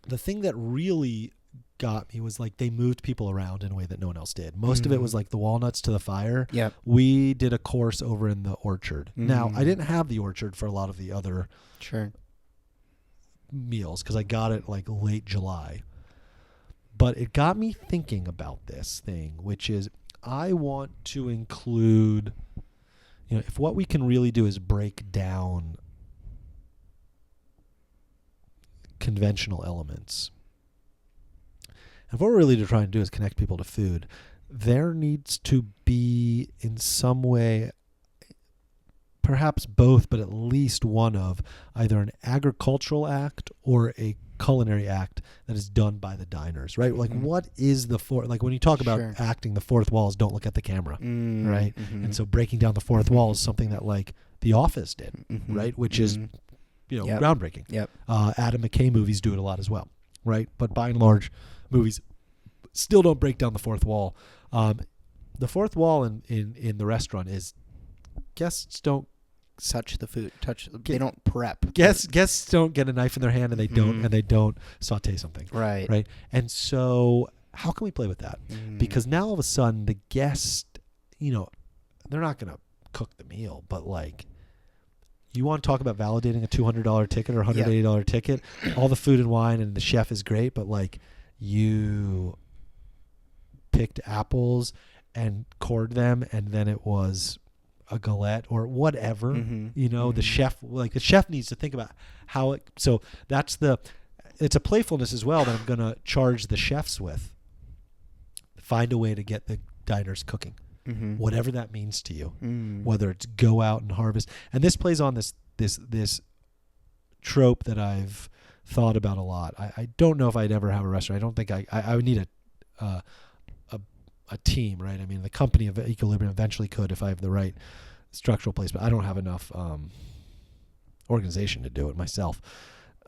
the thing that really got me was like they moved people around in a way that no one else did. Most of it was like the walnuts to the fire. Yep. We did a course over in the orchard. Now, I didn't have the orchard for a lot of the other meals because I got it like late July. But it got me thinking about this thing, which is I want to include, if what we can really do is break down conventional elements. If what we're really trying to do is connect people to food, there needs to be in some way, perhaps both, but at least one of either an agricultural act or a culinary act that is done by the diners, right? Like what is the like when you talk about acting, the fourth wall is don't look at the camera, right? And so breaking down the fourth wall is something that like The Office did, right? Which is, groundbreaking. Yep. Adam McKay movies do it a lot as well, right? But by and large, movies still don't break down the fourth wall. The fourth wall in the restaurant is guests don't touch the food. They don't prep. Guests don't get a knife in their hand and they don't saute something. Right. And so how can we play with that? Because now all of a sudden the guest, they're not going to cook the meal, but like you want to talk about validating a $200 ticket or $180 ticket, all the food and wine and the chef is great, but like you picked apples and cored them and then it was a galette or whatever, the chef needs to think about how it, so it's a playfulness as well that I'm going to charge the chefs with. Find a way to get the diners cooking, whatever that means to you, whether it's go out and harvest. And this plays on this trope that I've thought about a lot. I don't know if I'd ever have a restaurant. I don't think I would need a team, right? I mean, the company of Equilibrium eventually could if I have the right structural place, but I don't have enough organization to do it myself.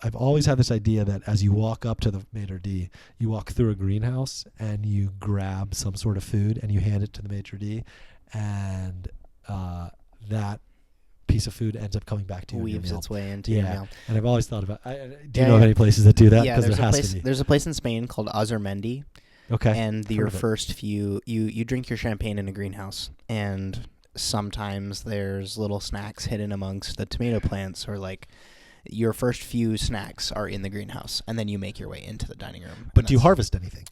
I've always had this idea that as you walk up to the maitre d', you walk through a greenhouse and you grab some sort of food and you hand it to the maitre d', and that piece of food ends up coming back to you. Weaves its way into your meal. And I've always thought about do you know of any places that do that? Yeah, Because there's a place in Spain called Azurmendi. Okay. And your first few, you drink your champagne in a greenhouse, and sometimes there's little snacks hidden amongst the tomato plants, or like your first few snacks are in the greenhouse, and then you make your way into the dining room. But do you harvest anything?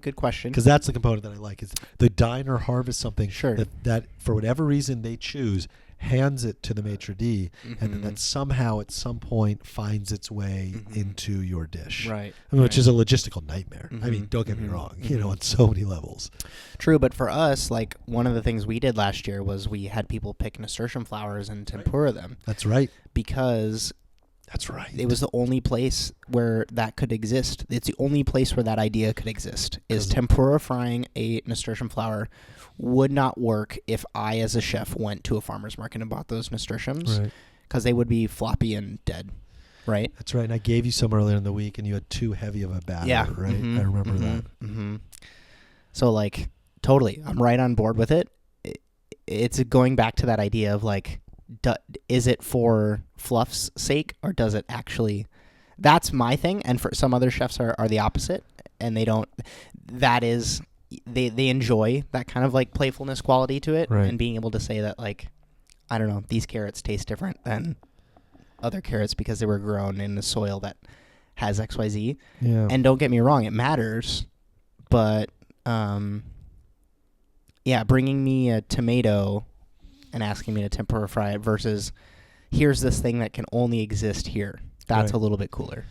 Good question. Because that's the component that I like, is the diner harvests something that for whatever reason they choose, hands it to the maitre d', and then that somehow at some point finds its way into your dish. Right. Which is a logistical nightmare. I mean, don't get me wrong, on so many levels. True, but for us, like one of the things we did last year was we had people pick nasturtium flowers and tempura them. That's right. Because that's right. It was the only place where that could exist. It's the only place where that idea could exist. Is tempura frying a nasturtium flower would not work if I, as a chef, went to a farmer's market and bought those nasturtiums, because they would be floppy and dead. Right. That's right. And I gave you some earlier in the week, and you had too heavy of a batter. Right. I remember that. So, like, totally, I'm right on board with it. It's going back to that idea of like, is it for fluff's sake, or does it actually? That's my thing. And for some other chefs are the opposite, and they don't. That is, they enjoy that kind of like playfulness quality to it, and being able to say that, like, I don't know, these carrots taste different than other carrots because they were grown in the soil that has XYZ. Yeah. And don't get me wrong, it matters, but bringing me a tomato and asking me to tempura fry it versus here's this thing that can only exist here. That's a little bit cooler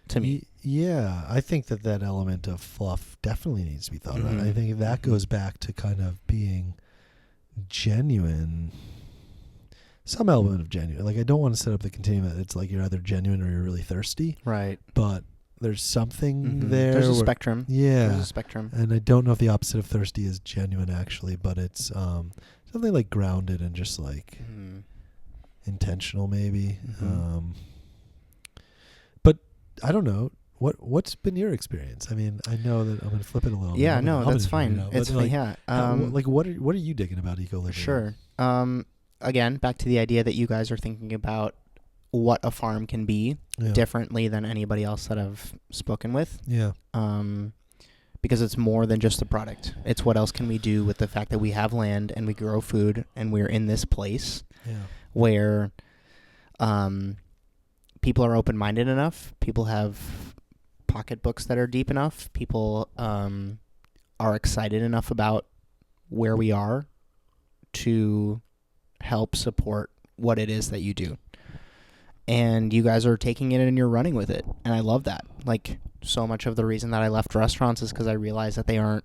to me. Yeah, I think that element of fluff definitely needs to be thought about. I think that goes back to kind of being genuine, some element of genuine. Like, I don't want to set up the continuum that it's like you're either genuine or you're really thirsty. Right. But there's something there. There's a spectrum. Yeah. There's a spectrum. And I don't know if the opposite of thirsty is genuine, actually, but it's something like grounded and just like intentional, maybe. But I don't know. What's been your experience? I mean, I know that I'm going to flip it a little bit. Yeah, no, that's fine. It's like, like what are you digging about equilibrium? Sure. Again, back to the idea that you guys are thinking about what a farm can be differently than anybody else that I've spoken with. Yeah. Because it's more than just the product. It's what else can we do with the fact that we have land and we grow food and we're in this place where people are open-minded enough. People have pocketbooks that are deep enough. People are excited enough about where we are to help support what it is that you do. And you guys are taking it and you're running with it. And I love that. Like, so much of the reason that I left restaurants is because I realized that they aren't,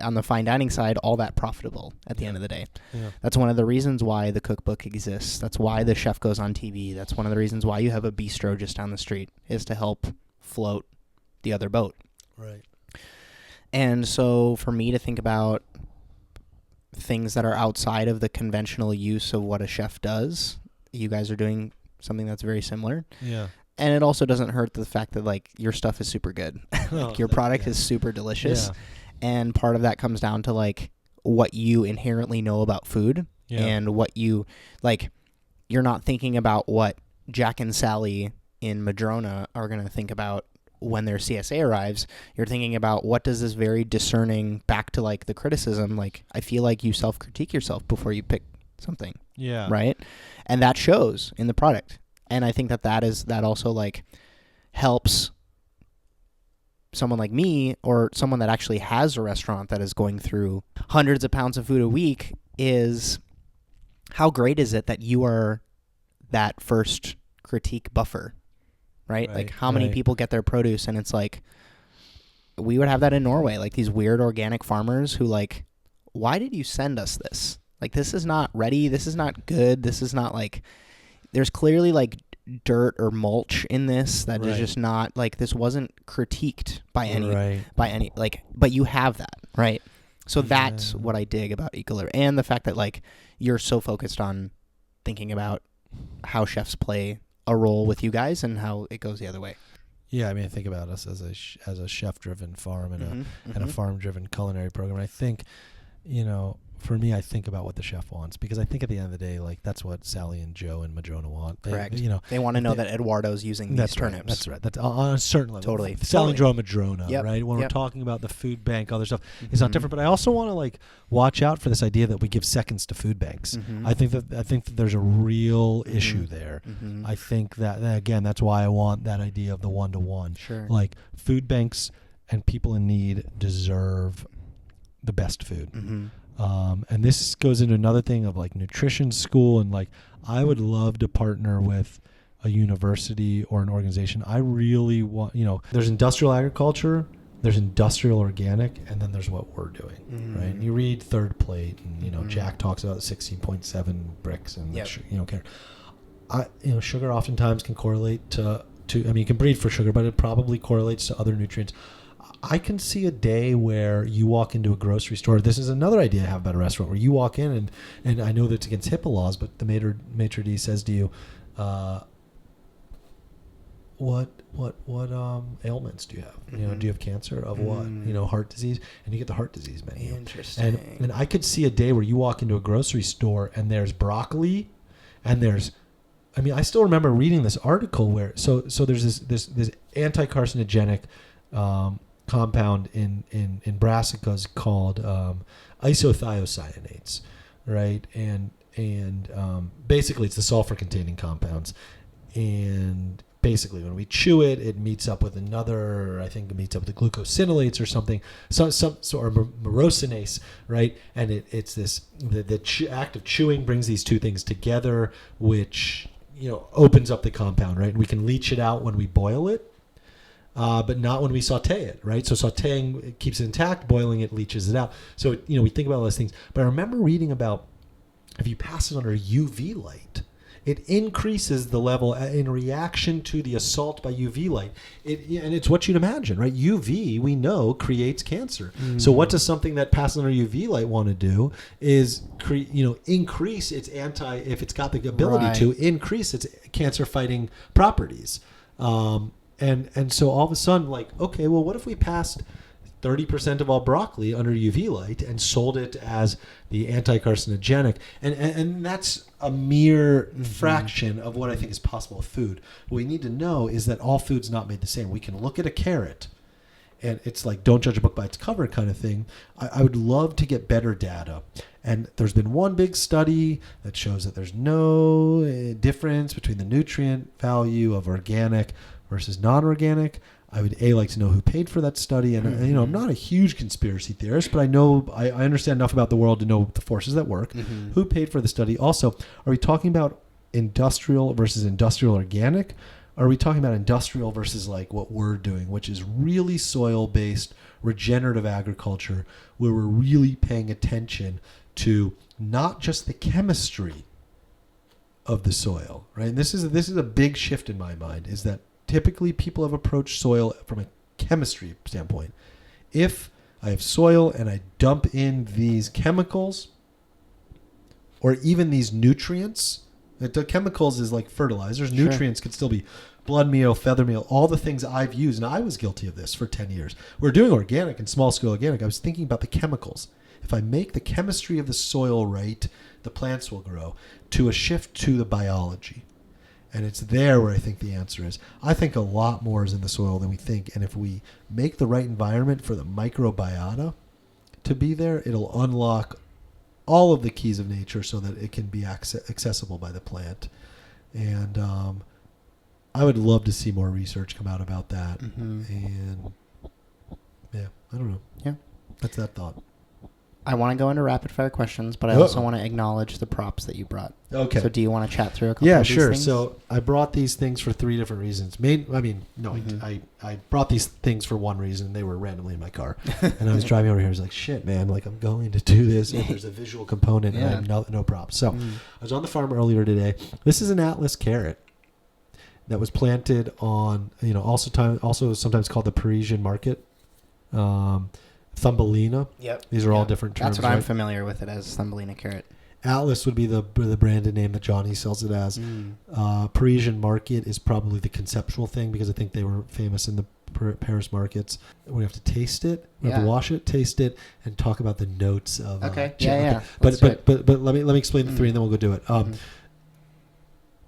on the fine dining side, all that profitable at the end of the day. Yeah. That's one of the reasons why the cookbook exists. That's why the chef goes on TV. That's one of the reasons why you have a bistro just down the street, is to help float the other boat. Right. And so for me to think about things that are outside of the conventional use of what a chef does, you guys are doing something that's very similar. Yeah. And it also doesn't hurt the fact that, like, your stuff is super good. Like, your product is super delicious. Yeah. And part of that comes down to, like, what you inherently know about food and what you, like, you're not thinking about what Jack and Sally in Madrona are going to think about when their CSA arrives. You're thinking about, what does this very discerning, back to, like, the criticism, like, I feel like you self-critique yourself before you pick something. Yeah. Right? And that shows in the product. And I think that also, like, helps someone like me, or someone that actually has a restaurant that is going through hundreds of pounds of food a week, is how great is it that you are that first critique buffer, right? Like, how many people get their produce and it's like, we would have that in Norway, like these weird organic farmers who, like, why did you send us this? Like, this is not ready. This is not good. This is not, like, there's clearly, like, dirt or mulch in this that is just not, like, this wasn't critiqued by any, like, but you have that, right? So that's what I dig about Ecolib, and the fact that, like, you're so focused on thinking about how chefs play a role with you guys and how it goes the other way. Yeah, I mean, think about us as a chef-driven farm and a farm-driven culinary program. I think, you know, for me, I think about what the chef wants, because I think at the end of the day, like, that's what Sally and Joe and Madrona want. Correct. You know, they want to know that Eduardo's using these turnips. That's right. That's on a certain level. Totally. Sally and Joe and Madrona, right? When we're talking about the food bank, other stuff, it's not different. But I also want to, like, watch out for this idea that we give seconds to food banks. I think that there's a real issue there. I think that, again, that's why I want that idea of the one-to-one. Sure. Like, food banks and people in need deserve the best food. And this goes into another thing of, like, nutrition school, and, like, I would love to partner with a university or an organization. I really want, you know, there's industrial agriculture, there's industrial organic, and then there's what we're doing, right? And you read Third Plate, and, you know, Jack talks about 16.7 bricks, and you know, sugar oftentimes can correlate to I mean, you can breed for sugar, but it probably correlates to other nutrients. I can see a day where you walk into a grocery store. This is another idea I have about a restaurant, where you walk in and I know that it's against HIPAA laws, but the maitre d' says to you, what ailments do you have? You know, do you have cancer? Of what? You know, heart disease, and you get the heart disease menu. Interesting. And I could see a day where you walk into a grocery store and there's broccoli, and there's, I mean, I still remember reading this article where so there's this anti-carcinogenic compound in brassicas called isothiocyanates, right? And basically it's the sulfur-containing compounds, and basically when we chew it, it meets up with another, I think it meets up with the glucosinolates or something, or morosinase, right? And it's this the act of chewing brings these two things together, which, you know, opens up the compound, right? And we can leach it out when we boil it. But not when we saute it, right? So sauteing, it keeps it intact. Boiling it leaches it out. So, you know, we think about all those things. But I remember reading about, if you pass it under UV light, it increases the level in reaction to the assault by UV light. And it's what you'd imagine, right? UV, we know, creates cancer. So what does something that passes under UV light want to do is, increase its if it's got the ability to increase its cancer-fighting properties. And so all of a sudden, like, okay, well, what if we passed 30% of all broccoli under UV light and sold it as the anti-carcinogenic. And that's a mere fraction of what I think is possible with food. What we need to know is that all food's not made the same. We can look at a carrot, and it's like, don't judge a book by its cover kind of thing. I would love to get better data. And there's been one big study that shows that there's no difference between the nutrient value of organic versus non-organic. I would like to know who paid for that study, and I'm not a huge conspiracy theorist, but I understand enough about the world to know the forces that work. Who paid for the study? Also, are we talking about industrial versus industrial organic? Or are we talking about industrial versus like what we're doing, which is really soil-based regenerative agriculture, where we're really paying attention to not just the chemistry of the soil, right? And this is a big shift in my mind, is that typically people have approached soil from a chemistry standpoint. If I have soil and I dump in these chemicals or even these nutrients, the chemicals is like fertilizers. Sure. Nutrients could still be blood meal, feather meal, all the things I've used. And I was guilty of this for 10 years. We're doing organic and small scale organic. I was thinking about the chemicals. If I make the chemistry of the soil right, the plants will grow, to a shift to the biology. And it's there where I think the answer is. I think a lot more is in the soil than we think. And if we make the right environment for the microbiota to be there, it'll unlock all of the keys of nature so that it can be accessible by the plant. And I would love to see more research come out about that. And yeah, I don't know. Yeah. That's that thought. I want to go into rapid fire questions, but I also want to acknowledge the props that you brought. Okay. So do you want to chat through a couple of these sure. things? So I brought these things for 3 different reasons. I brought these things for one reason. They were randomly in my car. And I was driving over here. I was like, shit, man, like I'm going to do this. And there's a visual component and I have no props. So I was on the farm earlier today. This is an Atlas carrot that was planted on, also sometimes called the Parisian market. Thumbelina. Yep. These are all different terms. That's what I'm familiar with it as, Thumbelina carrot. Atlas would be the branded name that Johnny sells it as. Parisian market is probably the conceptual thing because I think they were famous in the Paris markets. We have to taste it. We have to wash it, taste it, and talk about the notes of. Okay. Okay. But let me explain the 3 and then we'll go do it.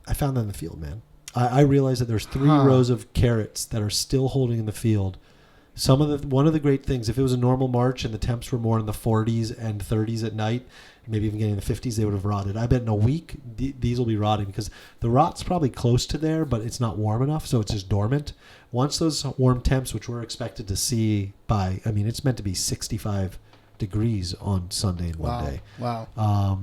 I found that in the field, man. I realized that there's 3 rows of carrots that are still holding in the field. One of the great things, if it was a normal March and the temps were more in the 40s and 30s at night, maybe even getting in the 50s, they would have rotted. I bet in a week these will be rotting because the rot's probably close to there, but it's not warm enough, so it's just dormant. Once those warm temps, which we're expected to see it's meant to be 65 degrees on Sunday and one day. Wow.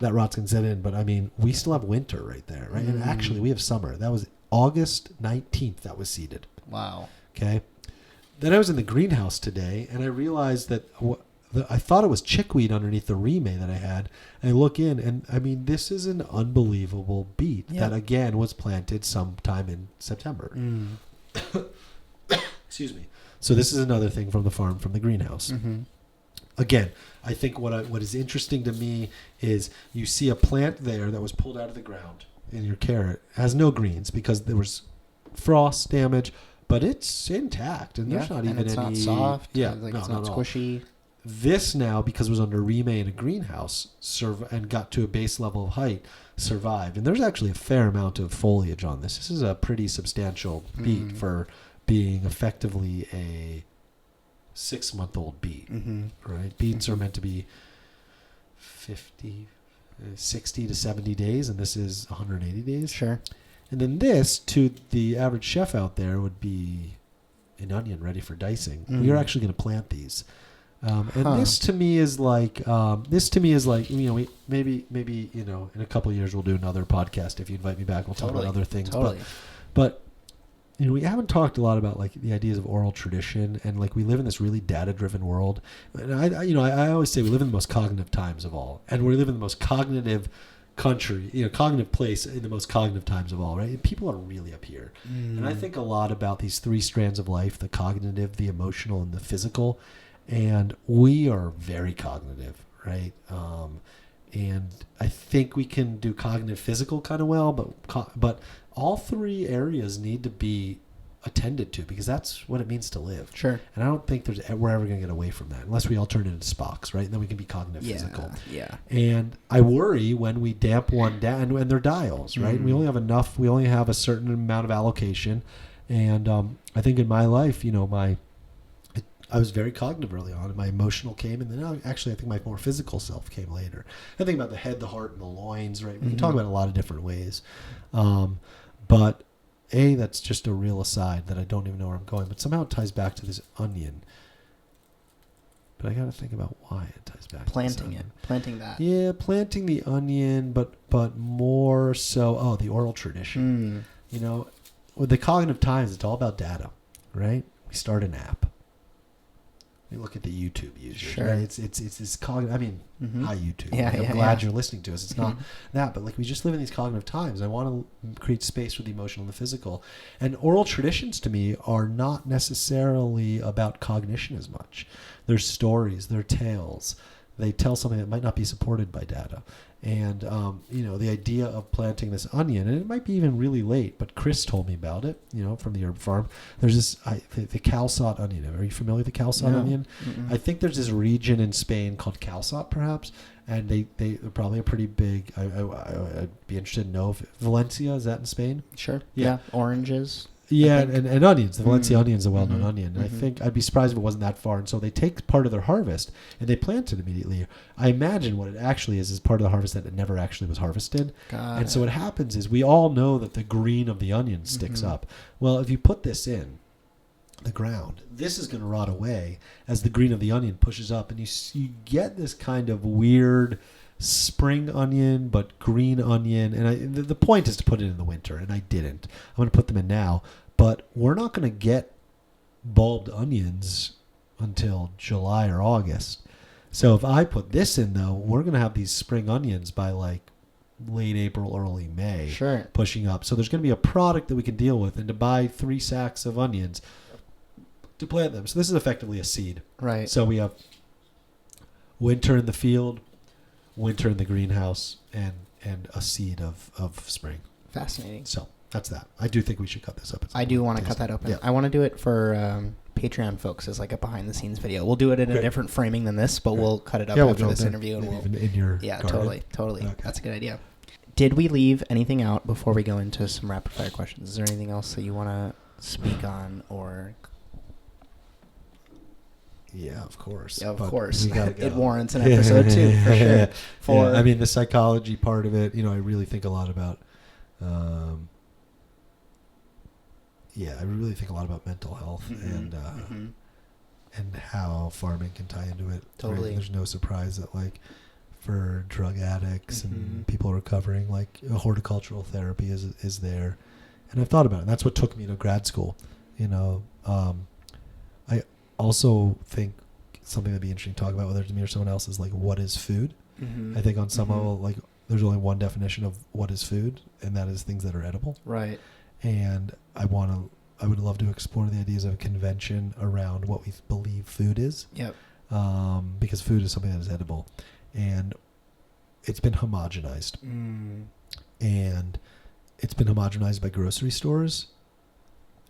That rot's going to set in, but we still have winter right there, right? And actually, we have summer. That was August 19th that was seeded. Wow. Okay. Then I was in the greenhouse today, and I realized that I thought it was chickweed underneath the remay that I had. And I look in, and this is an unbelievable beet that, again, was planted sometime in September. Excuse me. So this is another thing from the farm, from the greenhouse. Again, I think what is interesting to me is you see a plant there that was pulled out of the ground in your carrot. It has no greens because there was frost damage. But it's intact, and there's not even it's any... It's not soft. Yeah, it's not squishy. This now, because it was under remay in a greenhouse, and got to a base level of height, survived. And there's actually a fair amount of foliage on this. This is a pretty substantial beet for being effectively a 6-month-old beet. Right? Beets are meant to be 60 to 70 days, and this is 180 days. Sure. And then this, to the average chef out there, would be an onion ready for dicing. We are actually going to plant these. And this to me is like, maybe, in a couple of years we'll do another podcast. If you invite me back, we'll talk about other things. Totally. But we haven't talked a lot about like the ideas of oral tradition, and like we live in this really data-driven world. And I always say we live in the most cognitive times of all, and we live in the most cognitive cognitive place in the most cognitive times of all, right? And people are really up here. And I think a lot about these 3 strands of life, the cognitive, the emotional, and the physical. And we are very cognitive, right? And I think we can do cognitive physical kind of well, but all 3 areas need to be attended to, because that's what it means to live. Sure. And I don't think we're ever going to get away from that unless we all turn into Spocks, right? And then we can be cognitive physical. Yeah. And I worry when we damp one down, and they're dials, right? We only have enough. We only have a certain amount of allocation. And I think in my life, I was very cognitive early on, and my emotional came, and then actually I think my more physical self came later. I think about the head, the heart, and the loins, right? We can talk about it a lot of different ways. But that's just a real aside that I don't even know where I'm going, but somehow it ties back to this onion. But I got to think about why it ties back Planting to this it. Planting that. Yeah, planting the onion, but more so, the oral tradition. With the cognitive times, it's all about data, right? We start an app. We look at the YouTube users. Sure. Right? It's cognitive. I mean, hi YouTube. Yeah, I'm glad you're listening to us. It's not that, but like we just live in these cognitive times. I want to create space for the emotional and the physical. And oral traditions to me are not necessarily about cognition as much. They're stories, they're tales. They tell something that might not be supported by data. And, the idea of planting this onion, and it might be even really late, but Chris told me about it, from the herb farm. There's this, the calçot onion. Are you familiar with the calçot onion? Mm-mm. I think there's this region in Spain called calçot, perhaps, and they're probably a pretty big, I'd be interested to know if Valencia, is that in Spain? Sure. Yeah. Oranges. Yeah, and onions. The Valencia onion is a well-known onion. And I think I'd be surprised if it wasn't that far. And so they take part of their harvest and they plant it immediately. I imagine what it actually is part of the harvest that it never actually was harvested. So what happens is we all know that the green of the onion sticks up. Well, if you put this in the ground, this is going to rot away as the green of the onion pushes up. And you get this kind of weird spring onion, but green onion. And the point is to put it in the winter, and I didn't. I'm going to put them in now, but we're not going to get bulbed onions until July or August. So if I put this in, though, we're going to have these spring onions by like late April, early May, pushing up. So there's going to be a product that we can deal with, and to buy 3 sacks of onions to plant them. So this is effectively a seed. Right. So we have winter in the field, winter in the greenhouse, and a seed of spring. Fascinating. So that's that. I do think we should cut this up. I do want to cut that open. Yeah. I want to do it for Patreon folks as like a behind the scenes video. We'll do it in a different framing than this, but we'll cut it up after this interview. And we'll in your garden. Totally. Okay. That's a good idea. Did we leave anything out before we go into some rapid fire questions? Is there anything else that you want to speak on or? Yeah, of course. Yeah, of course. It warrants an episode too, for sure. I mean, the psychology part of it, I really think a lot about. I really think a lot about mental health and how farming can tie into it. Totally. Right? There's no surprise that like for drug addicts and people recovering, like horticultural therapy is there, and I've thought about it. And that's what took me to grad school. I also think something that'd be interesting to talk about, whether it's me or someone else, is like what is food. I think on some level, like there's only one definition of what is food, and that is things that are edible. Right. And I would love to explore the ideas of a convention around what we believe food is. Yep. Because food is something that is edible, and it's been homogenized. And it's been homogenized by grocery stores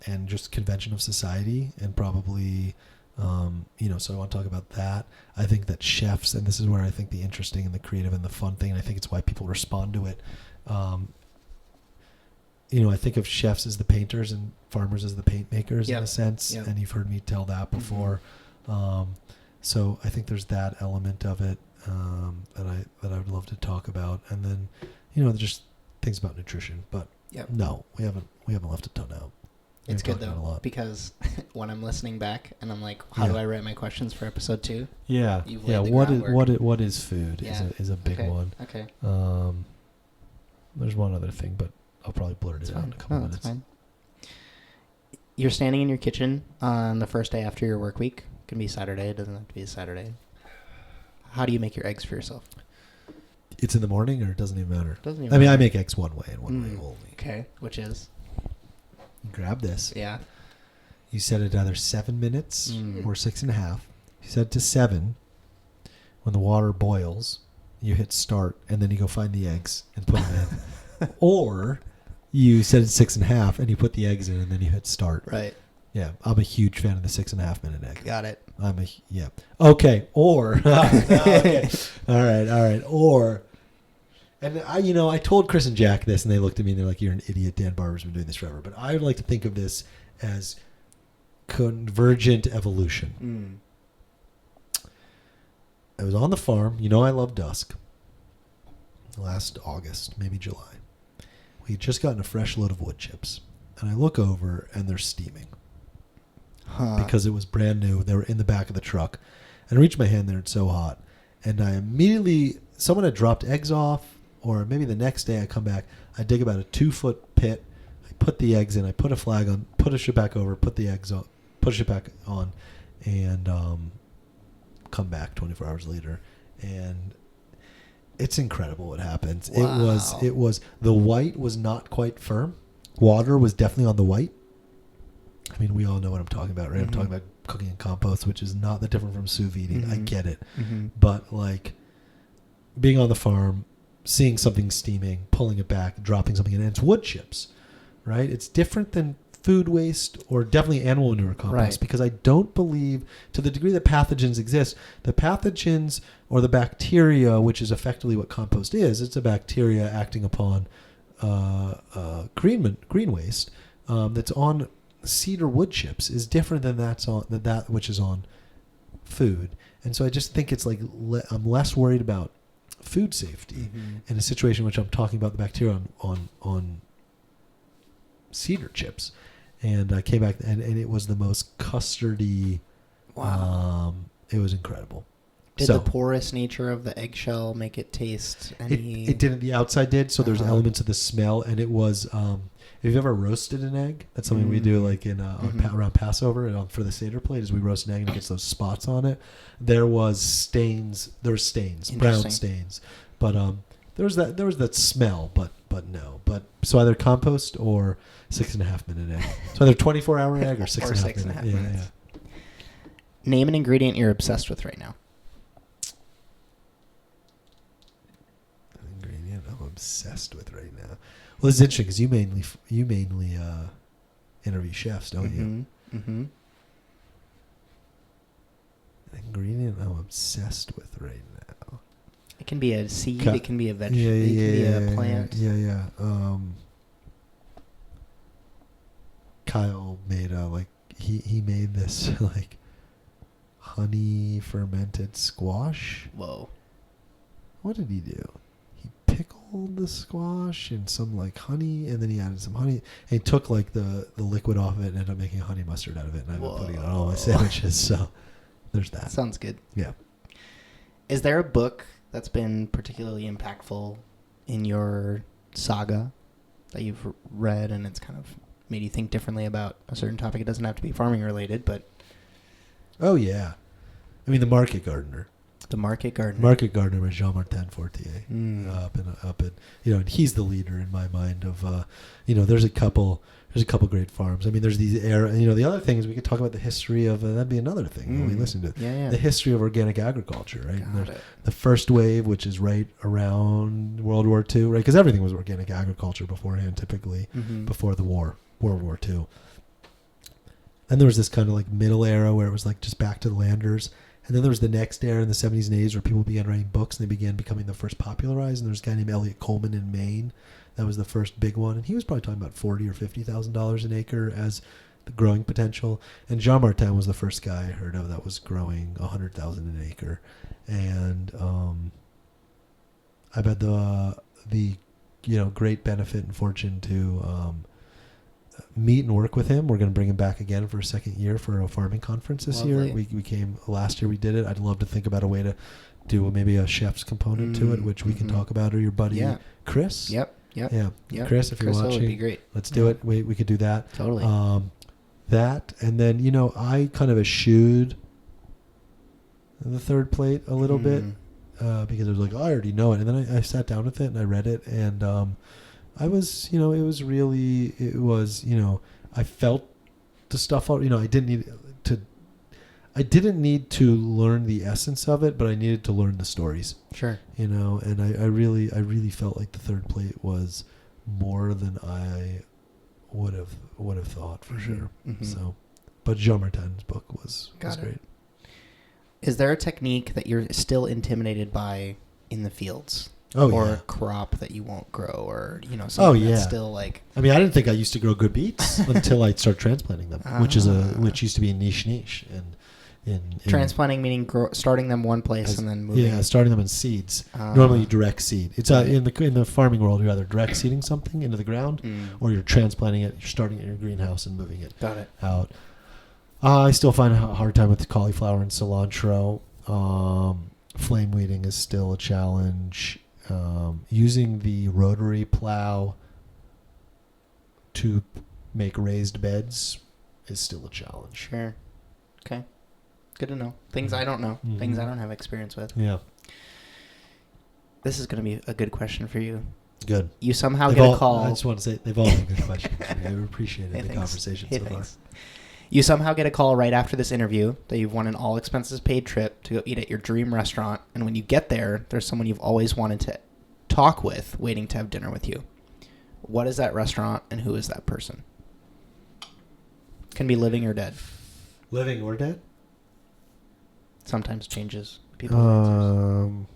and just convention of society, and probably so I want to talk about that. I think that chefs, and this is where I think the interesting and the creative and the fun thing, and I think it's why people respond to it. I think of chefs as the painters and farmers as the paint makers in a sense, and you've heard me tell that before. So I think there's that element of it that I would love to talk about, and then there's just things about nutrition. But no, we haven't left a ton out. It's good though, because when I'm listening back and I'm like, how do I write my questions for episode 2? Yeah. What is food is a big one. Okay. There's one other thing, but I'll probably blurt it out in a couple minutes. That's fine. You're standing in your kitchen on the first day after your work week. It can be Saturday. It doesn't have to be a Saturday. How do you make your eggs for yourself? It's in the morning, or it doesn't even matter? Doesn't even matter. I make eggs one way and one way only. Okay. Which is? You grab this. Yeah. You set it either 7 minutes or 6.5. You set it to 7. When the water boils, you hit start, and then you go find the eggs and put them in. Or you set it 6.5 and you put the eggs in and then you hit start. Right. Yeah, I'm a huge fan of the 6.5 minute egg. Got it. Okay. Or okay. All right. Or, and I told Chris and Jack this, and they looked at me and they're like, "You're an idiot. Dan Barber's been doing this forever." But I would like to think of this as convergent evolution. I was on the farm. I love dusk. Last August, maybe July. We had just gotten a fresh load of wood chips, and I look over and they're steaming. Because it was brand new. They were in the back of the truck. And I reached my hand there. It's so hot. And I immediately, someone had dropped eggs off, or maybe the next day I come back. I dig about a 2-foot pit. I put the eggs in. I put a flag on, put a shit back over, put the eggs on, put a shit back on, and come back 24 hours later. And it's incredible what happens. Wow. It was, the white was not quite firm. Water was definitely on the white. I mean, we all know what I'm talking about, right? I'm talking about cooking in compost, which is not that different from sous vide. I get it. But like being on the farm, seeing something steaming, pulling it back, dropping something in, and it's wood chips, right? It's different than food waste or definitely animal manure compost, because I don't believe, to the degree that pathogens exist, the pathogens or the bacteria, which is effectively what compost is, it's a bacteria acting upon green waste that's on cedar wood chips, is different than that which is on food. And so I just think it's like I'm less worried about food safety in a situation in which I'm talking about the bacteria on cedar chips. And I came back and it was the most custardy. Wow. It was incredible. Did the porous nature of the eggshell make it taste any... It didn't. The outside did, so there's elements of the smell, and it was... if you've ever roasted an egg, that's something we do like in around Passover and for the Seder plate, is we roast an egg and it gets those spots on it. There was stains, brown stains. But there was that smell, but no. But so either compost or 6.5 minute egg. So either 24-hour egg or 6.5 minutes. Yeah. Name an ingredient you're obsessed with right now. Obsessed with right now. Well, it's interesting because you mainly interview chefs, don't you? An ingredient I'm obsessed with right now. It can be a seed. It can be a vegetable. It can be a plant. Yeah. Kyle made he made this like honey fermented squash. Whoa. What did he do? Pickled the squash in some like honey, and then he added some honey, and he took like the liquid off of it and ended up making honey mustard out of it, and I've been putting it on all my sandwiches. So there's that. Sounds good. Yeah. Is there a book that's been particularly impactful in your saga that you've read and it's kind of made you think differently about a certain topic? It doesn't have to be farming related, but... Oh yeah, I mean, The Market Gardener. The Market Gardener. Market Gardener by Jean-Martin Fortier. Up in and he's the leader in my mind of there's a couple great farms. I mean, there's these the other thing is we could talk about the history of that'd be another thing that we listen to. Yeah. The history of organic agriculture, right? The first wave, which is right around World War II, right? Because everything was organic agriculture beforehand, typically before the war, World War II. And there was this kind of like middle era where it was like just back to the landers. And then there was the next era in the 70s and 80s where people began writing books and they began becoming the first popularized. And there's a guy named Elliot Coleman in Maine. That was the first big one. And he was probably talking about $40,000 or $50,000 an acre as the growing potential. And Jean Martin was the first guy I heard of that was growing $100,000 an acre. And I've had the great benefit and fortune to meet and work with him. We're going to bring him back again for a second year for a farming conference this year. We came last year. We did it. I'd love to think about a way to do maybe a chef's component to it, which we can talk about, or your buddy Chris. Yep. Chris, if you're watching, would be great. Let's do it. We could do that. Totally. That, and then I kind of eschewed the third plate a little bit because I was like, I already know it, and then I sat down with it and I read it, and I was, I felt the stuff out, I didn't need to learn the essence of it, but I needed to learn the stories. Sure. And I really felt like the third plate was more than I would have thought for sure. Mm-hmm. So, but Jean Martin's book was great. Is there a technique that you're still intimidated by in the fields? Or a crop that you won't grow, or something that's still like. I mean, I didn't think I used to grow good beets until I started transplanting them, which used to be a niche, and in transplanting meaning starting them one place and then moving. Yeah, starting them in seeds. Normally, you direct seed. It's in the farming world. You're either direct seeding something into the ground, or you're transplanting it. You're starting it in your greenhouse and moving it out. I still find a hard time with cauliflower and cilantro. Flame weeding is still a challenge. Using the rotary plow to make raised beds is still a challenge. Sure. Okay. Good to know. Things I don't know. Mm-hmm. Things I don't have experience with. Yeah. This is going to be a good question for you. Good. You somehow get a call. I just want to say they've all been good questions. I appreciated the conversation so far. You somehow get a call right after this interview that you've won an all-expenses-paid trip to go eat at your dream restaurant, and when you get there, there's someone you've always wanted to talk with waiting to have dinner with you. What is that restaurant, and who is that person? Can be living or dead. Living or dead? Sometimes changes people's answers.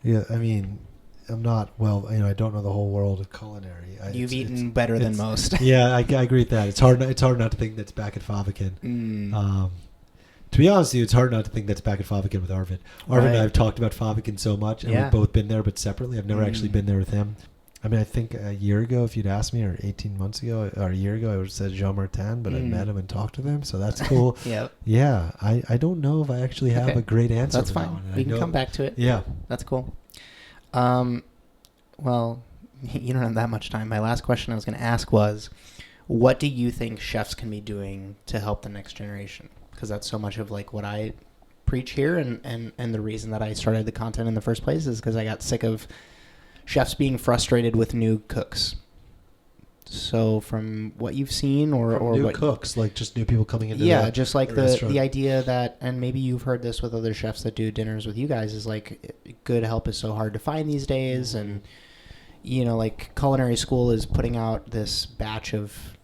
Yeah, I mean, I'm not, I don't know the whole world of culinary. You've eaten better than most. Yeah, I agree with that. It's hard not to think that's back at Fäviken. To be honest with you, it's hard not to think that's back at Fäviken with Arvid. Arvid and I have talked about Fäviken so much, and we've both been there, but separately. I've never actually been there with him. I mean, I think a year ago, if you'd asked me, or 18 months ago, or a year ago, I would have said Jean Martin, but I met him and talked with him, so that's cool. Yeah, I don't know if I actually have a great answer. That's fine. We can come back to it. Yeah. That's cool. Well, you don't have that much time. My last question I was going to ask was, what do you think chefs can be doing to help the next generation? Because that's so much of like what I preach here, and the reason that I started the content in the first place is because I got sick of chefs being frustrated with new cooks. So from what you've seen, or new what, cooks, like just new people coming into just like the idea that, and maybe you've heard this with other chefs that do dinners with you guys, is like good help is so hard to find these days, and like culinary school is putting out this batch of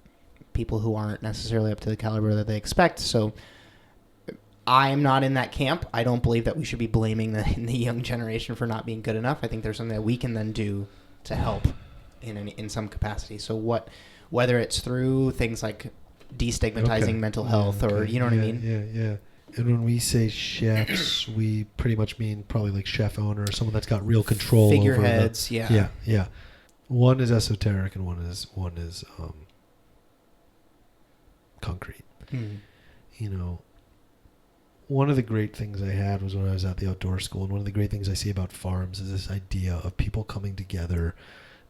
people who aren't necessarily up to the caliber that they expect. So I'm not in that camp. I don't believe that we should be blaming the young generation for not being good enough. I think there's something that we can then do to help in some capacity. So whether it's through things like destigmatizing mental health, or you know what I mean? Yeah. And when we say chefs, we pretty much mean probably like chef owner, or someone that's got real control. Figureheads, over Yeah. One is esoteric, and one is concrete. One of the great things I had was when I was at the outdoor school, and one of the great things I see about farms is this idea of people coming together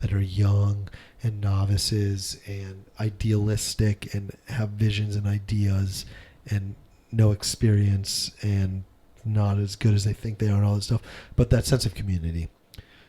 that are young and novices and idealistic and have visions and ideas and no experience and not as good as they think they are and all that stuff, but that sense of community.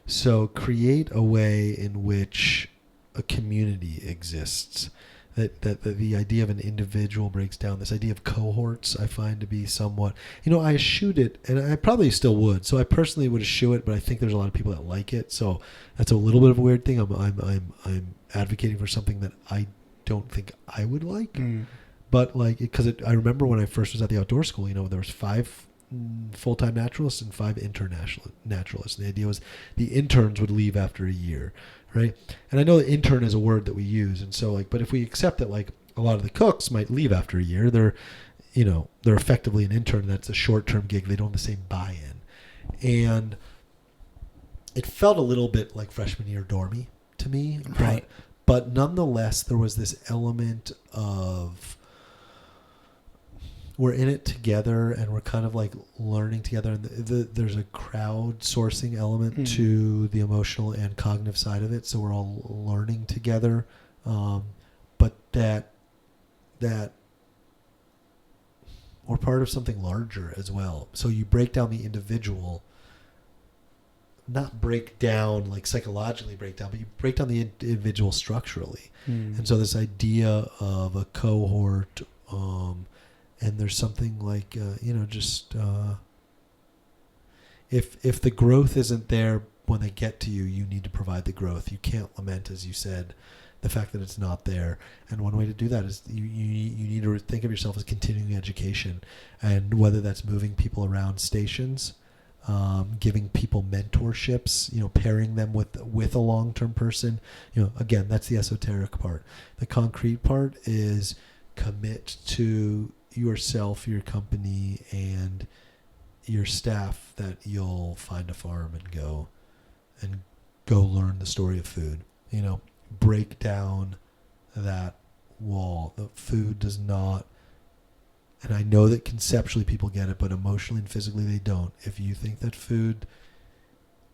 So create a way in which a community exists. That the idea of an individual breaks down. This idea of cohorts I find to be somewhat, I eschew it, and I probably still would. So I personally would eschew it, but I think there's a lot of people that like it. So that's a little bit of a weird thing. I'm advocating for something that I don't think I would like, but because I remember when I first was at the outdoor school, there was 5 full-time naturalists and 5 intern naturalists. And the idea was the interns would leave after a year. Right. And I know that intern is a word that we use. And so but if we accept that a lot of the cooks might leave after a year, they're effectively an intern. That's a short-term gig. They don't have the same buy-in. And it felt a little bit like freshman year dormy to me. Right. But nonetheless, there was this element of we're in it together, and we're kind of learning together. And there's a crowdsourcing element to the emotional and cognitive side of it. So we're all learning together, but that we're part of something larger as well. So you break down the individual, not break down psychologically break down, but you break down the individual structurally. And so this idea of a cohort, and there's something if the growth isn't there when they get to you, you need to provide the growth. You can't lament, as you said, the fact that it's not there. And one way to do that is you need to think of yourself as continuing education, and whether that's moving people around stations, giving people mentorships, pairing them with a long-term person. Again, that's the esoteric part. The concrete part is commit to yourself, your company, and your staff that you'll find a farm and go learn the story of food. Break down that wall. The food does not, and I know that conceptually people get it, but emotionally and physically they don't. If you think that food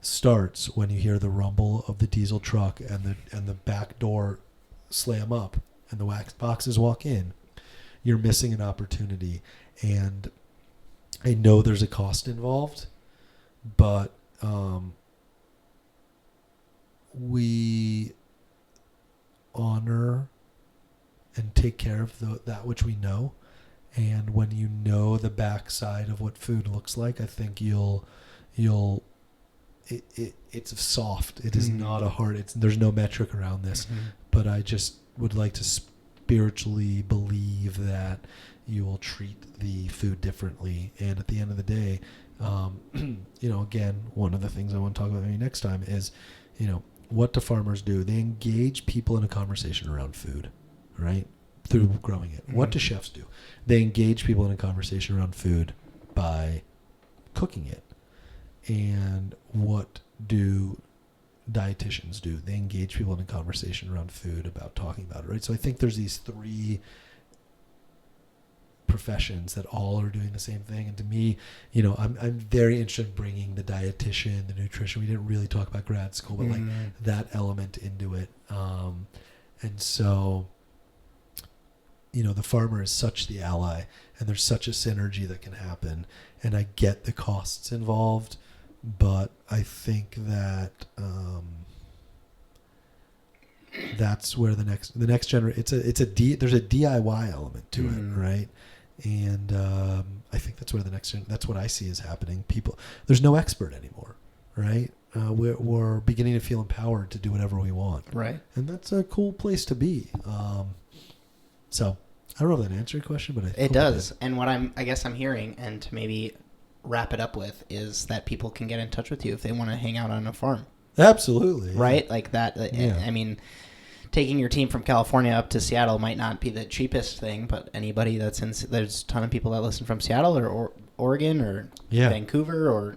starts when you hear the rumble of the diesel truck and the back door slam up and the wax boxes walk in, you're missing an opportunity. And I know there's a cost involved, but we honor and take care of that which we know. And when you know the backside of what food looks like, I think it's soft. It is not a hard. There's no metric around this. But I just would like to spiritually believe that you will treat the food differently. And at the end of the day, again, one of the things I want to talk about maybe next time is, what do farmers do? They engage people in a conversation around food, right? Through growing it. What do chefs do? They engage people in a conversation around food by cooking it. And what do dietitians do? They engage people in a conversation around food about talking about it, right? So I think there's these three professions that all are doing the same thing. And to me, I'm very interested in bringing the dietitian, the nutrition. We didn't really talk about grad school, but like that element into it. And so, the farmer is such the ally, and there's such a synergy that can happen. And I get the costs involved, but I think that that's where the next generation. There's a DIY element to it, right? And I think that's where that's what I see is happening. There's no expert anymore, right? We're beginning to feel empowered to do whatever we want, right? And that's a cool place to be. So I don't know if that answered your question, but it does. And what I guess I'm hearing, and to maybe wrap it up with, is that people can get in touch with you if they want to hang out on a farm. Absolutely, right? Like that. Yeah. I mean, taking your team from California up to Seattle might not be the cheapest thing, but anybody there's a ton of people that listen from Seattle or Oregon or Vancouver or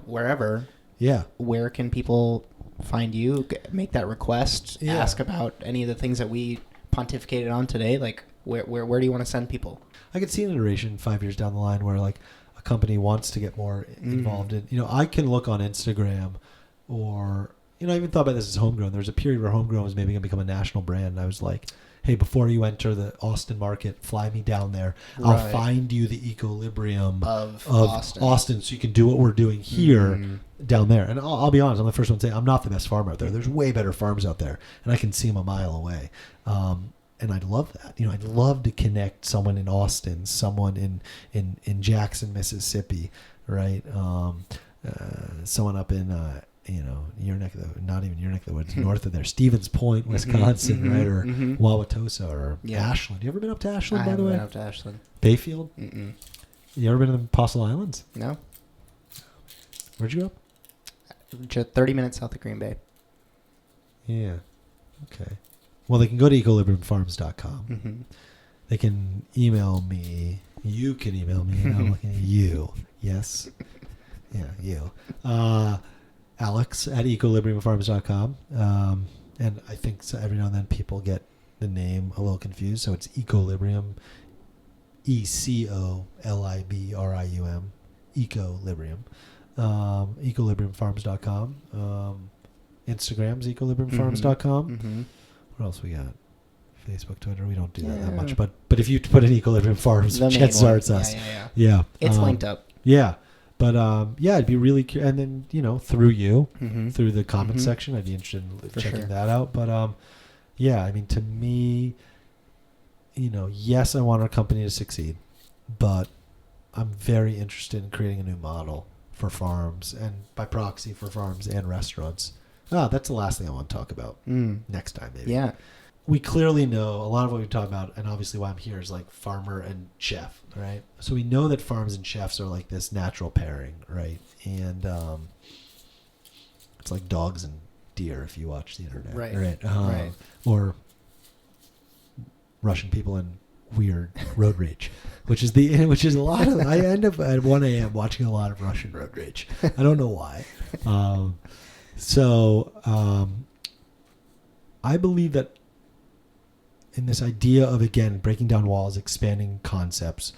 wherever. Yeah. Where can people find you? Make that request. Yeah. Ask about any of the things that we pontificated on today. Like where do you want to send people? I could see an iteration 5 years down the line where like a company wants to get more involved in. I can look on Instagram or. I even thought about this as homegrown. There was a period where homegrown was maybe going to become a national brand. And I was like, hey, before you enter the Austin market, fly me down there. Right. I'll find you the equilibrium of Austin so you can do what we're doing here down there. And I'll be honest, I'm the first one to say I'm not the best farmer out there. There's way better farms out there. And I can see them a mile away. And I'd love that. I'd love to connect someone in Austin, someone in Jackson, Mississippi, right? Someone up in... your neck of the, not even your neck of the woods, north of there, Stevens Point, Wisconsin, right? Or Wauwatosa or Ashland. You ever been up to Ashland, by the way? I haven't been up to Ashland. Bayfield? You ever been to the Apostle Islands? No. Where'd you go up? Just 30 minutes south of Green Bay. Yeah. Okay. Well, they can go to equilibriumfarms.com. They can email me. You can email me. I'm looking at you. Yes. Yeah, you. Alex at equilibriumfarms.com. And I think every now and then people get the name a little confused. So it's Equilibrium, ECOLIBRIUM, Equilibrium. Equilibriumfarms.com. Instagram's equilibriumfarms.com. What else we got? Facebook, Twitter. We don't do that much. But if you put in Equilibrium Farms, chances are it's us. Yeah. It's linked up. Yeah. But it'd be really curious. And then, through you, through the comment section, I'd be interested in checking that out. But I mean, to me, yes, I want our company to succeed, but I'm very interested in creating a new model for farms, and by proxy for farms and restaurants. That's the last thing I want to talk about next time, maybe. Yeah. We clearly know a lot of what we talk about, and obviously why I'm here is like farmer and chef, right? So we know that farms and chefs are like this natural pairing, right? And it's like dogs and deer if you watch the internet, right? Or Russian people and weird road rage, which is a lot of. I end up at 1 a.m. watching a lot of Russian road rage. I don't know why. I believe that in this idea of, again, breaking down walls, expanding concepts,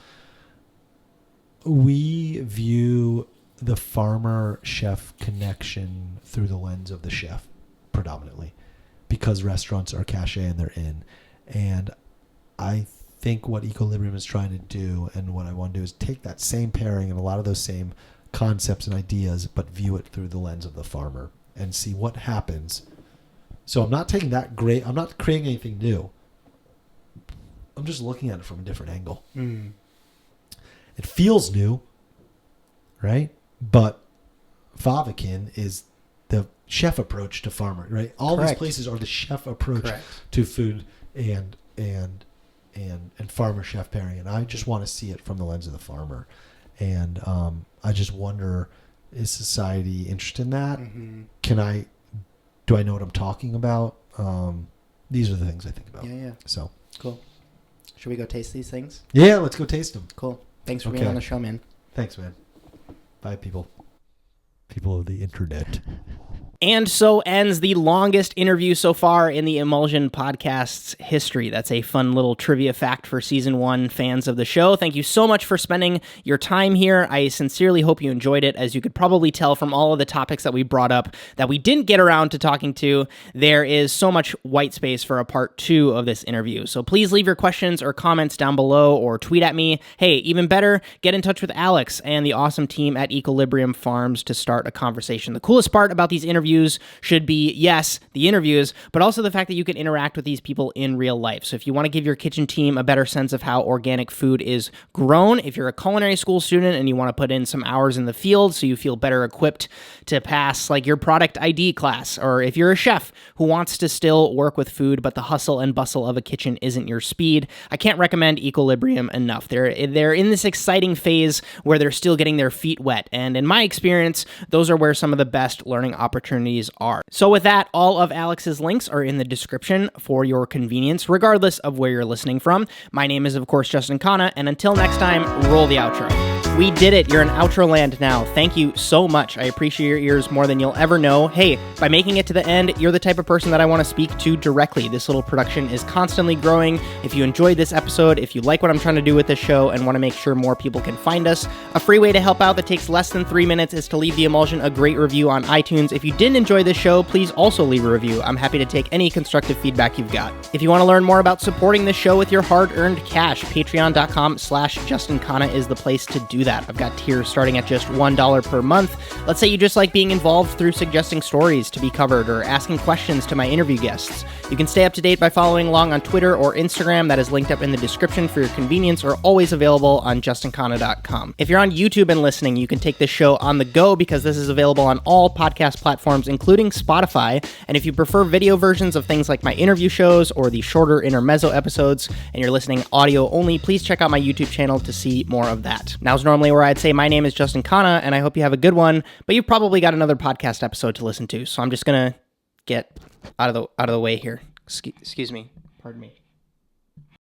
we view the farmer-chef connection through the lens of the chef predominantly, because restaurants are cachet and they're in. And I think what Equilibrium is trying to do, and what I want to do, is take that same pairing and a lot of those same concepts and ideas, but view it through the lens of the farmer and see what happens. So I'm not taking that great, I'm not creating anything new. I'm just looking at it from a different angle. It feels new, right? But Favakin is the chef approach to farmer, right? All these places are the chef approach to food and farmer chef pairing, and I just want to see it from the lens of the farmer. And I just wonder, is society interested in that? Do I know what I'm talking about? These are the things I think about. Yeah. So cool. Should we go taste these things? Yeah, let's go taste them. Cool. Thanks for being on the show, man. Thanks, man. Bye, people. People of the internet. And so ends the longest interview so far in the Emulsion podcast's history. That's a fun little trivia fact for season 1 fans of the show. Thank you so much for spending your time here. I sincerely hope you enjoyed it. As you could probably tell from all of the topics that we brought up that we didn't get around to talking to, there is so much white space for a part 2 of this interview. So please leave your questions or comments down below or tweet at me. Hey, even better, get in touch with Alex and the awesome team at Equilibrium Farms to start a conversation. The coolest part about these interviews should be, yes, the interviews, but also the fact that you can interact with these people in real life. So if you want to give your kitchen team a better sense of how organic food is grown, if you're a culinary school student and you want to put in some hours in the field so you feel better equipped to pass like your product ID class, or if you're a chef who wants to still work with food but the hustle and bustle of a kitchen isn't your speed, I can't recommend Equilibrium enough. They're in this exciting phase where they're still getting their feet wet, and in my experience, those are where some of the best learning opportunities are. So with that, all of Alex's links are in the description for your convenience, regardless of where you're listening from. My name is, of course, Justin Khanna, and until next time, roll the outro. We did it. You're in outro land now. Thank you so much. I appreciate your ears more than you'll ever know. Hey, by making it to the end, you're the type of person that I want to speak to directly. This little production is constantly growing. If you enjoyed this episode, if you like what I'm trying to do with this show and want to make sure more people can find us, a free way to help out that takes less than 3 minutes is to leave the Emulsion a great review on iTunes. If you didn't enjoy this show, please also leave a review. I'm happy to take any constructive feedback you've got. If you want to learn more about supporting this show with your hard-earned cash, patreon.com/Justin Khanna is the place to do that. I've got tiers starting at just $1 per month. Let's say you just like being involved through suggesting stories to be covered or asking questions to my interview guests. You can stay up to date by following along on Twitter or Instagram. That is linked up in the description for your convenience, or always available on justinkhanna.com. If you're on YouTube and listening, you can take this show on the go because this is available on all podcast platforms, including Spotify. And if you prefer video versions of things like my interview shows or the shorter intermezzo episodes, and you're listening audio only, please check out my YouTube channel to see more of that. Now's normally where I'd say my name is Justin Khanna, and I hope you have a good one, but you've probably got another podcast episode to listen to, so I'm just gonna get out of the way here. Excuse me. Pardon me.